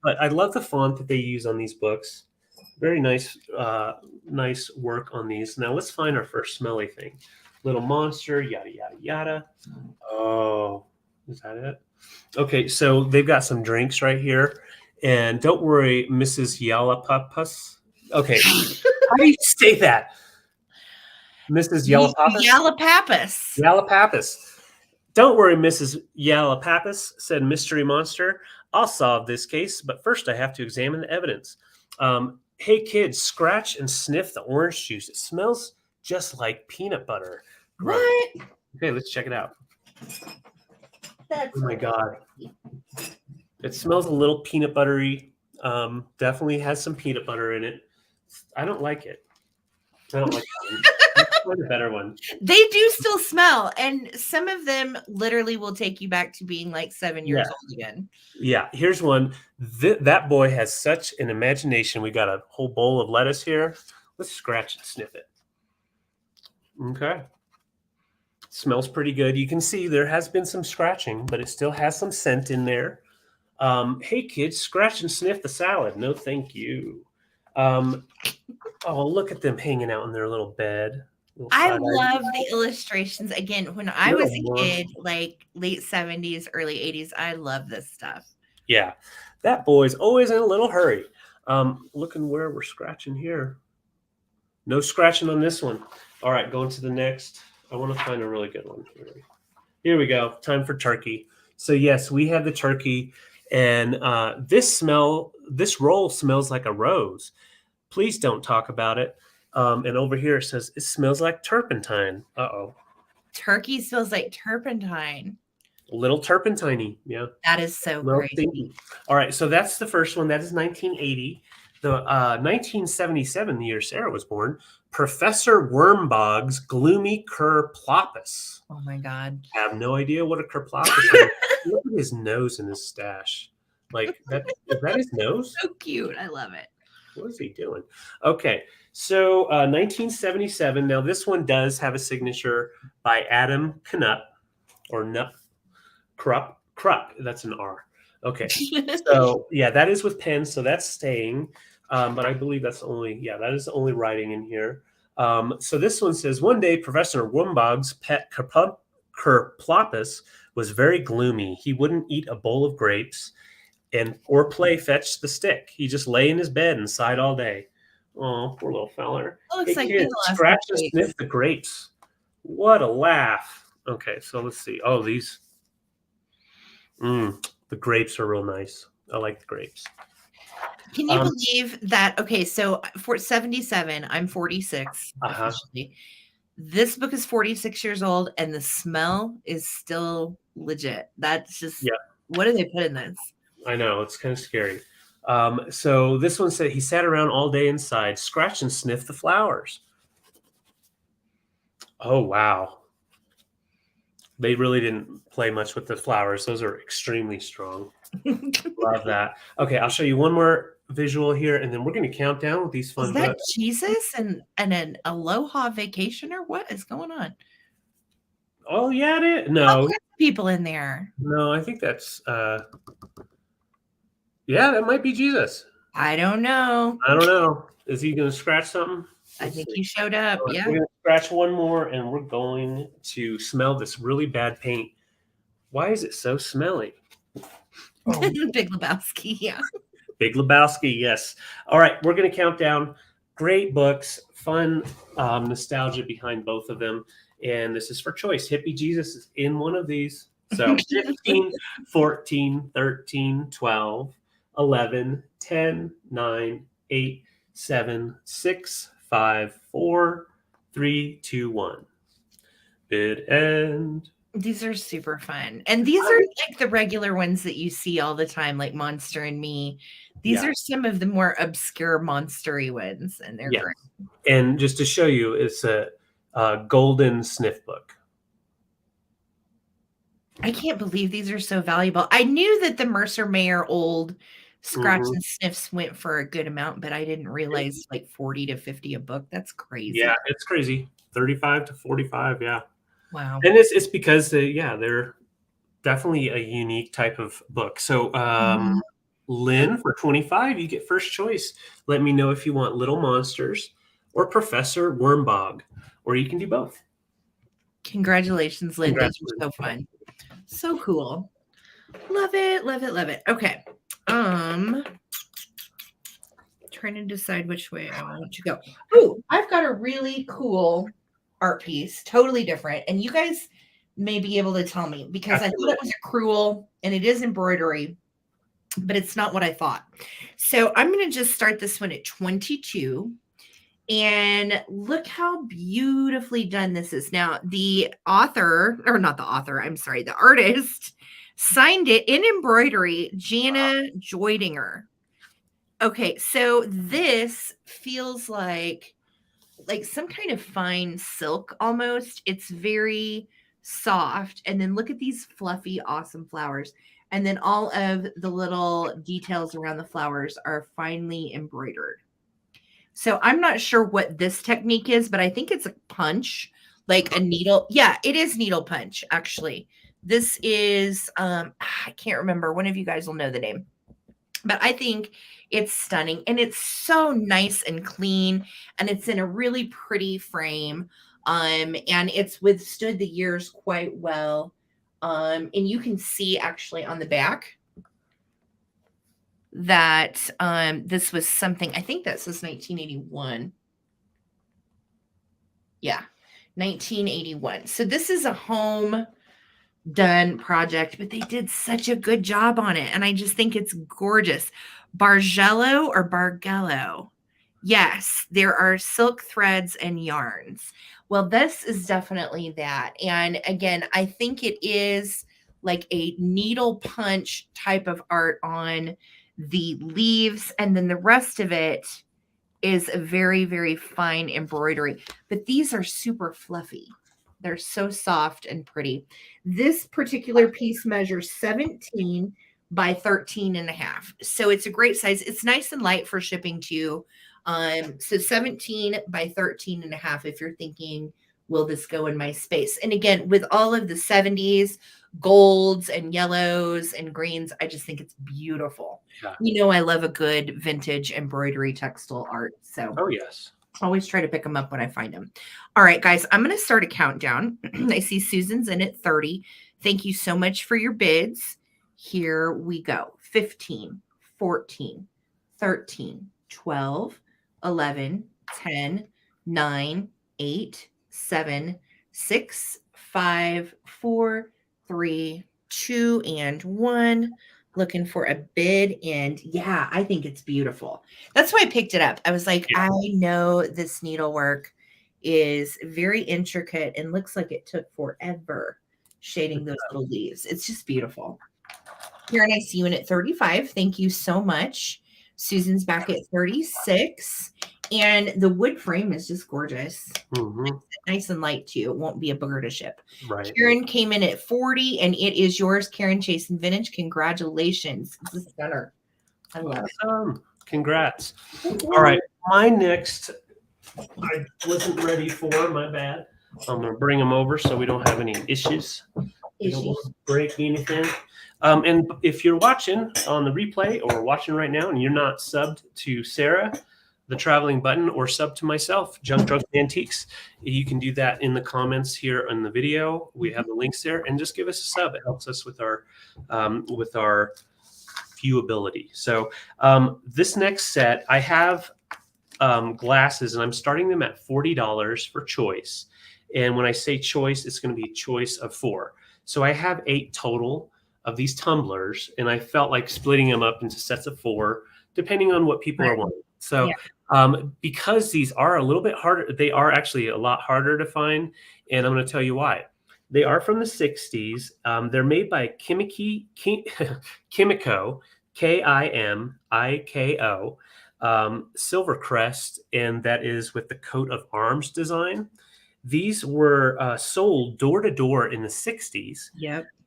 But I love the font that they use on these books. Very nice, nice work on these. Now let's find our first smelly thing. Little Monster, yada, yada, yada. Oh, is that it? Okay, so they've got some drinks right here. And don't worry, Mrs. Yalapapus. Okay, how do you say that? Mrs. Yalapapus? Yalapapas. Yalapapus. Don't worry, Mrs. Yalapapus, said Mystery Monster. I'll solve this case, but first I have to examine the evidence. Hey, kids, scratch and sniff the orange juice. It smells just like peanut butter. Gross. What? Okay, let's check it out. That's Oh my God. It smells a little peanut buttery. Definitely has some peanut butter in it. I don't like it. I don't like that one. Let's find a better one. They do still smell, and some of them literally will take you back to being like 7 years old again. Yeah, here's one. That boy has such an imagination. We got a whole bowl of lettuce here. Let's scratch and sniff it. Okay. Smells pretty good. You can see there has been some scratching, but it still has some scent in there. Hey, kids, scratch and sniff the salad. No, thank you. Oh, look at them hanging out in their little bed. I love the illustrations. Again, when I was a kid, like late 70s, early 80s, I love this stuff. Yeah, that boy's always in a little hurry. Looking where we're scratching here. No scratching on this one. All right, going to the next. I want to find a really good one. Here we go. Time for turkey. So yes, we have the turkey, and this roll smells like a rose. Please don't talk about it. And over here it says it smells like turpentine. Uh-oh. Turkey smells like turpentine. A little turpentine-y. Yeah. That is so great. Stinky. All right, so that's the first one. That is 1980. The 1977, the year Sarah was born, Professor Wormbog's gloomy kerploppus. Oh my God. I have no idea what a kerploppus is. Look at his nose and his stash. Like that, is that his nose? So cute. I love it. What is he doing? Okay, so 1977. Now this one does have a signature by Adam Knupp or Knupp. Krupp. That's an R. Okay, so yeah, that is with pen, so that's staying. But I believe that is the only writing in here. So this one says, one day Professor Wormbog's pet kerploppus was very gloomy. He wouldn't eat a bowl of grapes or play fetch the stick. He just lay in his bed and sighed all day. Oh, poor little feller. Looks like kids, scratch and sniff the grapes. What a laugh. Okay, so let's see. Oh, these. The grapes are real nice. I like the grapes. Can you believe that? Okay, so for 77, I'm 46 officially. This book is 46 years old, and the smell is still legit. That's just, what do they put in this? I know, it's kind of scary. So this one said he sat around all day inside, scratch and sniff the flowers. Oh, wow. They really didn't play much with the flowers. Those are extremely strong. Love that. Okay, I'll show you one more visual here, and then we're going to count down with these fun Is that books. Jesus and an Aloha vacationer? What is going on? Oh, yeah, it is. No. People in there. No, I think that's, that might be Jesus. I don't know. Is he going to scratch something? I think he showed up. Yeah. We're going to scratch one more, and we're going to smell this really bad paint. Why is it so smelly? Oh. Big Lebowski, yeah. Big Lebowski, yes. All right, we're going to count down. Great books, fun nostalgia behind both of them. And this is for choice. Hippie Jesus is in one of these. So 15, 14, 13, 12, 11, 10, 9, 8, 7, 6, 5, 4, 3, 2, 1. Bid end. These are super fun. And these are like the regular ones that you see all the time, like Monster and Me. These are some of the more obscure monstery ones, and they're great. And just to show you, it's a golden sniff book. I can't believe these are so valuable. I knew that the Mercer Mayer old scratch and sniffs went for a good amount, but I didn't realize like 40 to 50 a book. That's crazy. Yeah, it's crazy. 35 to 45, yeah. Wow. And it's because they're definitely a unique type of book. So Lynn, for 25, you get first choice. Let me know if you want Little Monsters or Professor Wormbog, or you can do both. Congratulations, Lynn. Those were so fun. So cool. Love it, love it, love it. Okay. Trying to decide which way I want to go. Ooh, I've got a really cool art piece, totally different. And you guys may be able to tell me because I thought it was a crewel and it is embroidery, but it's not what I thought. So I'm going to just start this one at 22. And look how beautifully done this is. Now, the author, or not the author, I'm sorry, the artist signed it in embroidery, Jana Joidinger. Okay, so this feels like some kind of fine silk almost. It's very soft. And then look at these fluffy, awesome flowers. And then all of the little details around the flowers are finely embroidered. So I'm not sure what this technique is, but I think it's a punch, like a needle. Yeah, it is needle punch, actually. This is, I can't remember. One of you guys will know the name. But I think it's stunning. And it's so nice and clean. And it's in a really pretty frame. And it's withstood the years quite well. And you can see actually on the back that this was something, I think that says 1981. Yeah, 1981. So this is a home done project, but they did such a good job on it. And I just think it's gorgeous. Bargello or Bargello. Yes, there are silk threads and yarns. Well, this is definitely that. And again, I think it is like a needle punch type of art on the leaves. And then the rest of it is a very, very fine embroidery. But these are super fluffy. They're so soft and pretty. This particular piece measures 17 by 13 and a half. So it's a great size. It's nice and light for shipping too. So 17 by 13 and a half, if you're thinking, will this go in my space? And again, with all of the 70s golds and yellows and greens, I just think it's beautiful. Yeah. You know, I love a good vintage embroidery textile art. So oh yes, always try to pick them up when I find them. All right, guys, I'm going to start a countdown. I see Susan's in at 30. Thank you so much for your bids. Here we go. 15, 14, 13, 12, 11, 10, 9, 8, 7, 6, 5, 4, 3, 2, and 1. Looking for a bid. And yeah, I think it's beautiful. That's why I picked it up. I was like, I know this needlework is very intricate and looks like it took forever shading those little leaves. It's just beautiful. Karen, I see you in at 35. Thank you so much. Susan's back at 36. And the wood frame is just gorgeous. Mm-hmm. Nice and light too. It won't be a booger to ship. Right. Karen came in at 40 and it is yours, Karen Chase and Vintage. Congratulations. It's a stunner. I love it. Congrats. All right. My next, I wasn't ready for, my bad. I'm going to bring them over so we don't have any issues. We don't want to break anything. And if you're watching on the replay or watching right now and you're not subbed to Sarah, the Traveling Button, or sub to myself, Junk Drunk Mantiques, you can do that in the comments here on the video. We have the links there, and just give us a sub. It helps us with our viewability. So this next set, I have glasses, and I'm starting them at $40 for choice. And when I say choice, it's going to be a choice of 4. So I have 8 total of these tumblers, and I felt like splitting them up into sets of 4, depending on what people are wanting. So because these are a little bit harder, they are actually a lot harder to find, and I'm going to tell you why. They are from the 60s. They're made by Kimiko, Kimiko, Silvercrest, and that is with the coat of arms design. These were sold door to door in the 60s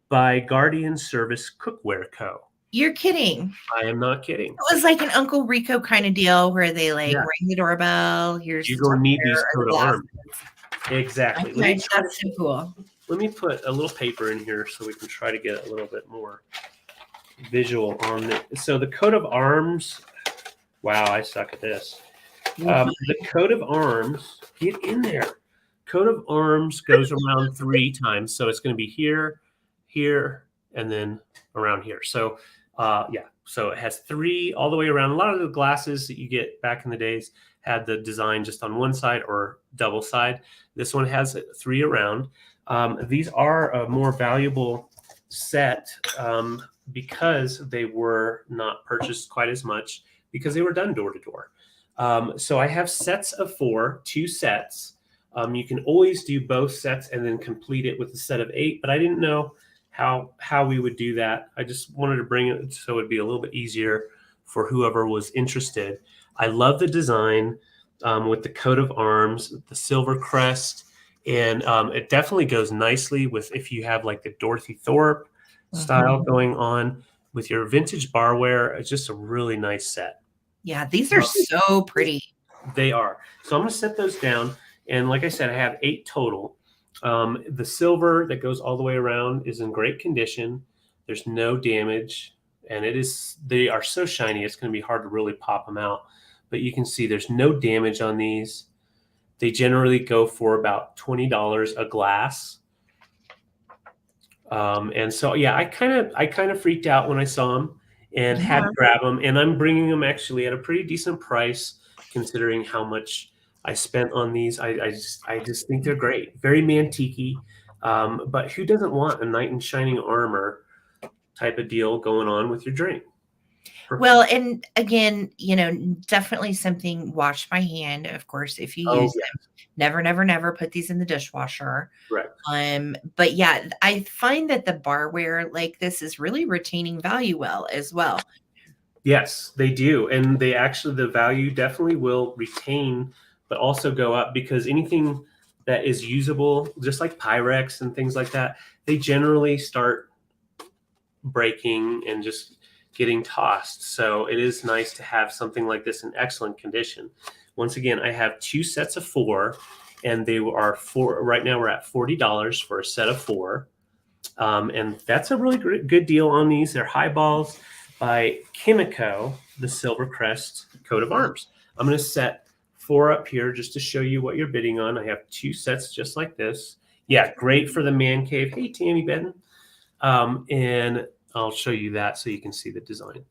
by Guardian Service Cookware Co. You're kidding. I am not kidding. It was like an Uncle Rico kind of deal where they ring the doorbell. You're going to need these coat of arms. Exactly. That's so cool. Let me put a little paper in here so we can try to get a little bit more visual on it. So the coat of arms, wow, I suck at this. The coat of arms, get in there. Coat of arms goes around 3 times. So it's going to be here, here, and then around here. So yeah, So it has 3 all the way around. A lot of the glasses that you get back in the days had the design just on one side or double side. This one has 3 around. These are a more valuable set because they were not purchased quite as much because they were done door to door. So I have sets of 4, 2 sets. You can always do both sets and then complete it with a set of 8, but I didn't know how we would do that. I just wanted to bring it so it'd be a little bit easier for whoever was interested. I love the design with the coat of arms, the silver crest, and it definitely goes nicely with if you have like the Dorothy Thorpe style going on with your vintage barware. It's just a really nice set. Yeah, these are so pretty. They are. So I'm going to set those down. And like I said, I have 8 total. The silver that goes all the way around is in great condition. There's no damage. And they are so shiny, it's going to be hard to really pop them out. But you can see there's no damage on these. They generally go for about $20 a glass. And so, yeah, I kind of freaked out when I saw them and had to grab them. And I'm bringing them actually at a pretty decent price, considering how much I spent on these. I just think they're great, very mantiquey. But who doesn't want a knight in shining armor type of deal going on with your drink? Well, and again, definitely something wash by hand, of course, if you use them. Never, never, never put these in the dishwasher. Right. But yeah, I find that the barware like this is really retaining value well as well. Yes, they do. And the value definitely will retain, but also go up because anything that is usable, just like Pyrex and things like that, they generally start breaking and just getting tossed. So it is nice to have something like this in excellent condition. Once again, I have 2 sets of 4, and they are right now we're at $40 for a set of 4. And that's a really good deal on these. They're highballs by Kimiko, the Silver Crest coat of arms. I'm going to set 4 up here just to show you what you're bidding on. I have 2 sets just like this. Yeah, great for the man cave. Hey, Tammy Benton. And I'll show you that so you can see the design.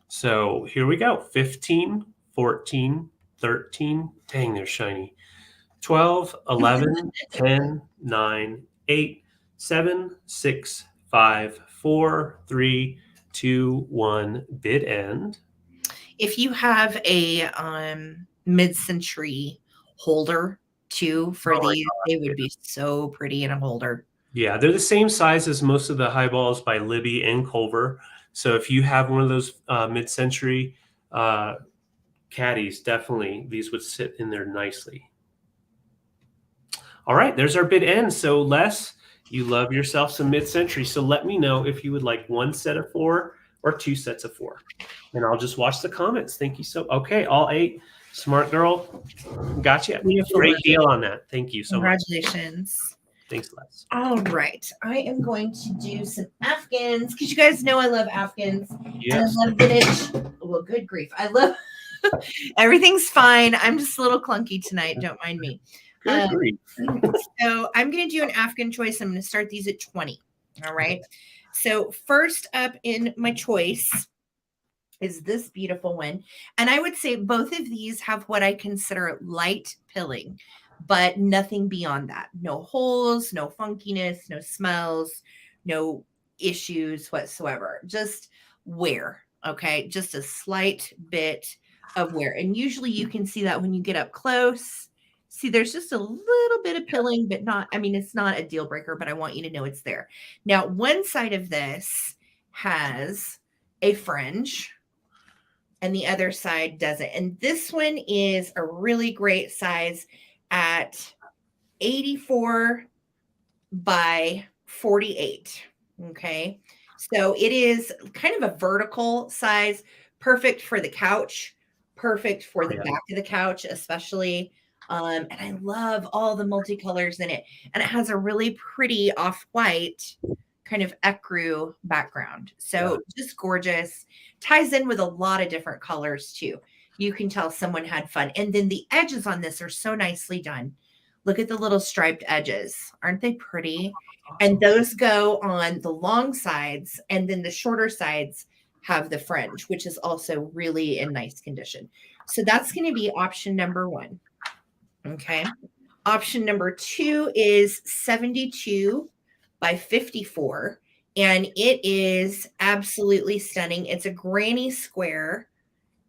So here we go. 15, 14, 13. Dang, they're shiny. 12, 11, 10, 9, 8, 7, 6, 5, 4, 3, 2, 1. Bid end. If you have a mid-century holder too for these, they would be so pretty in a holder. Yeah, they're the same size as most of the highballs by Libby and Culver. So if you have one of those mid-century caddies, definitely these would sit in there nicely. All right, there's our bid end. So Les, you love yourself some mid-century. So let me know if you would like 1 set of 4 or 2 sets of 4. And I'll just watch the comments. Thank you so okay, all 8. Smart girl. Gotcha. Beautiful. Great deal on that. Thank you so much. Congratulations. Thanks, Les. All right. I am going to do some Afghans because you guys know I love Afghans. Yes. And I love vintage. Well, good grief. I love everything's fine. I'm just a little clunky tonight. Don't mind me. Good grief. So I'm going to do an Afghan choice. I'm going to start these at 20. All right. So first up in my choice is this beautiful one. And I would say both of these have what I consider light pilling, but nothing beyond that. No holes, no funkiness, no smells, no issues whatsoever. Just wear. Okay. Just a slight bit of wear. And usually you can see that when you get up close. See, there's just a little bit of pilling, but it's not a deal breaker, but I want you to know it's there. Now, one side of this has a fringe and the other side doesn't. And this one is a really great size at 84 by 48. Okay. So it is kind of a vertical size, perfect for the couch, perfect for the back of the couch, especially. And I love all the multicolors in it. And it has a really pretty off-white kind of ecru background. So just gorgeous. Ties in with a lot of different colors too. You can tell someone had fun. And then the edges on this are so nicely done. Look at the little striped edges. Aren't they pretty? And those go on the long sides, and then the shorter sides have the fringe, which is also really in nice condition. So that's going to be option number 1. Okay. Option number 2 is 72 by 54. And it is absolutely stunning. It's a granny square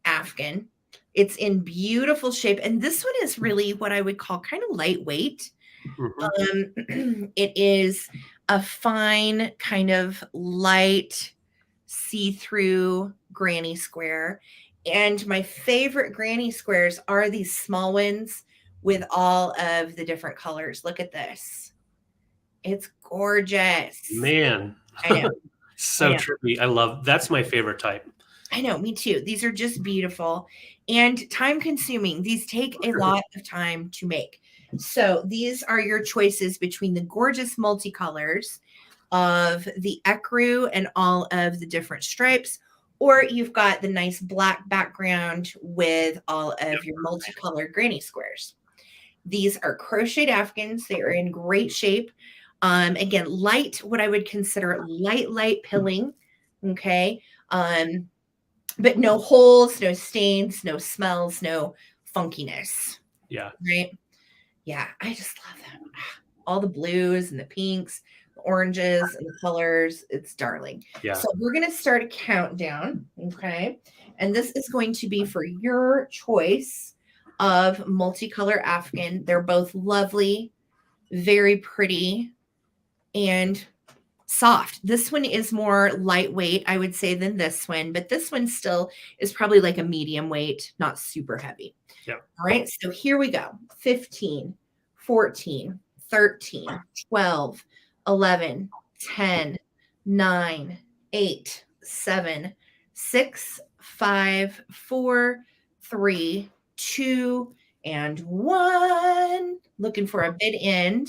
Afghan. It's in beautiful shape. And this one is really what I would call kind of lightweight. It is a fine, kind of light, see-through granny square. And my favorite granny squares are these small ones with all of the different colors. Look at this. It's gorgeous. Man. I know. So trippy. That's my favorite type. I know, me too. These are just beautiful and time consuming. These take a lot of time to make. So these are your choices between the gorgeous multicolors of the ecru and all of the different stripes, or you've got the nice black background with all of your multicolored granny squares. These are crocheted Afghans. They are in great shape. Again, light, what I would consider light pilling. Okay. But no holes, no stains, no smells, no funkiness. Yeah. Right. Yeah. I just love them. All the blues and the pinks, the oranges and the colors. It's darling. Yeah. So we're going to start a countdown. Okay. And this is going to be for your choice of multicolor Afghan. They're both lovely, very pretty, and soft. This one is more lightweight, I would say, than this one, but this one still is probably like a medium weight, not super heavy. Yeah. All right. So here we go. 15, 14, 13, 12, 11, 10, 9, 8, 7, 6, 5, 4, 3, 2, and 1. Looking for a bid end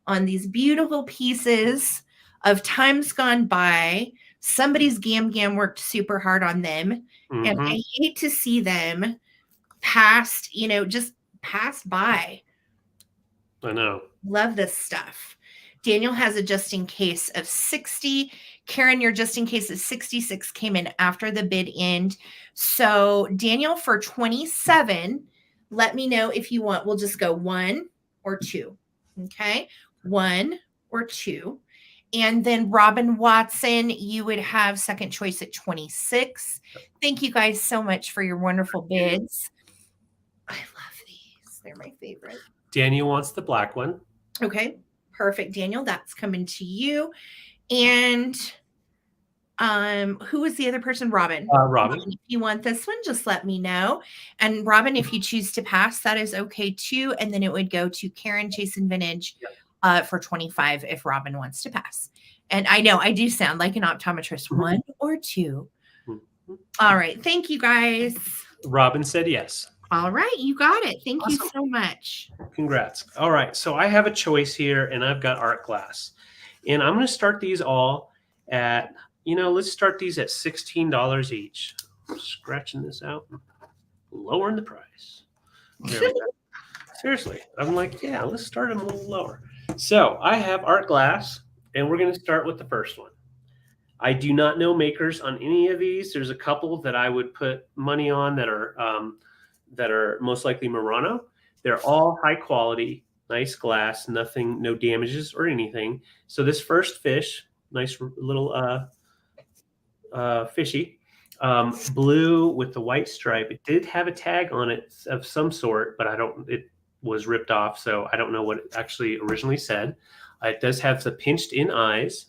on these beautiful pieces of times gone by. Somebody's gam worked super hard on them. And I hate to see them just passed by. I know. Love this stuff. Daniel has a just in case of 60. Karen, your just in case of 66 came in after the bid end. So Daniel, for 27, let me know if you want. We'll just go 1 or 2. Okay. 1 or 2. And then Robin Watson, you would have second choice at 26. Thank you guys so much for your wonderful bids. I love these. They're my favorite. Daniel wants the black one. Okay, perfect. Daniel, that's coming to you. And who was the other person? Robin. Robin. If you want this one, just let me know. And Robin, if you choose to pass, that is okay too. And then it would go to Karen Jason Vintage. Yep. For 25 if Robin wants to pass. And I know I do sound like an optometrist. 1 or 2. All right. Thank you, guys. Robin said yes. All right. You got it. Thank you so much. Congrats. All right. So I have a choice here, and I've got art glass. And I'm going to start these all at, let's start these at $16 each. I'm scratching this out, lowering the price. There we go. Seriously. I'm like, yeah, let's start them a little lower. So I have art glass, and we're going to start with the first one. I do not know makers on any of these. There's a couple that I would put money on that are most likely Murano. They're all high quality, nice glass, no damages or anything. So this first fish, nice little fishy, blue with the white stripe. It did have a tag on it of some sort, but it was ripped off, so I don't know what it actually originally said. It does have the pinched in eyes.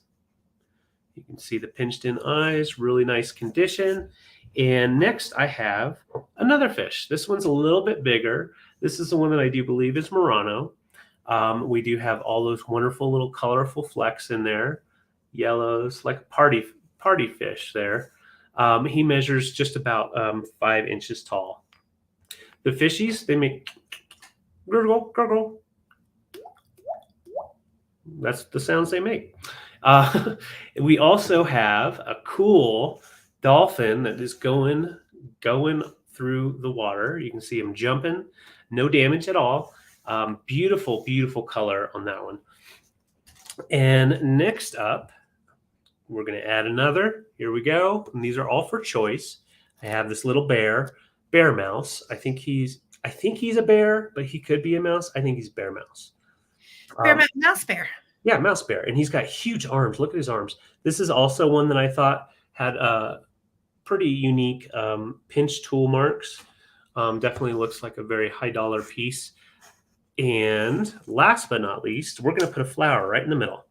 You can see the pinched in eyes, really nice condition. And next I have another fish. This one's a little bit bigger. This is the one that I do believe is Murano. We do have all those wonderful little colorful flecks in there. Yellows, like a party fish there. He measures just about 5 inches tall. The fishies, they make gurgle, gurgle. That's the sounds they make. We also have a cool dolphin that is going through the water. You can see him jumping, no damage at all. Beautiful, beautiful color on that one. And next up, We're going to add another. Here we go. And these are all for choice. I have this little bear mouse. I think he's a bear, but he could be a mouse. I think he's bear mouse. Mouse bear. Yeah, mouse bear. And he's got huge arms. Look at his arms. This is also one that I thought had pretty unique pinch tool marks. Definitely looks like a very high dollar piece. And last but not least, we're going to put a flower right in the middle.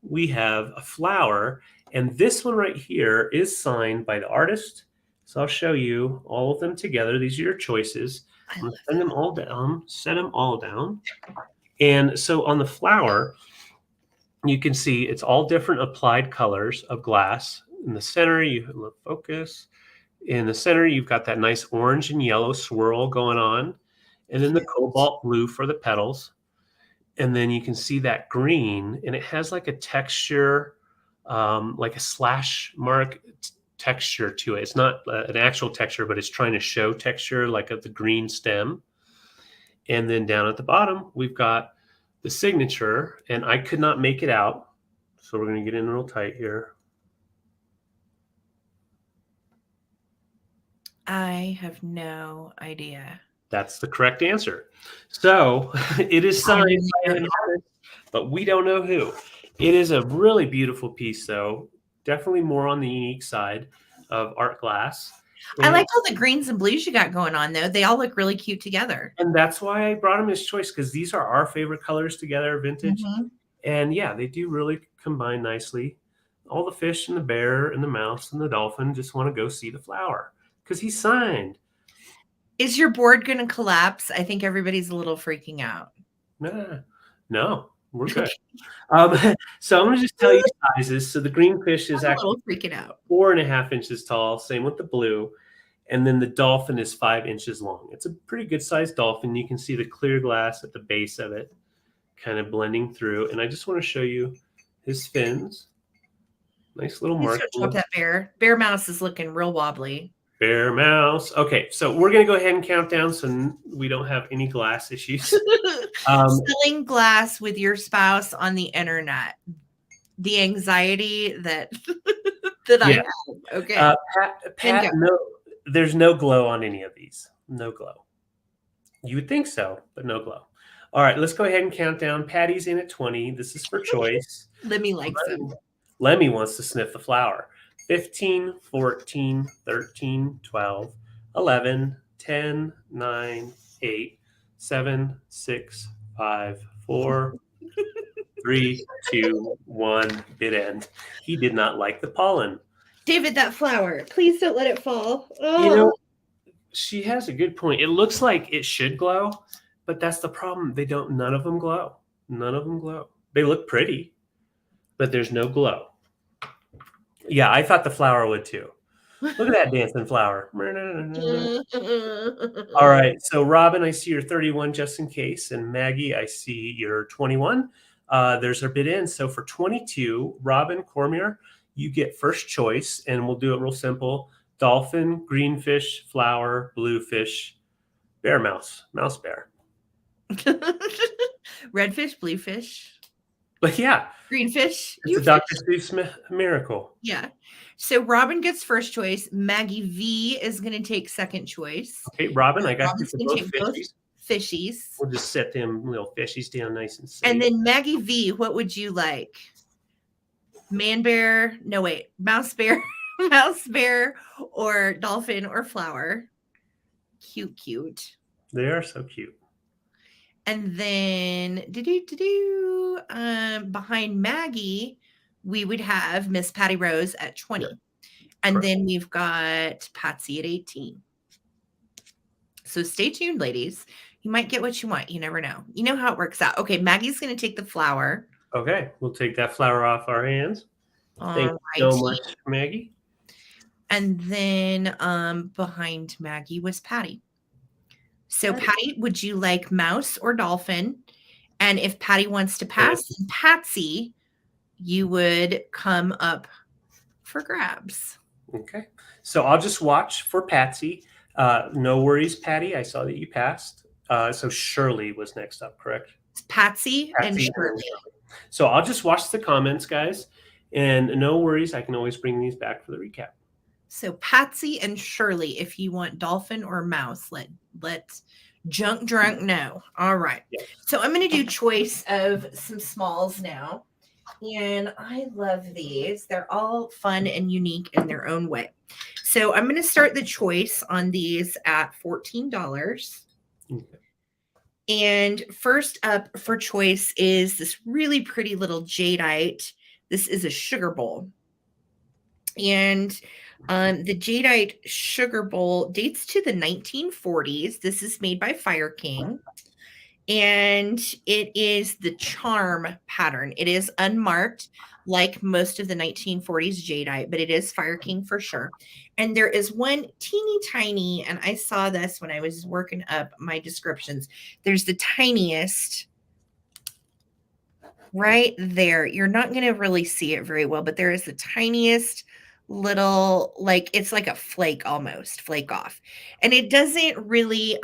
We have a flower, and this one right here is signed by the artist. So I'll show you all of them together. These are your choices. I'm going to send them all down, set them all down. And so on the flower, you can see it's all different applied colors of glass. In the center, you focus. In the center, you've got that nice orange and yellow swirl going on. And then the cobalt blue for the petals. And then you can see that green, and it has like a texture, like a slash mark texture to it. It's not an actual texture, but it's trying to show texture like of the green stem. And then down at the bottom, we've got the signature, and I could not make it out. So we're going to get in real tight here. I have no idea. That's the correct answer. So it is signed by an artist, but we don't know who. It is a really beautiful piece, though. Definitely more on the unique side of art glass. I like all the greens and blues you got going on, though. They all look really cute together. And that's why I brought them as choice, because these are our favorite colors together, vintage. And yeah, they do really combine nicely. All the fish and the bear and the mouse and the dolphin just want to go see the flower because he's signed. Is your board going to collapse? I think everybody's a little freaking out. No, we're good. So I'm going to just tell you sizes. So the green fish is actually freaking out. 4.5 inches tall. Same with the blue. And then the dolphin is 5 inches long. It's a pretty good sized dolphin. You can see the clear glass at the base of it kind of blending through. And I just want to show you his fins. Nice little mark. That bear. Bear mouse is looking real wobbly. Bear mouse. Okay, so we're going to go ahead and count down so we don't have any glass issues. Selling glass with your spouse on the internet. The anxiety that I have. Okay. Pat, no, there's no glow on any of these. No glow. You would think so, but no glow. All right, let's go ahead and count down. Patty's in at 20. This is for choice. Lemmy likes them. Lemmy wants to sniff the flower. 15, 14, 13, 12, 11, 10, 9, 8, 7, 6, 5, 4, 3, 2, 1, bid end. He did not like the pollen. David, that flower, please don't let it fall. Oh. You know, she has a good point. It looks like it should glow, but that's the problem. None of them glow. None of them glow. They look pretty, but there's no glow. Yeah, I thought the flower would too. Look at that dancing flower. All right. So, Robin, I see you're 31 just in case. And Maggie, I see you're 21. There's our bid in. So, for 22, Robin Cormier, you get first choice. And we'll do it real simple. Dolphin, green fish, flower, blue fish, bear mouse, mouse bear. Red fish, blue fish. But yeah. Green fish. It's a Dr. Seuss miracle. Yeah. So Robin gets first choice. Maggie V is going to take second choice. Okay, Robin, I got you for both fishies. We'll just set them little fishies down nice and safe. And then Maggie V, what would you like? Mouse bear, mouse bear, or dolphin or flower? Cute. They are so cute. And then behind Maggie, we would have Miss Patty Rose at 20. Yeah. And correct. Then we've got Patsy at 18. So stay tuned, ladies. You might get what you want. You never know. You know how it works out. Okay, Maggie's going to take the flower. Okay, we'll take that flower off our hands. Thank you so much, Maggie. And then behind Maggie was Patty. So, Patty, would you like mouse or dolphin? And if Patty wants to pass, Patsy, you would come up for grabs. Okay. So I'll just watch for Patsy. No worries, Patty. I saw that you passed. So Shirley was next up, correct? Patsy and Shirley. So I'll just watch the comments, guys. And no worries, I can always bring these back for the recap. So Patsy and Shirley, if you want dolphin or mouse, let Junk Drunk know. All right. Yes. So I'm going to do choice of some smalls now. And I love these. They're all fun and unique in their own way. So I'm going to start the choice on these at $14. Okay. And first up for choice is this really pretty little jadeite. This is a sugar bowl. And the jadeite sugar bowl dates to the 1940s. This is made by Fire King. And it is the charm pattern. It is unmarked like most of the 1940s jadeite, but it is Fire King for sure. And there is one teeny tiny, and I saw this when I was working up my descriptions. There's the tiniest right there. You're not going to really see it very well, but there is the tiniest little, like it's like a flake almost, flake off. And it doesn't really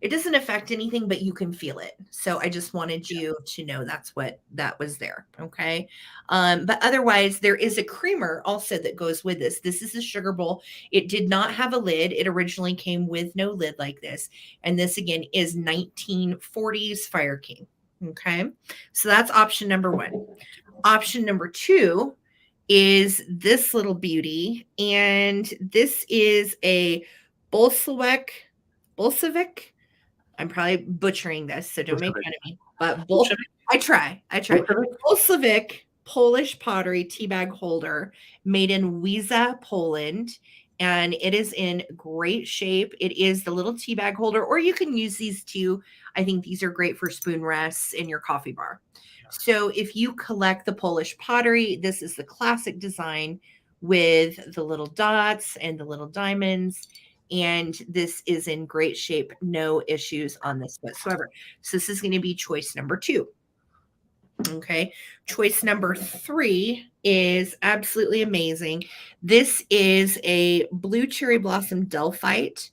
it doesn't affect anything, but you can feel it. So I just wanted you to know that's what that was there. Okay. But otherwise, there is a creamer also that goes with this. This is a sugar bowl. It did not have a lid. It originally came with no lid like this. And this again is 1940s Fire King. Okay. So that's option number one. Option number two is this little beauty. And this is a Bolshevik. I'm probably butchering this, so don't make fun of me. But I try. Bolshevik Polish pottery tea bag holder made in Wiza, Poland. And it is in great shape. It is the little tea bag holder, or you can use these too. I think these are great for spoon rests in your coffee bar. So if you collect the Polish pottery, this is the classic design with the little dots and the little diamonds. And this is in great shape. No issues on this whatsoever. So this is going to be choice number two. Okay. Choice number three is absolutely amazing. This is a blue cherry blossom Delphite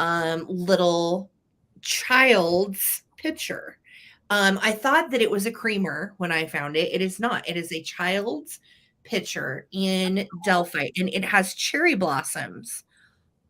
little child's pitcher. I thought that it was a creamer when I found it. It is not. It is a child's pitcher in Delphite, and it has cherry blossoms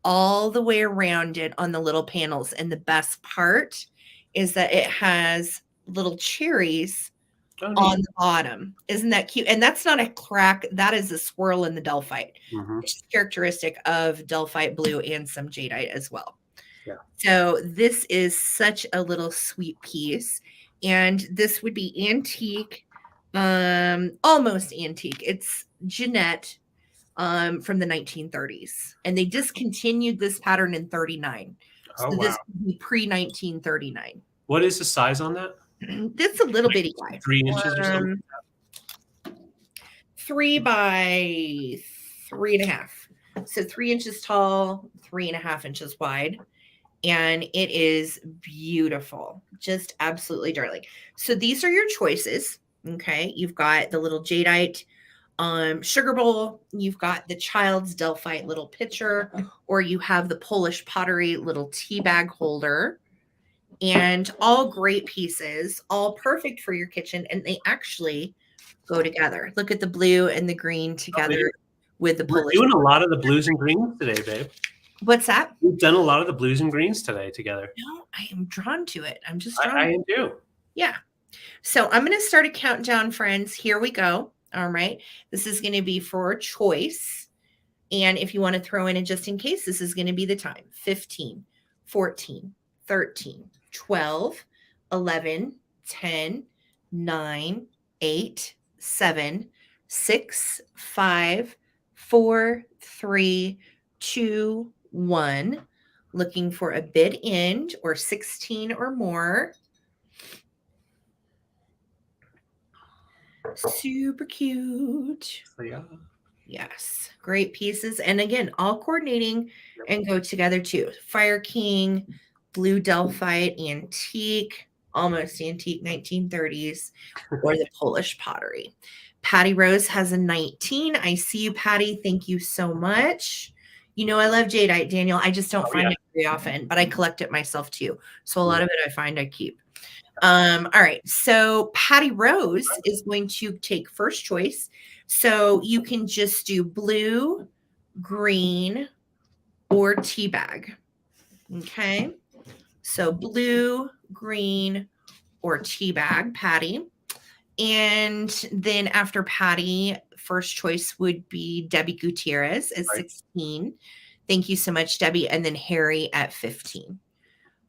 all the way around it on the little panels. And the best part is that it has little cherries on the bottom. Isn't that cute? And that's not a crack. That is a swirl in the Delphite, which is characteristic of Delphite blue and some jadeite as well. Yeah. So this is such a little sweet piece. And this would be antique, almost antique. It's Jeanette from the 1930s. And they discontinued this pattern in 39. So this would be pre-1939. What is the size on that? It's a little bitty guy. 3 inches or something? 3 by 3.5. So 3 inches tall, 3.5 inches wide. And it is beautiful. Just absolutely darling. So these are your choices. Okay. You've got the little jadeite sugar bowl. You've got the child's Delphite little pitcher, or you have the Polish pottery little tea bag holder. And all great pieces, all perfect for your kitchen. And they actually go together. Look at the blue and the green together with the Polish. We're doing a lot of the blues and greens today, babe. What's that? We've done a lot of the blues and greens today together. No, I am drawn to it. I'm just drawn. I am too. Yeah. So I'm going to start a countdown, friends. Here we go. All right. This is going to be for choice. And if you want to throw in just in case, this is going to be the time. 15, 14, 13, 12, 11, 10, 9, 8, 7, 6, 5, 4, 3, 2, 1. Looking for a bid end or 16 or more. Super cute. Yeah. Yes. Great pieces. And again, all coordinating and go together too. Fire King, blue Delphite, antique, almost antique 1930s, or the Polish pottery. Patty Rose has a 19. I see you, Patty. Thank you so much. You know, I love jadeite, Daniel. I just don't find it very often, but I collect it myself too. So a lot of it I find I keep. All right. So Patty Rose is going to take first choice. So you can just do blue, green, or tea bag. Okay. So blue, green, or tea bag, Patty. And then after Patty, first choice would be Debbie Gutierrez at Right. 16. Thank you so much, Debbie. And then Harry at 15.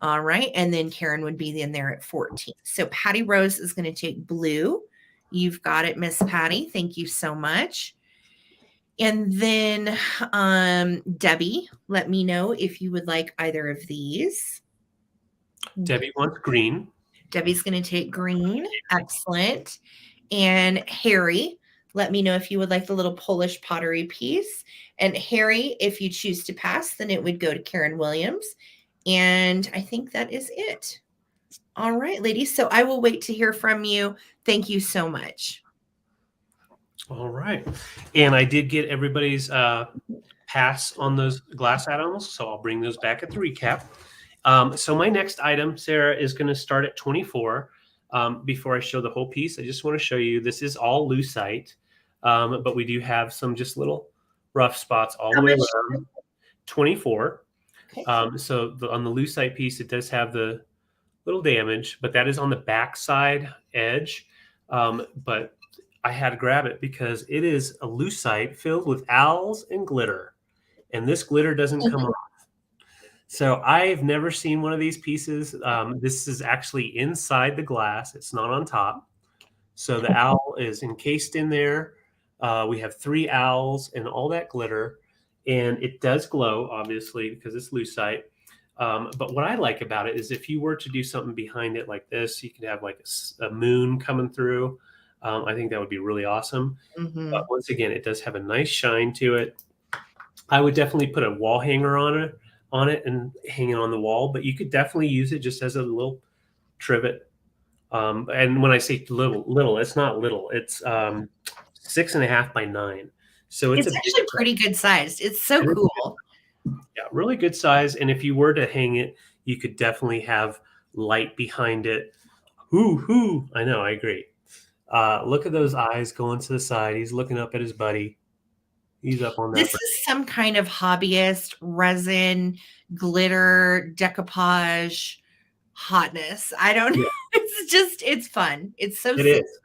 All right. And then Karen would be in there at 14. So Patty Rose is going to take blue. You've got it, Miss Patty. Thank you so much. And then Debbie, let me know if you would like either of these. Debbie wants green. Debbie's going to take green. Excellent. And Harry, let me know if you would like the little Polish pottery piece. And Harry, if you choose to pass, then it would go to Karen Williams. And I think that is it. All right, ladies. So I will wait to hear from you. Thank you so much. All right. And I did get everybody's pass on those glass add-ons, so I'll bring those back at the recap. So my next item, Sarah, is going to start at 24. Before I show the whole piece, I just want to show you this is all lucite, but we do have some just little rough spots all the way around. 24. Okay. So on the lucite piece, it does have the little damage, but that is on the backside edge. But I had to grab it because it is a lucite filled with owls and glitter, and this glitter doesn't come off. So I've never seen one of these pieces. This is actually inside the glass. It's not on top. So the owl is encased in there. We have 3 owls and all that glitter, and it does glow, obviously, because it's lucite. But what I like about it is if you were to do something behind it like this, you could have like a moon coming through. I think that would be really awesome. Mm-hmm. But once again, it does have a nice shine to it. I would definitely put a wall hanger on it and hang it on the wall, but you could definitely use it just as a little trivet. And when I say little, it's not little. It's 6.5 by 9. So it's actually pretty good sized. It's so cool. Yeah, really good size. And if you were to hang it, you could definitely have light behind it. Hoo. I know, I agree. Look at those eyes going to the side. He's looking up at his buddy. He's up on that. This is some kind of hobbyist resin, glitter, decoupage hotness. I don't know. It's fun. It's so it is.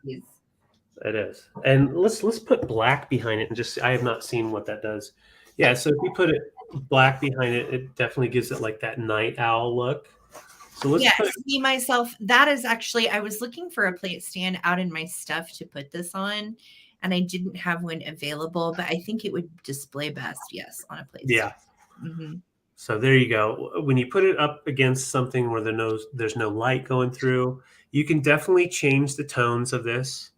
It is. And let's put black behind it and just I have not seen what that does. Yeah, so if you put it black behind it, it definitely gives it like that night owl look. So let's see myself. That is actually, I was looking for a plate stand out in my stuff to put this on, and I didn't have one available, but I think it would display best, yes, on a plate stand. Yeah. Mm-hmm. So there you go. When you put it up against something where there's no light going through, you can definitely change the tones of this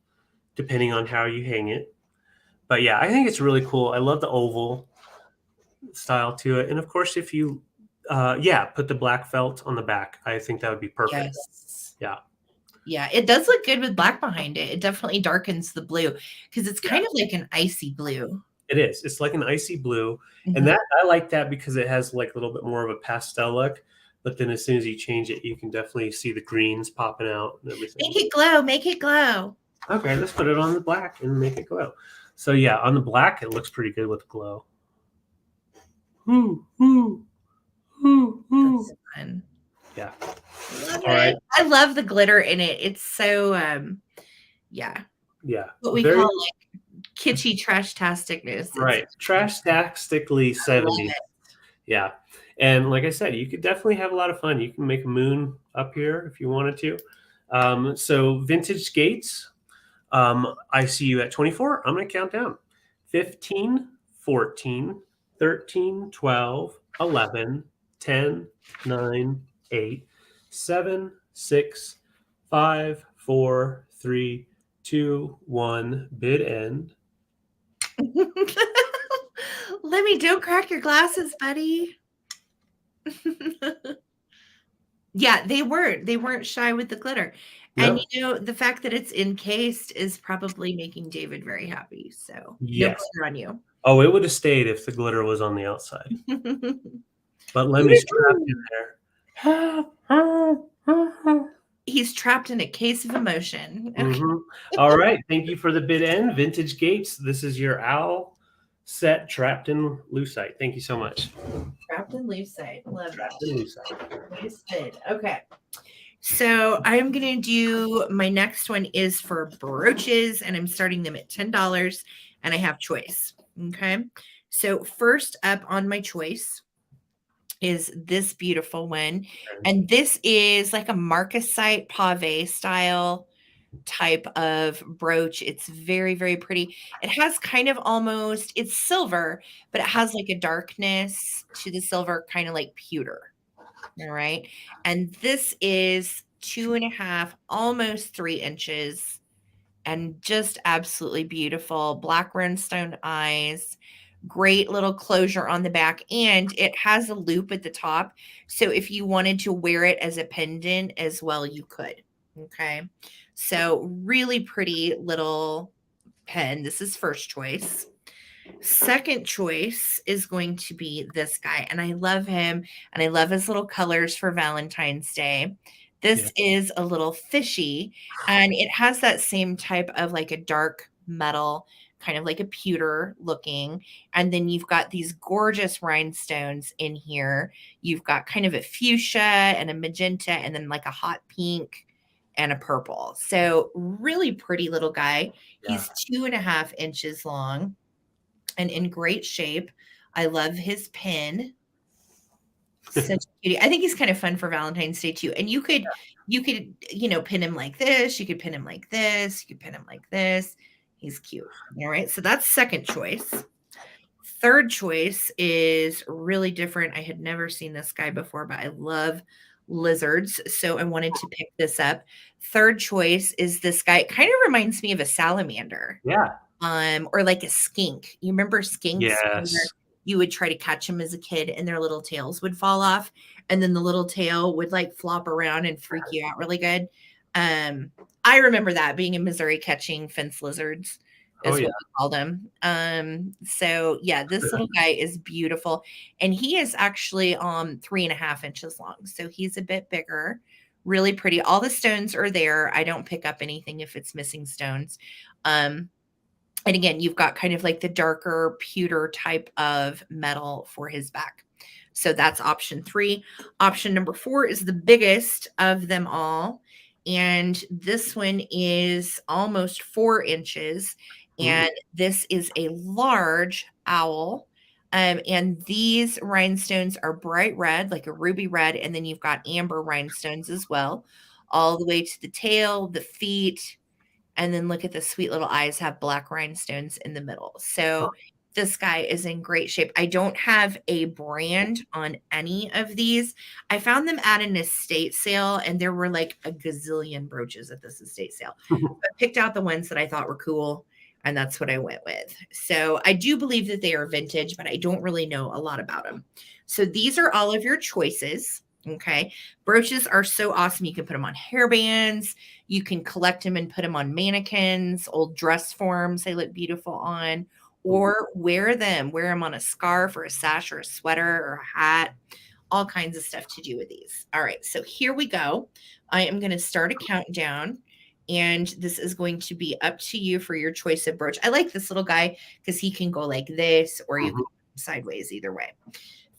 depending on how you hang it. But yeah, I think it's really cool. I love the oval style to it. And of course, if you put the black felt on the back, I think that would be perfect. Yes. Yeah, it does look good with black behind it. It definitely darkens the blue because it's kind of like an icy blue. It is. It's like an icy blue. Mm-hmm. And that I like that because it has like a little bit more of a pastel look. But then as soon as you change it, you can definitely see the greens popping out and everything. Make it glow. Okay, let's put it on the black and make it glow. So yeah, on the black, it looks pretty good with the glow. That's fun. Yeah. All right. I love the glitter in it. It's so yeah. What we call like kitschy trash-tasticness. Right. Trash-tastically 70s. Yeah. And like I said, you could definitely have a lot of fun. You can make a moon up here if you wanted to. So vintage skates. I see you at 24. I'm going to count down. 15, 14, 13, 12, 11, 10, 9, 8, 7, 6, 5, 4, 3, 2, 1. Bid end. Lemmy, don't crack your glasses, buddy. Yeah, they weren't shy with the glitter. And the fact that it's encased is probably making David very happy. So yes, no pressure on you. Oh, it would have stayed if the glitter was on the outside. But Lemmy's trapped in there. He's trapped in a case of emotion. Okay. All right. Thank you for the bid end. Vintage Gates. This is your owl set trapped in lucite. Thank you so much. Trapped in lucite. Love Trapped that. in lucite. Nice bid. Okay. So I'm going to do my next one is for brooches, and I'm starting them at $10, and I have choice. Okay. So first up on my choice is this beautiful one. And this is like a marcasite pave style type of brooch. It's very, very pretty. It has kind of almost, it's silver, but it has like a darkness to the silver, kind of like pewter. All right. And this is 2.5, almost 3 inches, and just absolutely beautiful. Black rhinestone eyes, great little closure on the back, and it has a loop at the top. So if you wanted to wear it as a pendant as well, you could. Okay. So really pretty little pen. This is first choice. Second choice is going to be this guy, and I love him, and I love his little colors for Valentine's Day. Yeah. This is a little fishy, and it has that same type of like a dark metal, kind of like a pewter looking. And then you've got these gorgeous rhinestones in here. You've got kind of a fuchsia and a magenta, and then like a hot pink and a purple. So really pretty little guy. He's 2.5 inches long and in great shape. I love his pin. Such a cutie. I think he's kind of fun for Valentine's Day too. And you could, pin him like this. You could pin him like this. You could pin him like this. He's cute. All right. So that's second choice. Third choice is really different. I had never seen this guy before, but I love lizards. So I wanted to pick this up. Third choice is this guy. It kind of reminds me of a salamander. Yeah. Or like a skink. You remember skinks where Yes. you would try to catch them as a kid and their little tails would fall off, and then the little tail would like flop around and freak you out really good. I remember that being in Missouri catching fence lizards Oh, is yeah. what we called them. So yeah, this little guy is beautiful, and he is actually 3.5 inches long. So he's a bit bigger, really pretty. All the stones are there. I don't pick up anything if it's missing stones. And again, you've got kind of like the darker pewter type of metal for his back. So that's option 3. Option number 4 is the biggest of them all. And this one is almost 4 inches. And this is a large owl. And these rhinestones are bright red, like a ruby red. And then you've got amber rhinestones as well, all the way to the tail, the feet, and then look at the sweet little eyes have black rhinestones in the middle. So this guy is in great shape. I don't have a brand on any of these. I found them at an estate sale, and there were like a gazillion brooches at this estate sale. I picked out the ones that I thought were cool, and that's what I went with. So I do believe that they are vintage, but I don't really know a lot about them. So these are all of your choices. Okay. Brooches are so awesome. You can put them on hairbands. You can collect them and put them on mannequins, old dress forms. They look beautiful on, or wear them on a scarf or a sash or a sweater or a hat, all kinds of stuff to do with these. All right. So here we go. I am going to start a countdown, and this is going to be up to you for your choice of brooch. I like this little guy because he can go like this, or you can go sideways, either way.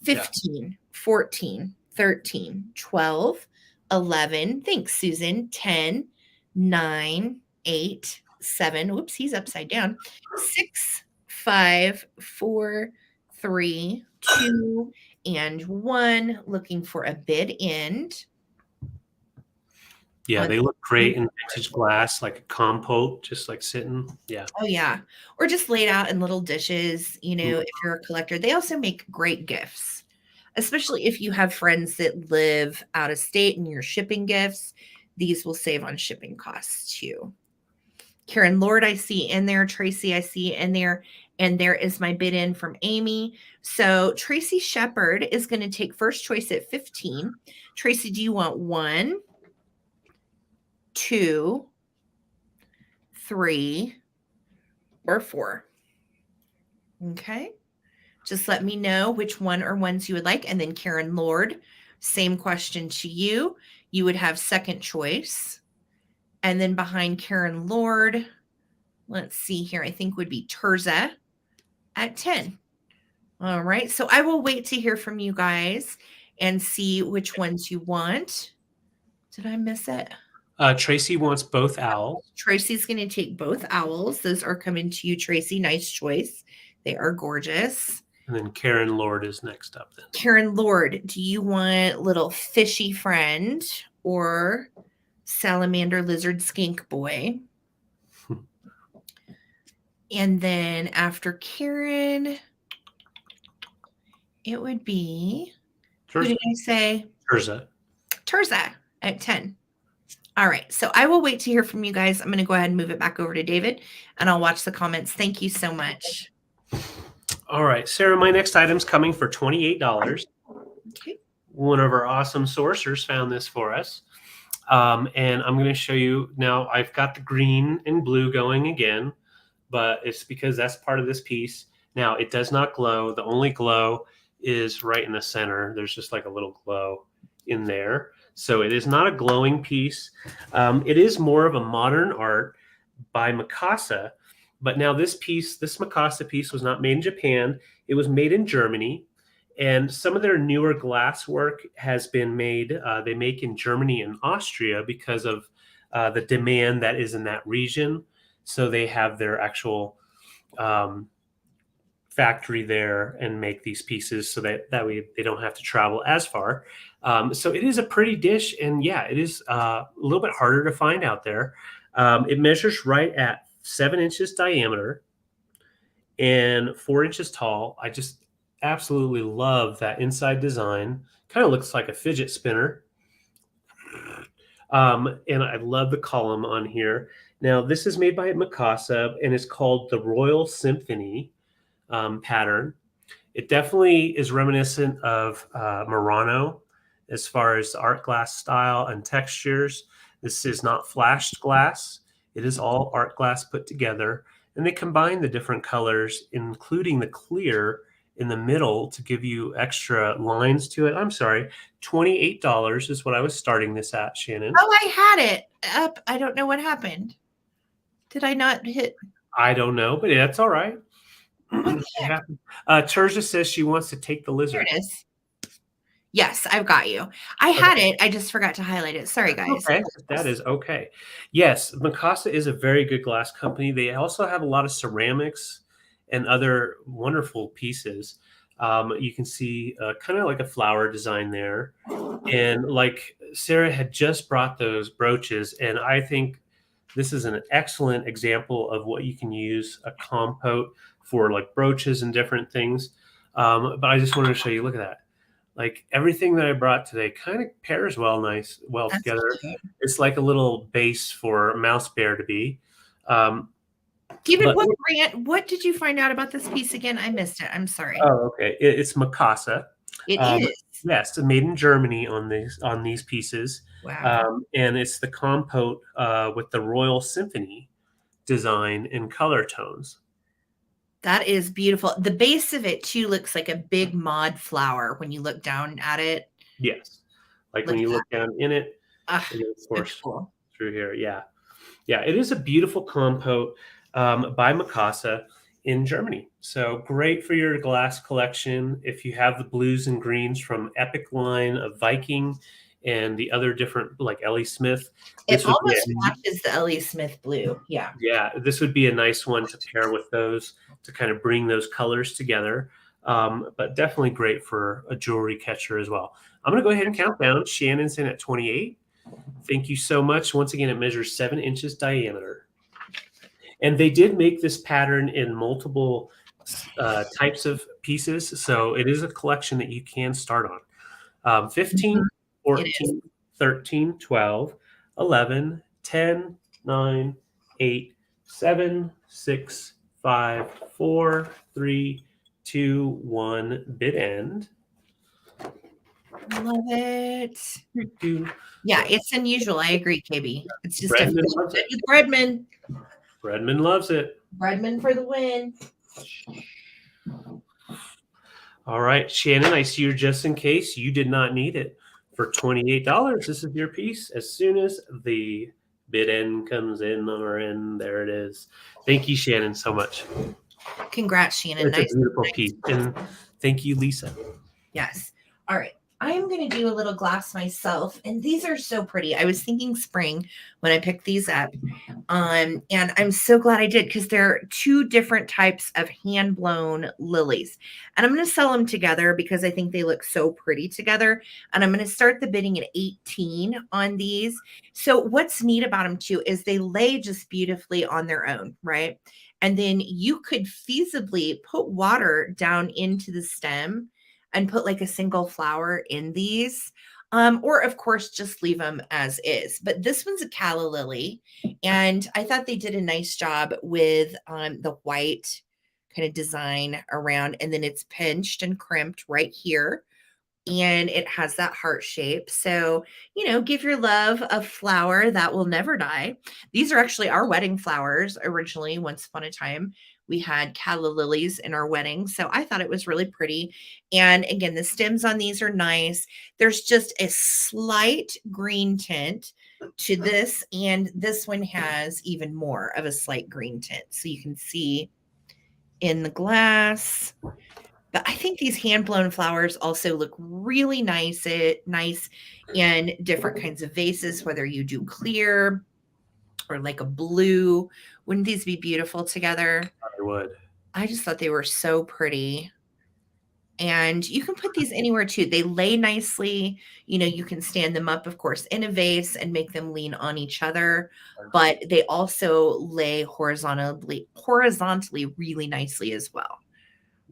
15, 14, 13, 12, 11. Thanks, Susan. 10, 9, 8, 7. Whoops, he's upside down. 6, 5, 4, 3, 2, and 1. Looking for a bid end. Yeah, they look great in vintage glass, like a compote, just like sitting. Yeah. Oh, yeah. Or just laid out in little dishes, if you're a collector. They also make great gifts, especially if you have friends that live out of state and you're shipping gifts. These will save on shipping costs too. Karen Lord, I see in there. Tracy, I see in there. And there is my bid in from Amy. So Tracy Shepard is going to take first choice at 15. Tracy, do you want 1, 2, 3, or 4? Okay. Just let me know which one or ones you would like. And then Karen Lord, same question to you. you would have second choice. And then behind Karen Lord, let's see here, I think would be Terza at 10. All right. So I will wait to hear from you guys and see which ones you want. Did I miss it? Tracy wants both owls. Tracy's going to take both owls. Those are coming to you, Tracy. Nice choice. They are gorgeous. And then Karen Lord is next up then. Karen Lord, do you want little fishy friend or salamander lizard skink boy? And then after Karen, it would be, who did I say? Terza. Terza at 10. All right. So I will wait to hear from you guys. I'm going to go ahead and move it back over to David, and I'll watch the comments. Thank you so much. All right, Sarah, my next item's coming for $28. Okay. One of our awesome sourcers found this for us. And I'm going to show you now. I've got the green and blue going again, but it's because that's part of this piece. Now, it does not glow. The only glow is right in the center. There's just like a little glow in there. So it is not a glowing piece. It is more of a modern art by Mikasa. But now this piece, this Mikasa piece, was not made in Japan. It was made in Germany. And some of their newer glass work has been made, they make in Germany and Austria because of the demand that is in that region. So they have their actual factory there and make these pieces so that way they don't have to travel as far. So it is a pretty dish. And yeah, it is a little bit harder to find out there. It measures right at 7 inches diameter and 4 inches tall. I just absolutely love that inside design. Kind of looks like a fidget spinner. And I love the column on here. Now, this is made by Mikasa and it's called the Royal Symphony pattern. It definitely is reminiscent of Murano as far as art glass style and textures. This is not flashed glass. It is all art glass put together, and they combine the different colors, including the clear in the middle to give you extra lines to it. I'm sorry, $28 is what I was starting this at, Shannon. Oh, I had it up. I don't know what happened. Did I not hit? I don't know, but that's all right. Terza says she wants to take the lizard. There it is. Yes, I've got you. I had it. I just forgot to highlight it. Sorry, guys. Okay, that is okay. Yes, Mikasa is a very good glass company. They also have a lot of ceramics and other wonderful pieces. You can see kind of like a flower design there. And like Sarah had just brought those brooches, and I think this is an excellent example of what you can use a compote for, like brooches and different things. But I just wanted to show you, look at that. Like everything that I brought today kind of pairs well together. Cute. It's like a little base for Mouse Bear to be. David, what did you find out about this piece again? I missed it. I'm sorry. Oh, okay. It's Mikasa. It is. Yes, made in Germany on these pieces. Wow. And it's the compote with the Royal Symphony design and color tones. That is beautiful. The base of it too looks like a big mod flower when you look down at it. Yes, like when you look down in it, and of course cool. Through here. Yeah, it is a beautiful compote by Mikasa in Germany. So great for your glass collection. If you have the blues and greens from Epic line of Viking and the other different, like Ellie Smith. It almost matches the Ellie Smith blue. Yeah. Yeah, this would be a nice one to pair with those to kind of bring those colors together. But definitely great for a jewelry catcher as well. I'm going to go ahead and count down. Shannon's in at 28. Thank you so much. Once again, it measures 7 inches diameter. And they did make this pattern in multiple types of pieces. So it is a collection that you can start on. 15, 14, 13, 12, 11, 10, 9, 8, 7, 6, 5, 4, 3, 2, 1, bid end. Love it. Yeah, it's unusual. I agree, KB. It's just Bredman loves it. Bredman. Bredman loves it. Bredman for the win. All right, Shannon, I see you're just in case. You did not need it for $28. This is your piece. As soon as the bid end comes in on our end, there it is. Thank you, Shannon, so much. Congrats, Shannon. It's a beautiful piece. And thank you, Lisa. Yes. All right. I'm going to do a little glass myself. And these are so pretty. I was thinking spring when I picked these up. And I'm so glad I did because they're two different types of hand blown lilies. And I'm going to sell them together because I think they look so pretty together. And I'm going to start the bidding at 18 on these. So what's neat about them too is they lay just beautifully on their own, right? And then you could feasibly put water down into the stem and put like a single flower in these. Or of course, just leave them as is. But this one's a calla lily. And I thought they did a nice job with the white kind of design around. And then it's pinched and crimped right here. And it has that heart shape. So, give your love a flower that will never die. These are actually our wedding flowers originally. Once upon a time, we had calla lilies in our wedding. So I thought it was really pretty. And again, the stems on these are nice. There's just a slight green tint to this. And this one has even more of a slight green tint. So you can see in the glass. But I think these hand-blown flowers also look really nice in different kinds of vases, whether you do clear or like a blue. Wouldn't these be beautiful together? I would. I just thought they were so pretty. And you can put these anywhere too. They lay nicely. You can stand them up, of course, in a vase and make them lean on each other. But they also lay horizontally really nicely as well.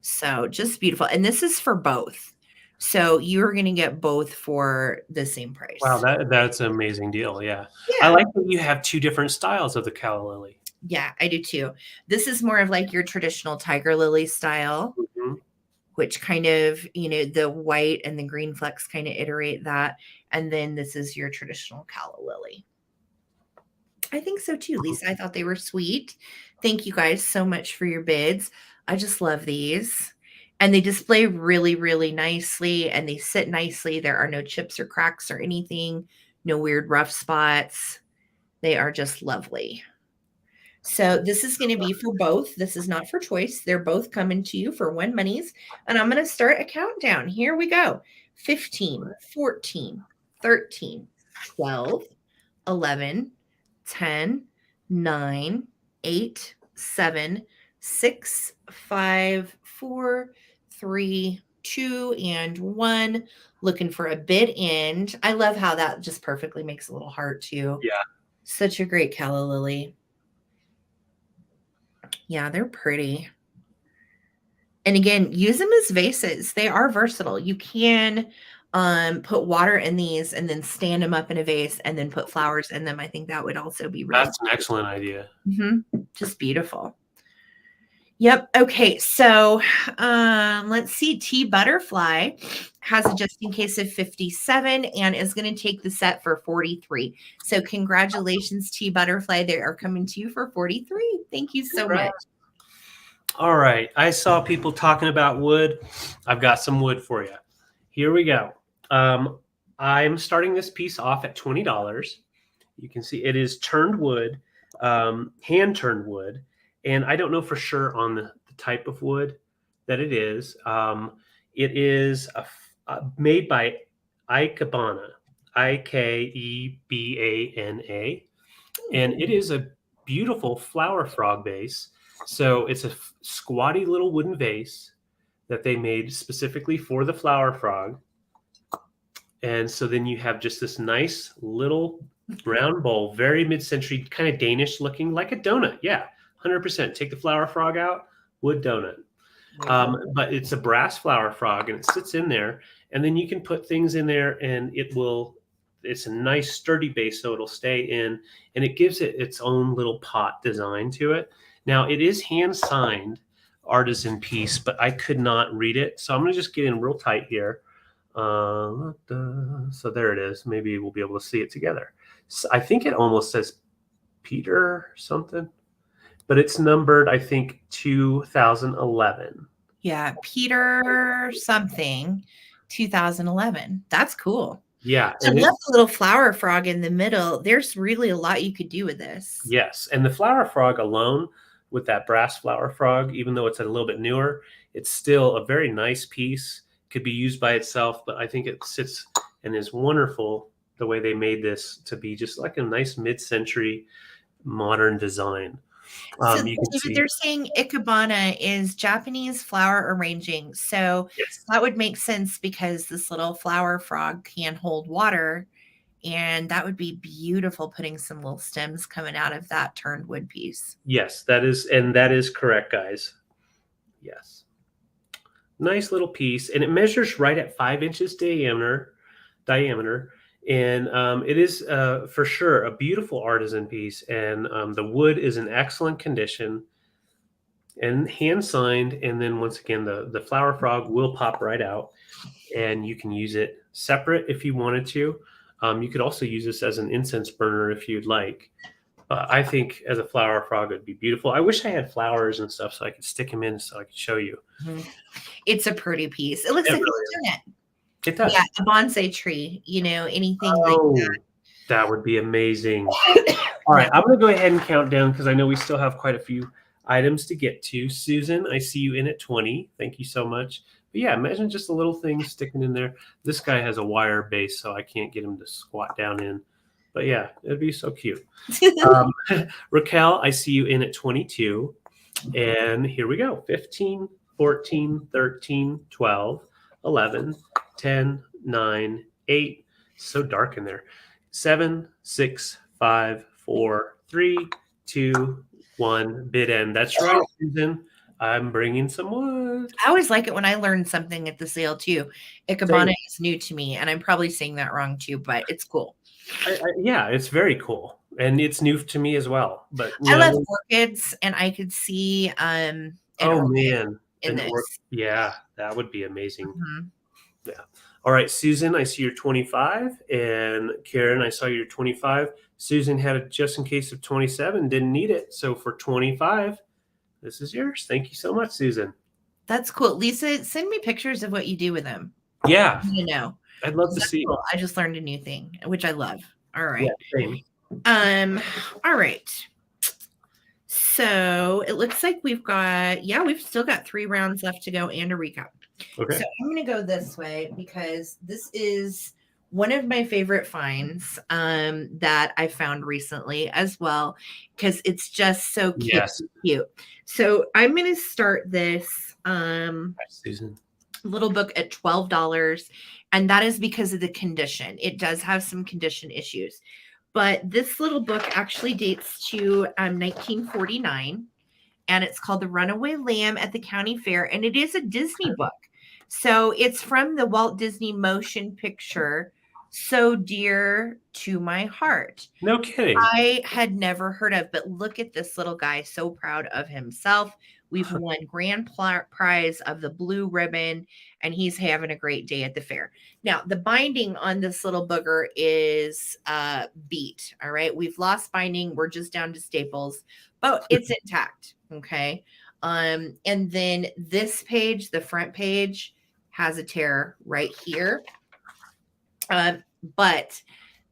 So just beautiful. And this is for both. So you're going to get both for the same price. Wow, that's an amazing deal. Yeah. Yeah. I like that you have two different styles of the calla lily. Yeah, I do too. This is more of like your traditional tiger lily style, which kind of, the white and the green flecks kind of iterate that. And then this is your traditional calla lily. I think so too, Lisa. I thought they were sweet. Thank you guys so much for your bids. I just love these. And they display really, really nicely and they sit nicely. There are no chips or cracks or anything, no weird rough spots. They are just lovely. So this is going to be for both. This is not for choice. They're both coming to you for one monies. And I'm going to start a countdown. Here we go. 15, 14, 13, 12, 11, 10, 9, 8, 7, 6, 5, 4, 3, 2, and 1. Looking for a bid end. I love how that just perfectly makes a little heart too. Yeah. Such a great calla lily. Yeah, they're pretty. And again, use them as vases. They are versatile. You can put water in these and then stand them up in a vase and then put flowers in them. I think that would also be really That's an excellent idea. Just beautiful. Yep. Okay. So let's see. Tea Butterfly has a just in case of 57 and is going to take the set for 43. So congratulations, Tea Butterfly. They are coming to you for 43. Thank you so much. All right. I saw people talking about wood. I've got some wood for you. Here we go. I'm starting this piece off at $20. You can see it is turned wood, hand turned wood. And I don't know for sure on the type of wood that it is. It is made by Ikebana, Ikebana. And it is a beautiful flower frog vase. So it's a squatty little wooden vase that they made specifically for the flower frog. And so then you have just this nice little round bowl, very mid-century, kind of Danish looking, like a donut. Yeah, 100%. Take the flower frog out, wood donut. But it's a brass flower frog and it sits in there. And then you can put things in there and it's a nice sturdy base, so it'll stay in. And it gives it its own little pot design to it. Now, it is hand-signed artisan piece, but I could not read it. So I'm going to just get in real tight here. So there it is. Maybe we'll be able to see it together. So I think it almost says Peter something, but it's numbered, I think, 2011. Yeah, Peter something, 2011. That's cool. Yeah, I and love the little flower frog in the middle. There's really a lot you could do with this. yes, and the flower frog alone, with that brass flower frog, even though it's a little bit newer, it's still a very nice piece. Could be used by itself, but I think it sits and is wonderful the way they made this to be just like a nice mid-century modern design. So, You can David, see, they're saying ikebana is Japanese flower arranging. So yes, that would make sense because this little flower frog can hold water. And that would be beautiful putting some little stems coming out of that turned wood piece. yes, that is correct, guys. Yes, nice little piece, and it measures right at 5 inches diameter, and it is for sure a beautiful artisan piece, and the wood is in excellent condition and hand signed. And then once again, the flower frog will pop right out, and you can use it separate if you wanted to. You could also use this as an incense burner if you'd like. I think as a flower frog, it'd be beautiful. I wish I had flowers and stuff so I could stick them in so I could show you. Mhm. It's a pretty piece. It looks It like really a is. donut. It does. Yeah, a bonsai tree, anything like Oh, that would be amazing. that. All Yeah. right, I'm going to go ahead and count down because I know we still have quite a few items to get to. Susan, I see you in at 20. Thank you so much. But yeah, imagine just a little thing sticking in there. This guy has a wire base, so I can't get him to squat down in. But yeah, it'd be so cute. Raquel, I see you in at 22. And here we go 15, 14, 13, 12, 11, 10, 9, 8. So dark in there. 7, 6, 5, 4, 3, 2, 1. Bid end. That's right, Susan. I'm bringing some wood. I always like it when I learn something at the sale too. Ikebana is new to me, and I'm probably saying that wrong too, but it's cool. Yeah, it's very cool. And it's new to me as well. But, I love orchids, and I could see an oh, orchid man. in this. Yeah, that would be amazing. Mhm. Yeah. All right, Susan, I see you're 25, and Karen, I saw you're 25. Susan had it just in case of 27, didn't need it. So for 25, this is yours. Thank you so much, Susan. That's cool. Lisa, send me pictures of what you do with them. Yeah, You know, I'd love to that's see. cool. I just learned a new thing, which I love. All Yeah, right. same. All right. So it looks like we've still got 3 rounds left to go and a recap. Okay. So I'm going to go this way because this is one of my favorite finds that I found recently as well, because it's just so cute. Yes. Cute. So I'm going to start this Susan. little book at $12, and that is because of the condition. It does have some condition issues. But this little book actually dates to 1949, and it's called The Runaway Lamb at the County Fair, and it is a Disney book. So it's from the Walt Disney motion picture, So Dear to My Heart. No kidding. I had never heard of, but look at this little guy, so proud of himself. We've won grand prize of the blue ribbon, and he's having a great day at the fair. Now, the binding on this little booger is beat. All right. We've lost binding. We're just down to staples, but it's intact. Okay. And then this page, the front page, has a tear right here. But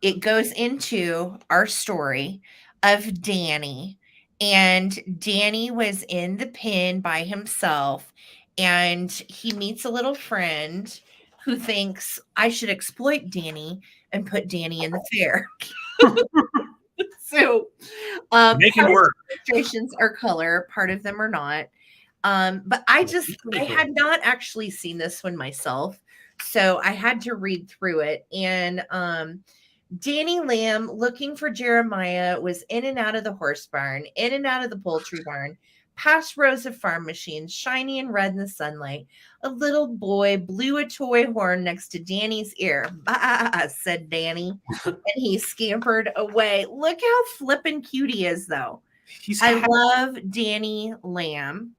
it goes into our story of Danny. And Danny was in the pen by himself, and he meets a little friend who thinks I should exploit Danny and put Danny in the fair. So Make it work. illustrations are color, part of them are not. But I had not actually seen this one myself. So I had to read through it. And Danny Lamb, looking for Jeremiah, was in and out of the horse barn, in and out of the poultry barn, past rows of farm machines, shiny and red in the sunlight. A little boy blew a toy horn next to Danny's ear. Bah, said Danny. And he scampered away. Look how flippin' cute he is, though. I love Danny Lamb.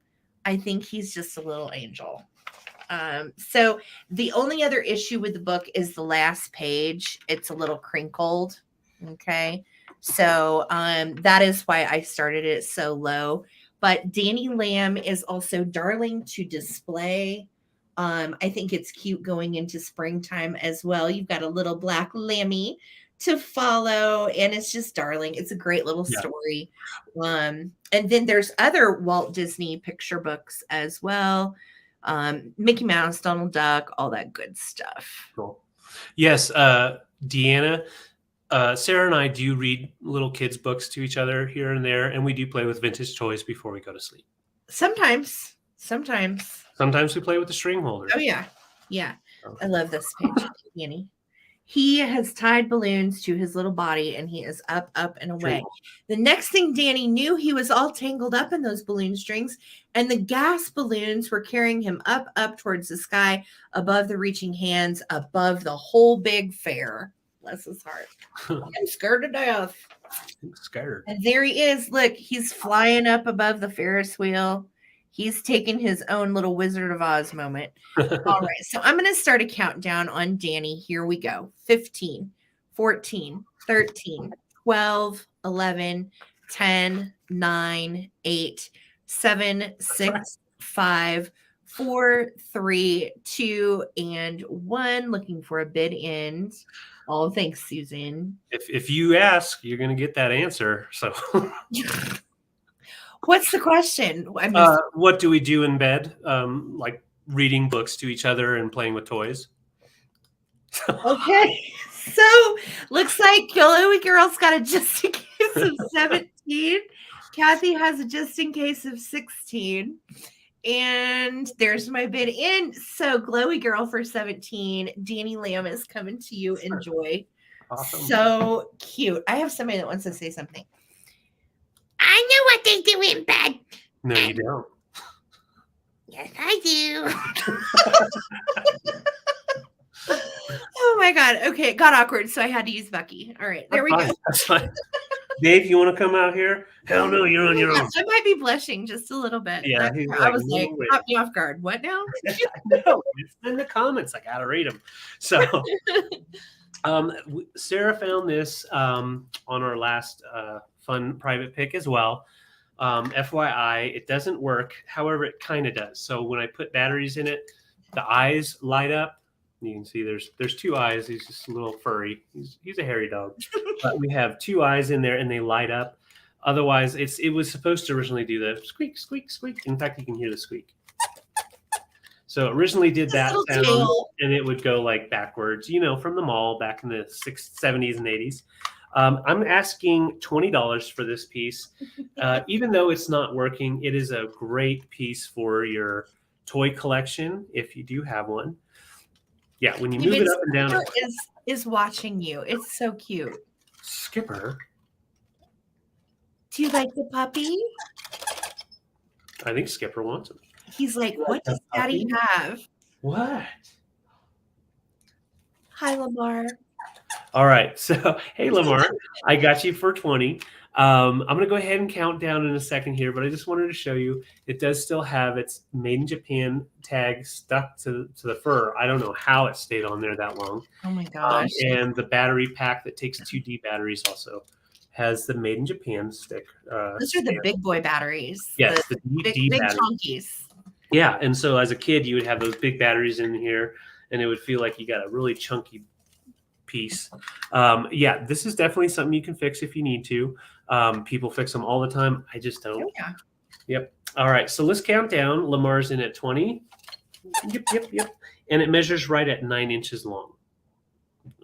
I think he's just a little angel. So the only other issue with the book is the last page. It's a little crinkled. Okay. So that is why I started it so low. But Danny Lamb is also darling to display. I think it's cute going into springtime as well. You've got a little black lammy to follow, and it's just darling. It's a great little Yeah. story. And then there's other Walt Disney picture books as well. Mickey Mouse, Donald Duck, all that good stuff. Cool. Yes, Deanna, Sarah and I do read little kids' books to each other here and there, and we do play with vintage toys before we go to sleep. Sometimes. Sometimes we play with the string holder. Oh yeah. I love this page, Danny. He has tied balloons to his little body, and he is up, and away. The next thing Danny knew, he was all tangled up in those balloon strings, and the gas balloons were carrying him up towards the sky, above the reaching hands, above the whole big fair. Bless his heart. I'm scared to death. I'm scared. And there he is. Look, he's flying up above the Ferris wheel. He's taking his own little Wizard of Oz moment. All right. So I'm going to start a countdown on Danny. Here we go. 15, 14, 13, 12, 11, 10, 9, 8, 7, 6, 5, 4, 3, 2, and 1. Looking for a bid end. Oh, thanks, Susan. If you ask, you're going to get that answer. So what's the question? I mean, what do we do in bed? Like reading books to each other and playing with toys. Okay. So looks like Chloe Girl's got a just in case of 17. Kathy has a just in case of 16. And there's my bid in. So Glowy Girl for 17. Danny Lamb is coming to you. Enjoy. Awesome. So cute. I have somebody that wants to say something. I know what they do in bed. No, you don't. Yes, I do. Oh my God. Okay, it got awkward, so I had to use Bucky. All right, there we go. That's fine. Dave, you want to come out here? Hell no, you're on your own. I might be blushing just a little bit. Yeah, I was like, caught me off guard. What now? No, it's in the comments. I gotta read them. So, Sarah found this on our last fun private pick as well. FYI, it doesn't work. However, it kind of does. So when I put batteries in it, the eyes light up. You can see there's two eyes. He's just a little furry. He's a hairy dog. But we have two eyes in there, and they light up. Otherwise, it was supposed to originally do the squeak, squeak, squeak. In fact, you can hear the squeak. So it originally did that sound, and it would go like backwards, from the mall back in the 70s and 80s. I'm asking $20 for this piece. Even though it's not working, it is a great piece for your toy collection if you do have one. Yeah, when you move it up and down. Skipper is watching you. It's so cute. Skipper? Do you like the puppy? I think Skipper wants him. He's like, what does Daddy have? What? Hi, Lamar. All right. So, hey, Lamar, I got you for 20. I'm going to go ahead and count down in a second here, but I just wanted to show you it does still have its made in Japan tag stuck to the fur. I don't know how it stayed on there that long. Oh my gosh. And the battery pack that takes 2D batteries also has the made in Japan stick. Those are the big boy batteries. Yes, the big chunkies. Yeah, and so as a kid, you would have those big batteries in here, and it would feel like you got a really chunky piece. Yeah, this is definitely something you can fix if you need to. People fix them all the time. I just don't. Oh, yeah. Yep. All right, so let's count down. Lamar's in at 20. Yep. And it measures right at 9 inches long.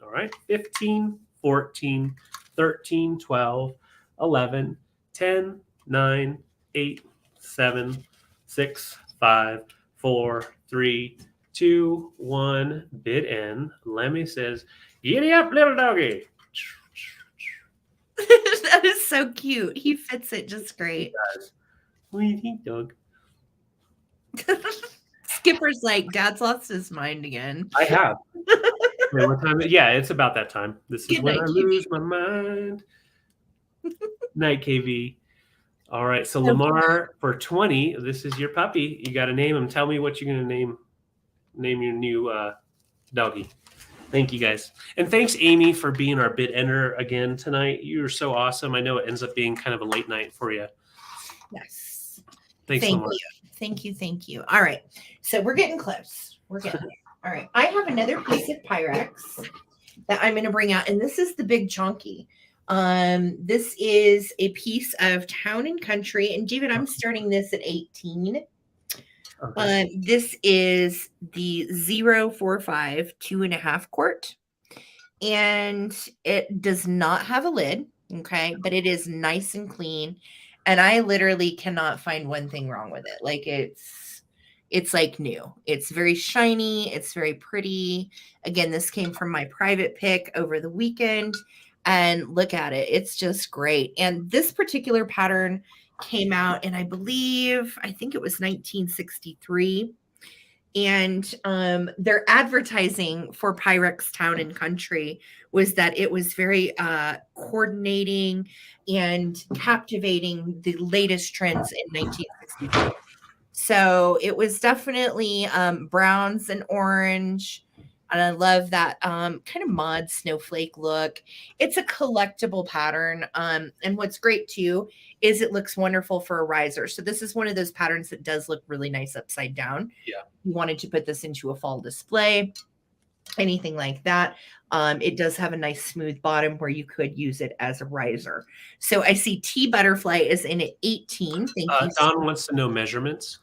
All right, 15, 14, 13, 12, 11, 10, 9, 8, 7, 6, 5, 4, 3, 2, 1. Bid end. Lemmy says, "Giddy up, little doggy." That is so cute. He fits it just great. He does. What do you think, Doug? Skipper's like, Dad's lost his mind again. I have. Wait, what time? Yeah, it's about that time. This is when I lose my mind. Night, KV. All right, so Lamar for 20. This is your puppy. You got to name him. Tell me what you're gonna name your new doggy. Thank you guys, and thanks Amy for being our bid ender again tonight. You're so awesome. I know it ends up being kind of a late night for you. Yes. Thanks, Lamar. Thank you. All right, so we're getting close. We're getting there. All right. I have another piece of Pyrex that I'm going to bring out, and this is the big chunky. This is a piece of Town and Country, and David, I'm starting this at 18. Okay. This is the 045 2.5 quart, and it does not have a lid. Okay, but it is nice and clean, and I literally cannot find one thing wrong with it. Like it's like new. It's very shiny. It's very pretty. Again, this came from my private pick over the weekend. And look at it. It's just great. And this particular pattern came out in, I think it was 1963. And their advertising for Pyrex Town and Country was that it was very coordinating and captivating the latest trends in 1963. So it was definitely browns and orange. And I love that kind of mod snowflake look. It's a collectible pattern. And what's great too is it looks wonderful for a riser. So this is one of those patterns that does look really nice upside down. Yeah. You wanted to put this into a fall display, anything like that. It does have a nice smooth bottom where you could use it as a riser. So I see T Butterfly is in at 18. Thank you. Don wants to know measurements.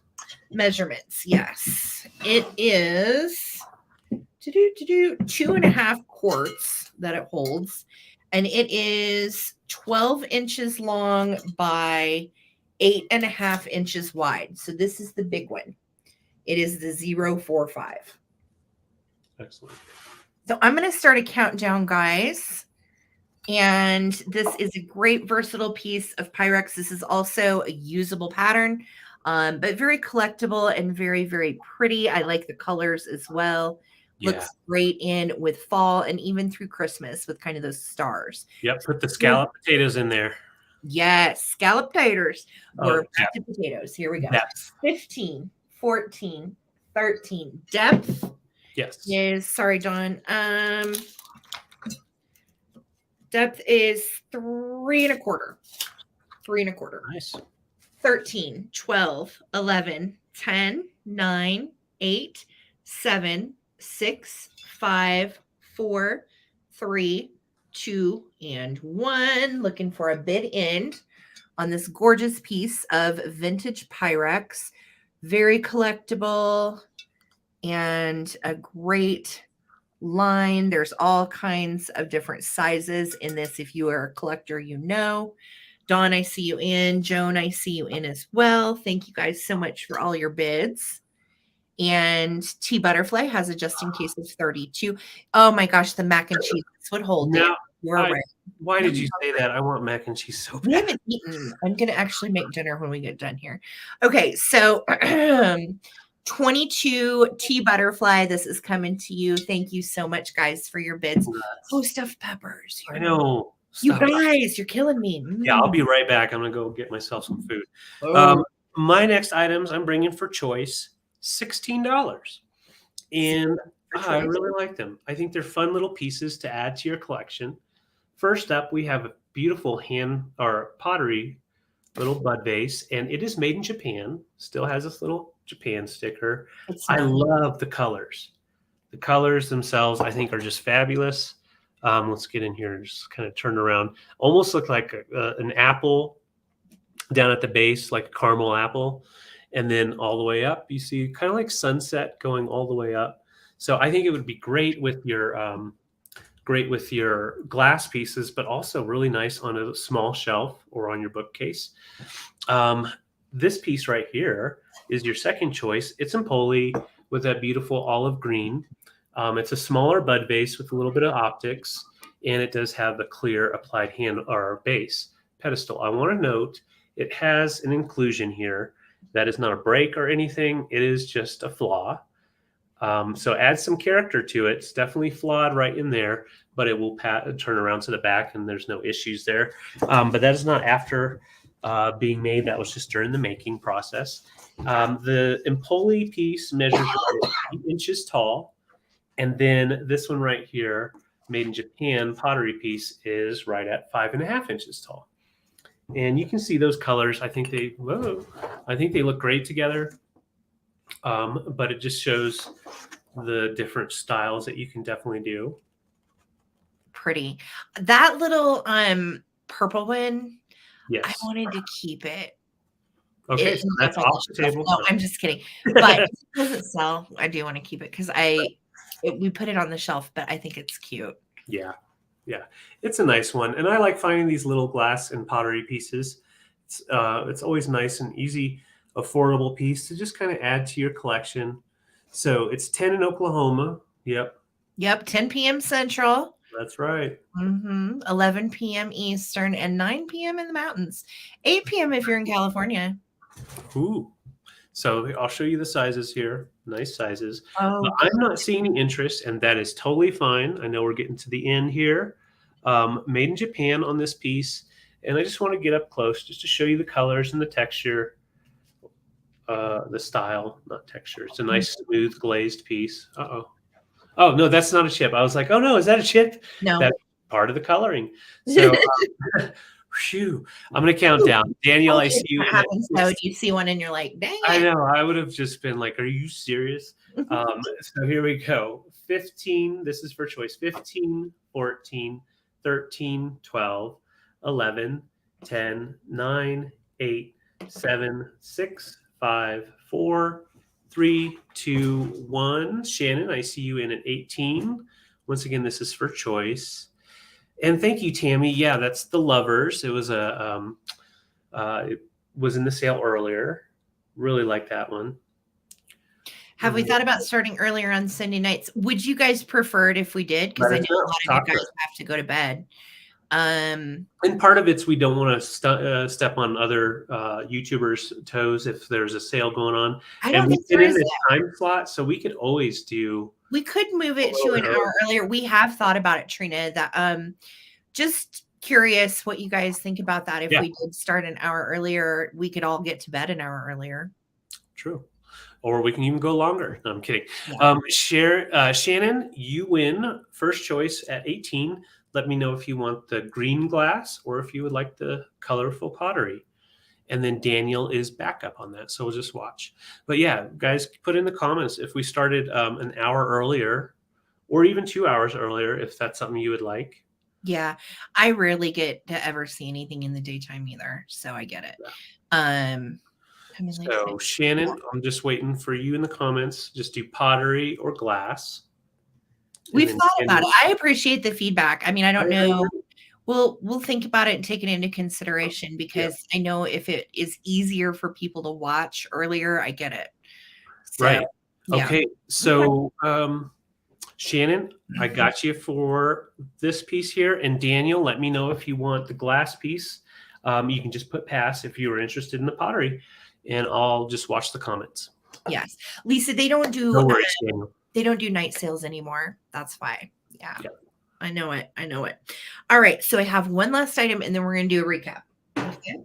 Measurements, yes. It is 2.5 quarts that it holds, and it is 12 inches long by 8.5 inches wide. So this is the big one. It is the 045. Excellent. So I'm going to start a countdown, guys. And this is a great versatile piece of Pyrex. This is also a usable pattern, but very collectible and very, very pretty. I like the colors as well. Yeah. Looks great in with fall and even through Christmas with kind of those stars. Yep. Put the scallop potatoes in there. Yes. Scallop taters or potatoes. Here we go. Depth. 15, 14, 13. Depth. Yes. Is, sorry, Dawn. Depth is 3.25. 3.25. Nice. 13, 12, 11, 10, 9, 8, 7, 6, 5, 4, 3, 2, and 1. Looking for a bid end on this gorgeous piece of vintage Pyrex. Very collectible and a great line. There's all kinds of different sizes in this. If you are a collector, you know. Dawn, I see you in. Joan, I see you in as well. Thank you guys so much for all your bids. And T Butterfly has a just in case of 32. Oh my gosh, the mac and cheese would hold it. You're right. Why did you say that? I want mac and cheese so bad. We haven't eaten. I'm going to actually make dinner when we get done here. Okay, so 22 T Butterfly. This is coming to you. Thank you so much, guys, for your bids. Oh, stuffed peppers. I know. You guys, you're killing me. Yeah, I'll be right back. I'm going to go get myself some food. Oh. My next items I'm bringing for choice, $16. And I really like them. I think they're fun little pieces to add to your collection. First up, we have a beautiful hand or pottery little bud vase, and it is made in Japan. Still has this little Japan sticker. I love the colors. The colors themselves, I think, are just fabulous. Let's get in here and just kind of turn around. Almost look like an apple down at the base, like a caramel apple. And then all the way up, you see kind of like sunset going all the way up. So I think it would be great with your glass pieces, but also really nice on a small shelf or on your bookcase. This piece right here is your second choice. It's in poly with that beautiful olive green. It's a smaller bud vase with a little bit of optics, and it does have the clear applied hand or base pedestal. I want to note it has an inclusion here that is not a break or anything. It is just a flaw. So add some character to it. It's definitely flawed right in there, but it will turn around to the back and there's no issues there. But that is not after being made. That was just during the making process. The Empoli piece measures 8 inches tall. And then this one right here, made in Japan pottery piece, is right at 5.5 inches tall. And you can see those colors. I think they look great together. but it just shows the different styles that you can definitely do. Pretty. That little purple one, I Yes. wanted to keep it. Okay, so Up that's on off the the shelf. table. No, I'm just kidding. But if it doesn't sell, I do want to keep it because we put it on the shelf, but I think it's cute. Yeah, yeah, it's a nice one, and I like finding these little glass and pottery pieces. It's always nice and easy, affordable piece to just kind of add to your collection. So it's 10 in Oklahoma. Yep, Yep, 10 p.m. Central. that's right. 11 p.m. Eastern, and 9 p.m. in the mountains. 8 p.m. if you're in California. Ooh. So I'll show you the sizes here. Nice sizes. But Oh, I'm not seeing any interest, and that is totally fine. I know we're getting to the end here. Made in Japan on this piece. And I just want to get up close just to show you the colors and the texture, the style, not texture. It's a nice, smooth, glazed piece. Uh-oh. Oh, no, that's not a chip. I was like, oh, no, is that a chip? no. That's part of the coloring. So, phew, I'm going to count down. Daniel, I see you What in it. happens though? You see one and you're like, dang I it. know. I would have just been like, "Are you serious?" So here we go. 15. This is for choice. 15, 14, 13, 12, 11, 10, 9, 8, 7, 6, 5, 4, 3, 2, 1. Shannon, I see you in at 18. Once again, this is for choice. And thank you, Tammy. Yeah, that's the Lovers. It was it was in the sale earlier. Really like that one. Have we thought about starting earlier on Sunday nights? Would you guys prefer it if we did? Because I know a lot of you guys have to go to bed. And part of it's we don't want to step on other YouTubers' toes if there's a sale going on. I don't And we think fit there in is this yet. time slot, so we could always do. We could move it a to little an bit hour early. earlier. We have thought about it, Trina. That just curious what you guys think about that. If Yeah. we did start an hour earlier, we could all get to bed an hour earlier. True. Or we can even go longer. No, I'm kidding. Yeah. Shannon, you win first choice at 18. Let me know if you want the green glass or if you would like the colorful pottery. And then Daniel is backup on that. So we'll just watch. But yeah, guys, put in the comments if we started an hour earlier or even 2 hours earlier, if that's something you would like. Yeah. I rarely get to ever see anything in the daytime either. So I get it. Yeah. So So Shannon, I'm just waiting for you in the comments. Just do pottery or glass. We've thought about it. I appreciate the feedback. I mean, I don't know. We'll think about it and take it into consideration because I know if it is easier for people to watch earlier, I get it. So, Right. yeah. Okay. So Shannon, I got you for this piece here. And Daniel, let me know if you want the glass piece. You can just put pass if you are interested in the pottery, and I'll just watch the comments. Yes. Lisa, they don't do No worries, Daniel. they don't do night sales anymore. That's why. Yeah. Yep. I know it. I know it. All right. So I have one last item and then we're going to do a recap. Okay.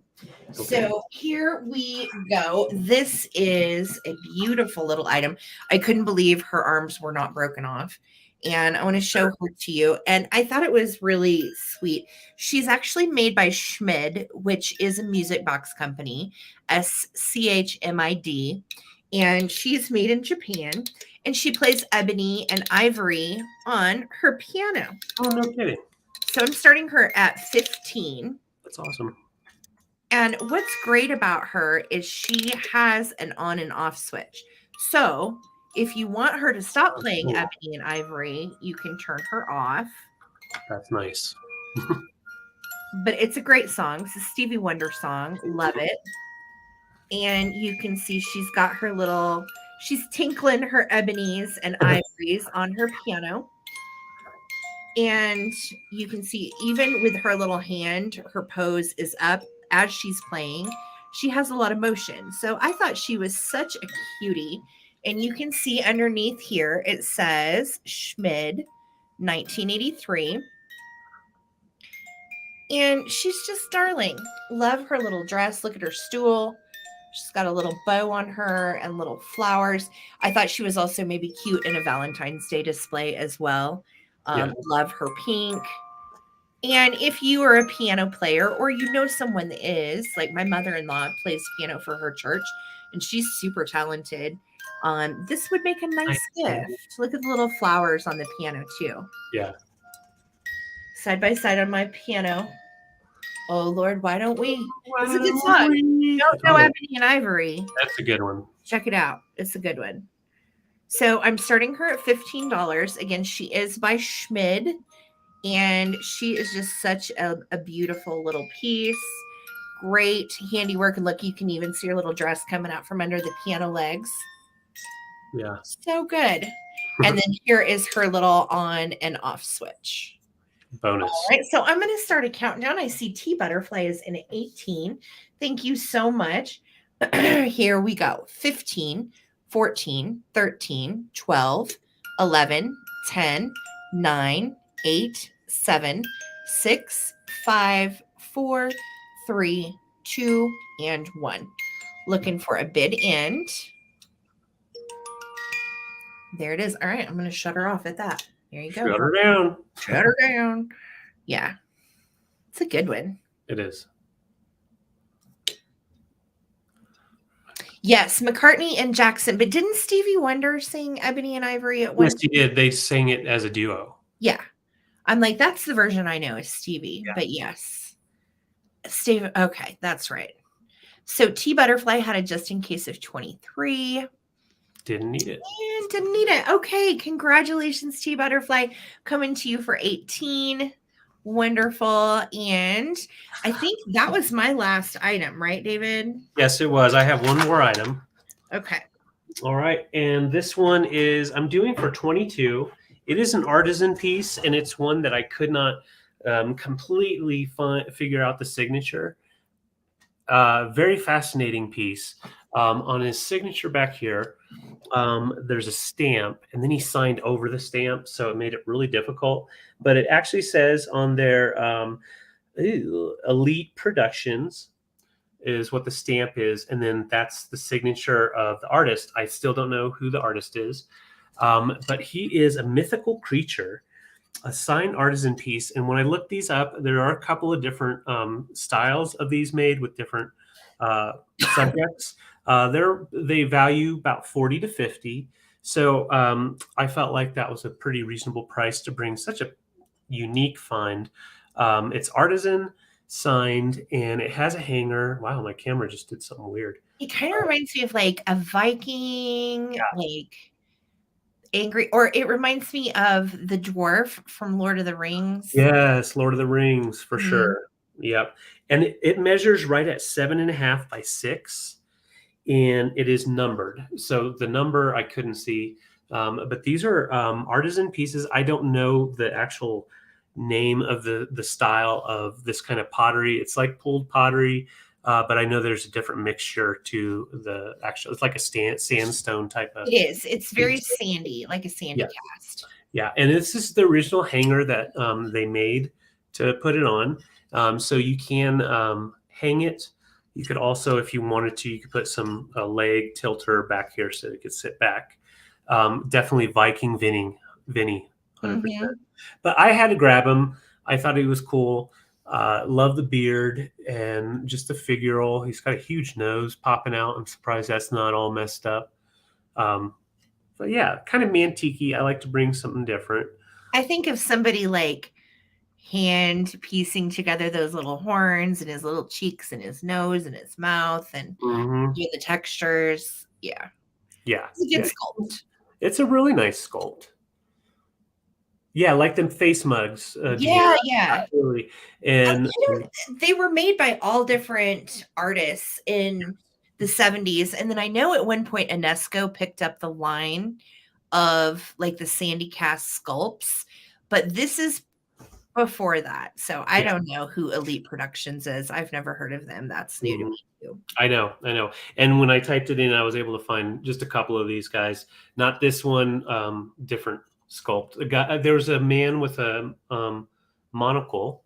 So here we go. This is a beautiful little item. I couldn't believe her arms were not broken off. And I want to show her to you. And I thought it was really sweet. She's actually made by Schmid, which is a music box company, SCHMID. And she's made in Japan. And she plays ebony and ivory on her piano. Oh, no kidding. So I'm starting her at 15. That's awesome. And what's great about her is she has an on and off switch. So if you want her to stop playing ebony and ivory, you can turn her off. That's nice. But it's a great song. It's a Stevie Wonder song. Love it. And you can see she's got her little, she's tinkling her ebonies and ivories on her piano. And you can see even with her little hand, her pose is up as she's playing. She has a lot of motion. So I thought she was such a cutie. And you can see underneath here, it says Schmid 1983. And she's just darling. Love her little dress. Look at her stool. She's got a little bow on her and little flowers. I thought she was also maybe cute in a Valentine's Day display as well. Love her pink. And if you are a piano player or you know someone that is, like my mother-in-law plays piano for her church and she's super talented. This would make a nice gift. Look at the little flowers on the piano too. Yeah. Side by side on my piano. Oh Lord, why don't we? It's a good song. Don't know Ebony and Ivory. That's a good one. Check it out. It's a good one. So I'm starting her at $15. Again, she is by Schmid, and she is just such a beautiful little piece. Great handiwork. And look, you can even see her little dress coming out from under the piano legs. Yeah. So good. And then here is her little on and off switch. Bonus. All right, so I'm going to start a countdown. I see T Butterfly is in at 18. Thank you so much. Here we go. 15, 14, 13, 12, 11, 10, 9, 8, 7, 6, 5, 4, 3, 2, and 1. Looking for a bid end. There it is. All right, I'm going to shut her off at that. There you go. Shut her down. Shut her down. Yeah. It's a good one. It is. Yes, McCartney and Jackson. But didn't Stevie Wonder sing Ebony and Ivory at one? Yes, he did. They sang it as a duo. Yeah. I'm like, that's the version I know is Stevie. Yeah. But yes. Steve. Okay, that's right. So T Butterfly had a just in case of 23. Didn't need it. And didn't need it. Okay. Congratulations, T Butterfly. Coming to you for 18. Wonderful. And I think that was my last item, right, David? Yes, it was. I have one more item. Okay. All right. And this one is, I'm doing for 22. It is an artisan piece, and it's one that I could not completely figure out the signature. Very fascinating piece. On his signature back here, there's a stamp, and then he signed over the stamp, so it made it really difficult. But it actually says on their Elite Productions is what the stamp is, and then that's the signature of the artist. I still don't know who the artist is, but he is a mythical creature, a signed artisan piece. And when I looked these up, there are a couple of different styles of these made with different subjects. They value about 40 to 50. So I felt like that was a pretty reasonable price to bring such a unique find. It's artisan, signed, and it has a hanger. Wow, my camera just did something weird. It kind of reminds me of like a Viking, like angry, or it reminds me of the dwarf from Lord of the Rings. Yes, Lord of the Rings for sure. Yep. And it measures right at 7.5 by 6, and it is numbered. So the number I couldn't see, but these are artisan pieces. I don't know the actual name of the style of this kind of pottery. It's like pulled pottery, but I know there's a different mixture to the actual. It's like a sandstone type of. It is. It's very sandy, like a sandy cast. Yeah, and this is the original hanger that they made to put it on. So you can hang it. You could also, if you wanted to, you could put some leg tilter back here so it could sit back. Definitely Viking Vinny, 100%. But I had to grab him. I thought he was cool. Love the beard and just the figural. He's got a huge nose popping out. I'm surprised that's not all messed up. But yeah, kind of mantiquey. I like to bring something different. I think of somebody like hand piecing together those little horns and his little cheeks and his nose and his mouth and the textures. Yeah. Yeah. It's a good sculpt. It's a really nice sculpt. Yeah, like them face mugs. Yeah. Absolutely. And they were made by all different artists in the 70s. And then I know at one point UNESCO picked up the line of like the sandy cast sculpts, but this is before that. So I don't know who Elite Productions is. I've never heard of them. That's new to me too. I know. And when I typed it in, I was able to find just a couple of these guys. Not this one, different sculpt. There was a man with a monocle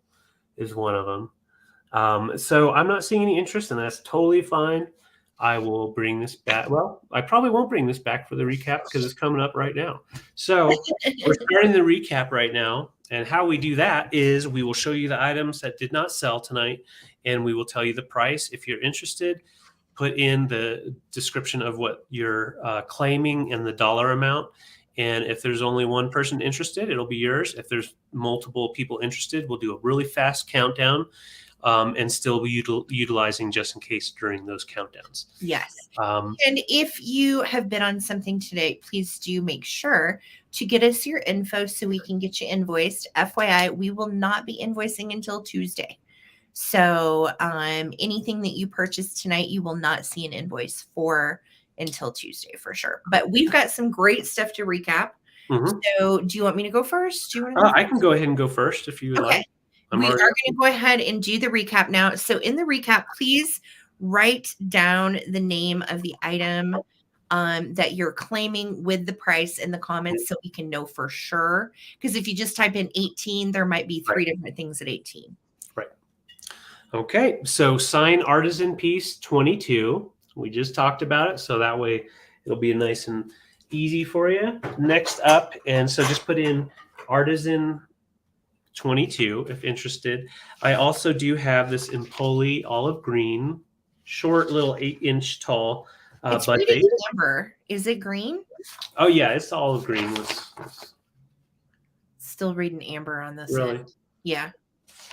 is one of them. So I'm not seeing any interest in that. That's totally fine. I will bring this back. Well, I probably won't bring this back for the recap because it's coming up right now. So we're starting the recap right now. And how we do that is we will show you the items that did not sell tonight, and we will tell you the price. If you're interested, put in the description of what you're claiming and the dollar amount. And if there's only one person interested, it'll be yours. If there's multiple people interested, we'll do a really fast countdown and still be utilizing just in case during those countdowns. Yes. And if you have bid on something today, please do make sure to get us your info so we can get you invoiced. FYI, we will not be invoicing until Tuesday. So anything that you purchase tonight, you will not see an invoice for until Tuesday for sure. But we've got some great stuff to recap. Mm-hmm. So do you want me to go first? Do you want to go I can go ahead and go first if you would like. We are going to go ahead and do the recap now. So in the recap, please write down the name of the item that you're claiming with the price in the comments so we can know for sure. Because if you just type in 18, there might be three different things at 18. Right. Okay. So sign artisan piece 22. We just talked about it. So that way it'll be nice and easy for you. Next up. And so just put in artisan 22 if interested. I also do have this Empoli olive green, short little 8-inch tall. It's reading amber. Is it green? Oh yeah, it's olive green. Still reading amber on this. Really? End. Yeah.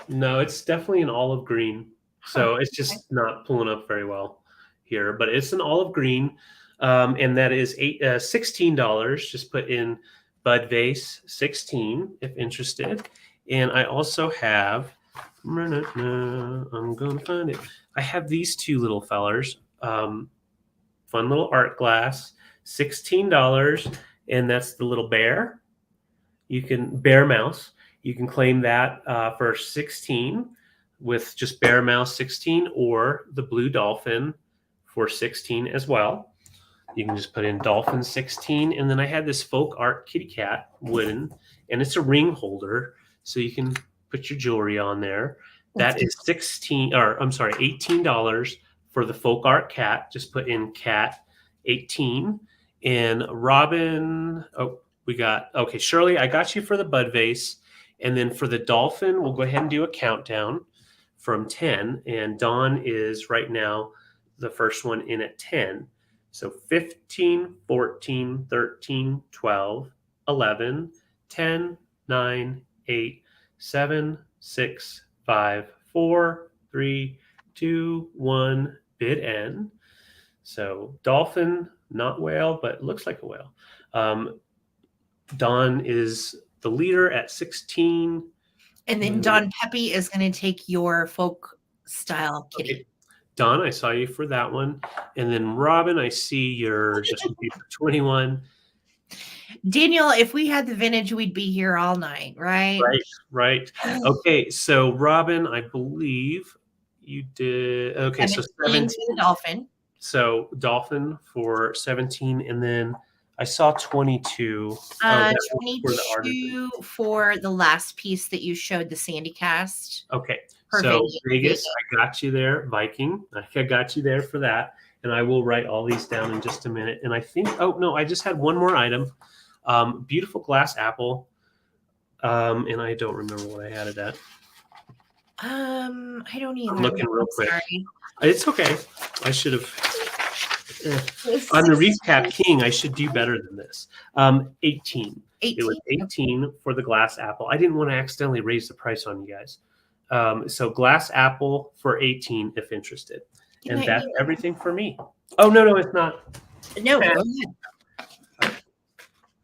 No, it's definitely an olive green. So it's just not pulling up very well here, but it's an olive green, and that is $16. Just put in Bud Vase 16 if interested. And I also have, I'm going to find it. I have these two little fellers. Fun little art glass, $16, and that's the little bear. You can bear mouse. You can claim that for 16 with just bear mouse 16, or the blue dolphin for 16 as well. You can just put in dolphin 16, and then I had this folk art kitty cat wooden, and it's a ring holder, so you can put your jewelry on there. That is $18 for the folk art cat. Just put in cat 18. And Robin, Shirley, I got you for the bud vase. And then for the dolphin, we'll go ahead and do a countdown from 10. And Dawn is right now the first one in at 10. So 15, 14, 13, 12, 11, 10, 9, 8, 7, 6, 5, 4, 3, 2, 1, bid end. So dolphin, not whale, but looks like a whale. Dawn is the leader at 16. And then Dawn Peppy is going to take your folk style kitty. Okay. Dawn, I saw you for that one. And then Robin, I see you're just 21. Daniel, if we had the vintage, we'd be here all night, right? Right. Okay, so Robin, I believe you did. Okay, so 17. Dolphin. So dolphin for 17, and then I saw 22. 22 for the last piece that you showed, the Sandy cast. Okay, so Vegas, I got you there. Viking, I got you there for that, and I will write all these down in just a minute. And I think, I just had one more item. Beautiful glass apple, and I don't remember what I had it at. I don't either. I'm looking real quick. Sorry. It's okay. I should have. I'm the recap king. I should do better than this. 18. It was 18 for the glass apple. I didn't want to accidentally raise the price on you guys. So glass apple for 18 if interested. And that's everything for me. Oh, no, it's not. No.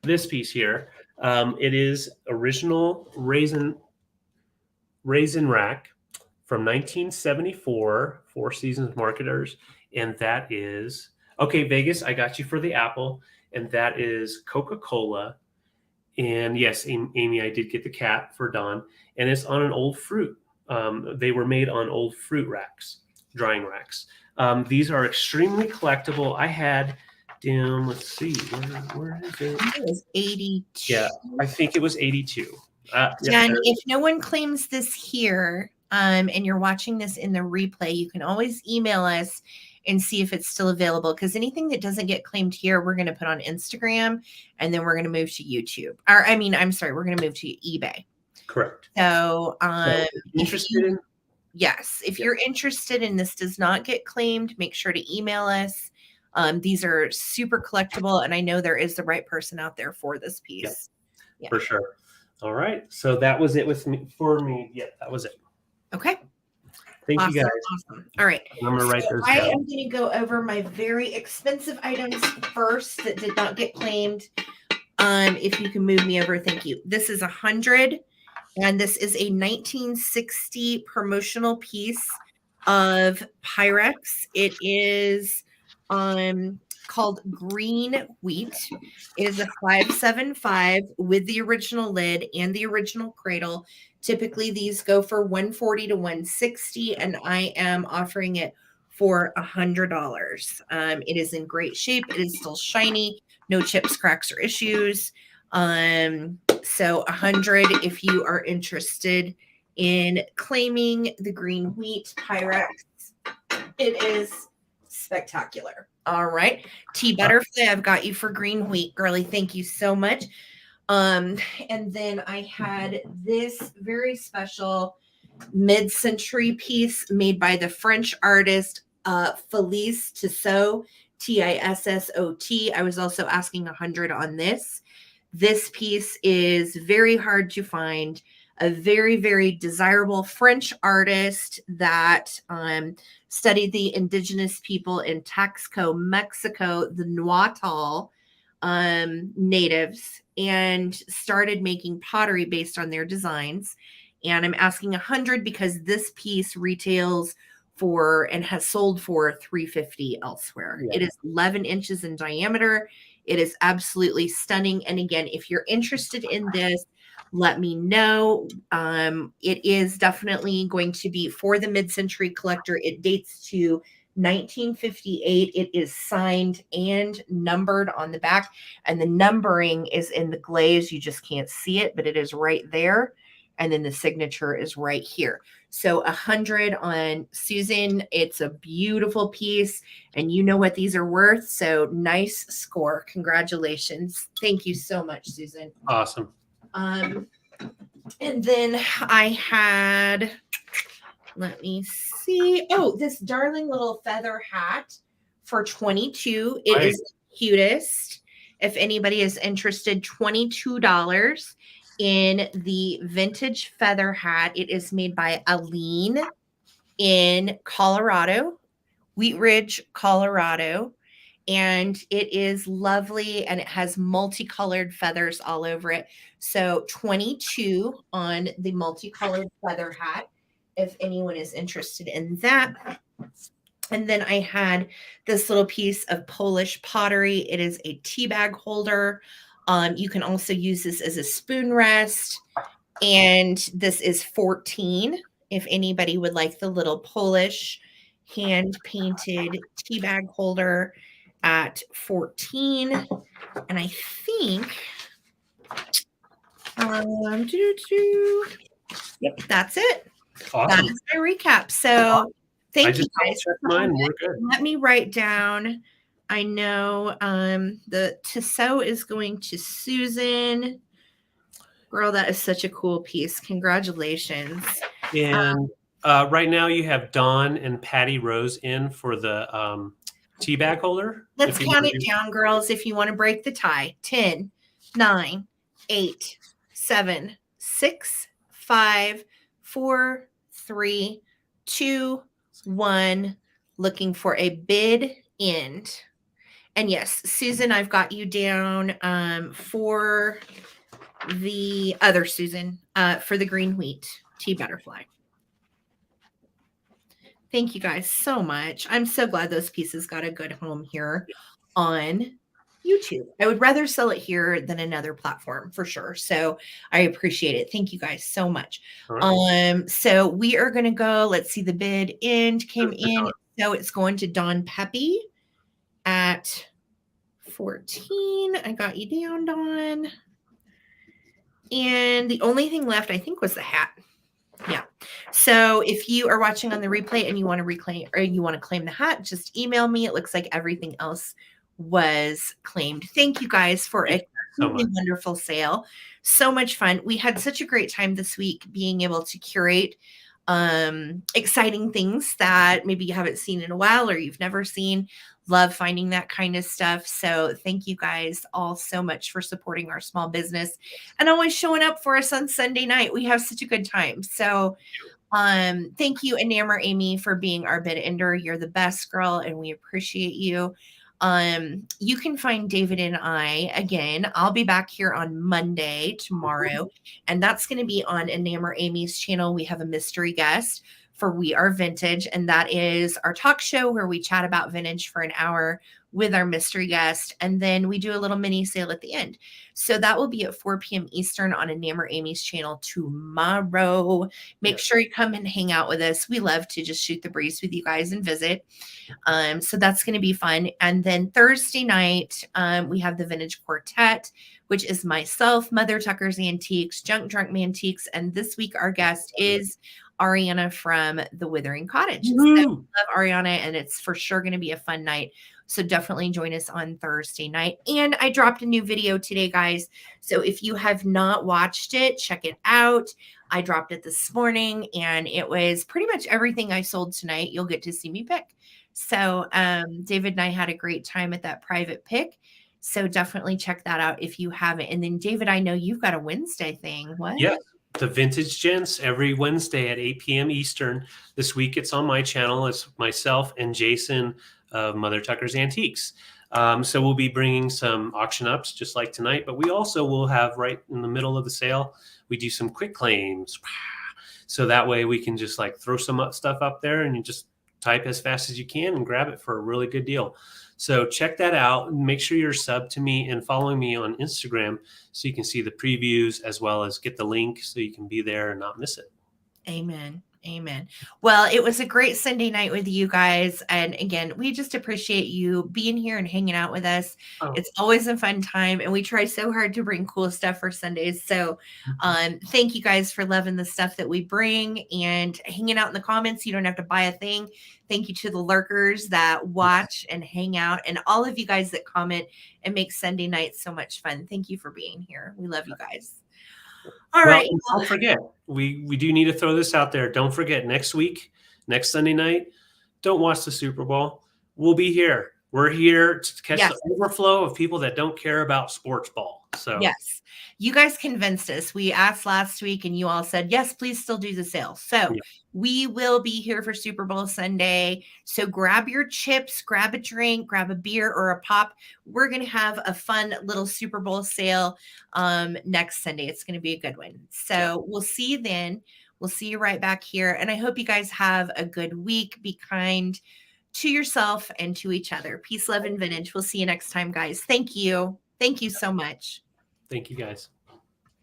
This piece here, it is original raisin rack from 1974, Four Seasons Marketers, and that is Vegas. I got you for the apple, and that is Coca-Cola. And yes, Amy, I did get the cat for Dawn, and it's on an old fruit. They were made on old fruit racks, drying racks. These are extremely collectible. I had. Let's see, where is it? It was 82. Yeah, I think it was 82. If no one claims this here, and you're watching this in the replay, you can always email us and see if it's still available. Because anything that doesn't get claimed here, we're going to put on Instagram, and then we're going to move to YouTube. We're going to move to eBay. Correct. So, interested in? Yes. If you're interested and this does not get claimed, make sure to email us. These are super collectible, and I know there is the right person out there for this piece. Yeah. For sure. All right. So that was it with me for me. Yeah, that was it. Okay. Thank you guys. Awesome. All right. I'm gonna write those I down. am going to go over my very expensive items first that did not get claimed. If you can move me over, thank you. This is 100, and this is a 1960 promotional piece of Pyrex. It is called Green Wheat. It is a 575 with the original lid and the original cradle. Typically, these go for 140 to 160, and I am offering it for $100. It is in great shape. It is still shiny, no chips, cracks, or issues. So 100 if you are interested in claiming the Green Wheat Pyrex. It is spectacular. All right. Tea Butterfly, I've got you for Green Wheat, girly. Thank you so much. And then I had this very special mid-century piece made by the French artist Felice Tissot, Tissot. I was also asking 100 on this. This piece is very hard to find. A very, very desirable French artist that studied the indigenous people in Taxco, Mexico, the Nahuatl natives, and started making pottery based on their designs. And I'm asking 100 because this piece retails for and has sold for $350 elsewhere. Yeah. It is 11 inches in diameter. It is absolutely stunning. And again, if you're interested in this, let me know. It is definitely going to be for the mid-century collector. It dates to 1958. It is signed and numbered on the back, and the numbering is in the glaze. You just can't see it, but it is right there. And then the signature is right here. So 100 on Susan. It's a beautiful piece, and you know what these are worth. So nice score. Congratulations. Thank you so much, Susan. Awesome. And then I had, let me see. Oh, this darling little feather hat for 22. It is the cutest. If anybody is interested, $22 in the vintage feather hat. It is made by Aline in Colorado, Wheat Ridge, Colorado. And it is lovely, and it has multicolored feathers all over it. So 22 on the multicolored feather hat, if anyone is interested in that. And then I had this little piece of Polish pottery. It is a tea bag holder. You can also use this as a spoon rest. And this is 14, if anybody would like the little Polish hand-painted tea bag holder at 14. And I think yep, that's it. Awesome. That is my recap. So thank you guys. Mine. We're good. Let me write down. I know the Tissot is going to Susan. Girl, that is such a cool piece. Congratulations. And right now you have Dawn and Patty Rose in for the tea bag holder. Let's count it down, girls, if you want to break the tie. 10, 9, 8, 7, 6, 5, 4, 3, 2, 1. Looking for a bid end. And yes, Susan, I've got you down for the other Susan, for the Green Wheat Tea Butterfly. Thank you guys so much. I'm so glad those pieces got a good home here on YouTube. I would rather sell it here than another platform for sure. So I appreciate it. Thank you guys so much. Right. So we are going to go, let's see, the bid end came in. So it's going to Dawn Peppy at 14. I got you down, Dawn. And the only thing left, I think, was the hat. Yeah. So if you are watching on the replay and you want to reclaim or you want to claim the hat, just email me. It looks like everything else was claimed. Thank you guys for a wonderful sale. So much fun. We had such a great time this week being able to curate exciting things that maybe you haven't seen in a while or you've never seen. Love finding that kind of stuff. So thank you guys all so much for supporting our small business and always showing up for us on Sunday night. We have such a good time. So thank you, Enamor Amy, for being our bid ender. You're the best girl, and we appreciate you. You can find David and I again. I'll be back here on Monday tomorrow, and that's going to be on Enamor Amy's channel. We have a mystery guest for We Are Vintage, and that is our talk show where we chat about vintage for an hour with our mystery guest, and then we do a little mini sale at the end. So that will be at 4 p.m. Eastern on Enamor Amy's channel tomorrow. Make sure you come and hang out with us. We love to just shoot the breeze with you guys and visit. So that's going to be fun. And then Thursday night, we have the Vintage Quartet, which is myself, Mother Tucker's Antiques, Junk Drunk Mantiques, and this week our guest is Ariana from the Withering Cottage. So I love Ariana, and it's for sure going to be a fun night. So definitely join us on Thursday night. And I dropped a new video today, guys. So if you have not watched it, check it out. I dropped it this morning, and it was pretty much everything I sold tonight. You'll get to see me pick. So David and I had a great time at that private pick. So definitely check that out if you haven't. And then David, I know you've got a Wednesday thing. What? Yeah, the Vintage Gents every Wednesday at 8 p.m. Eastern. This week it's on my channel. It's myself and Jason of Mother Tucker's Antiques. So we'll be bringing some auction ups just like tonight, but we also will have right in the middle of the sale, we do some quick claims. So that way we can just like throw some stuff up there and you just type as fast as you can and grab it for a really good deal. So check that out. Make sure you're subbed to me and following me on Instagram so you can see the previews as well as get the link so you can be there and not miss it. Amen. Amen. Well, it was a great Sunday night with you guys. And again, we just appreciate you being here and hanging out with us. It's always a fun time. And we try so hard to bring cool stuff for Sundays. So thank you guys for loving the stuff that we bring and hanging out in the comments. You don't have to buy a thing. Thank you to the lurkers that watch and hang out and all of you guys that comment and make Sunday nights so much fun. Thank you for being here. We love you guys. All right. Don't forget, we do need to throw this out there. Don't forget next week, next Sunday night, don't watch the Super Bowl. We'll be here. We're here to catch the overflow of people that don't care about sports ball. So yes, you guys convinced us. We asked last week and you all said, yes, please still do the sale. So we will be here for Super Bowl Sunday. So grab your chips, grab a drink, grab a beer or a pop. We're going to have a fun little Super Bowl sale next Sunday. It's going to be a good one. So we'll see you then. We'll see you right back here. And I hope you guys have a good week. Be kind to yourself and to each other. Peace, love, and vintage. We'll see you next time, guys. Thank you. Thank you so much. Thank you, guys.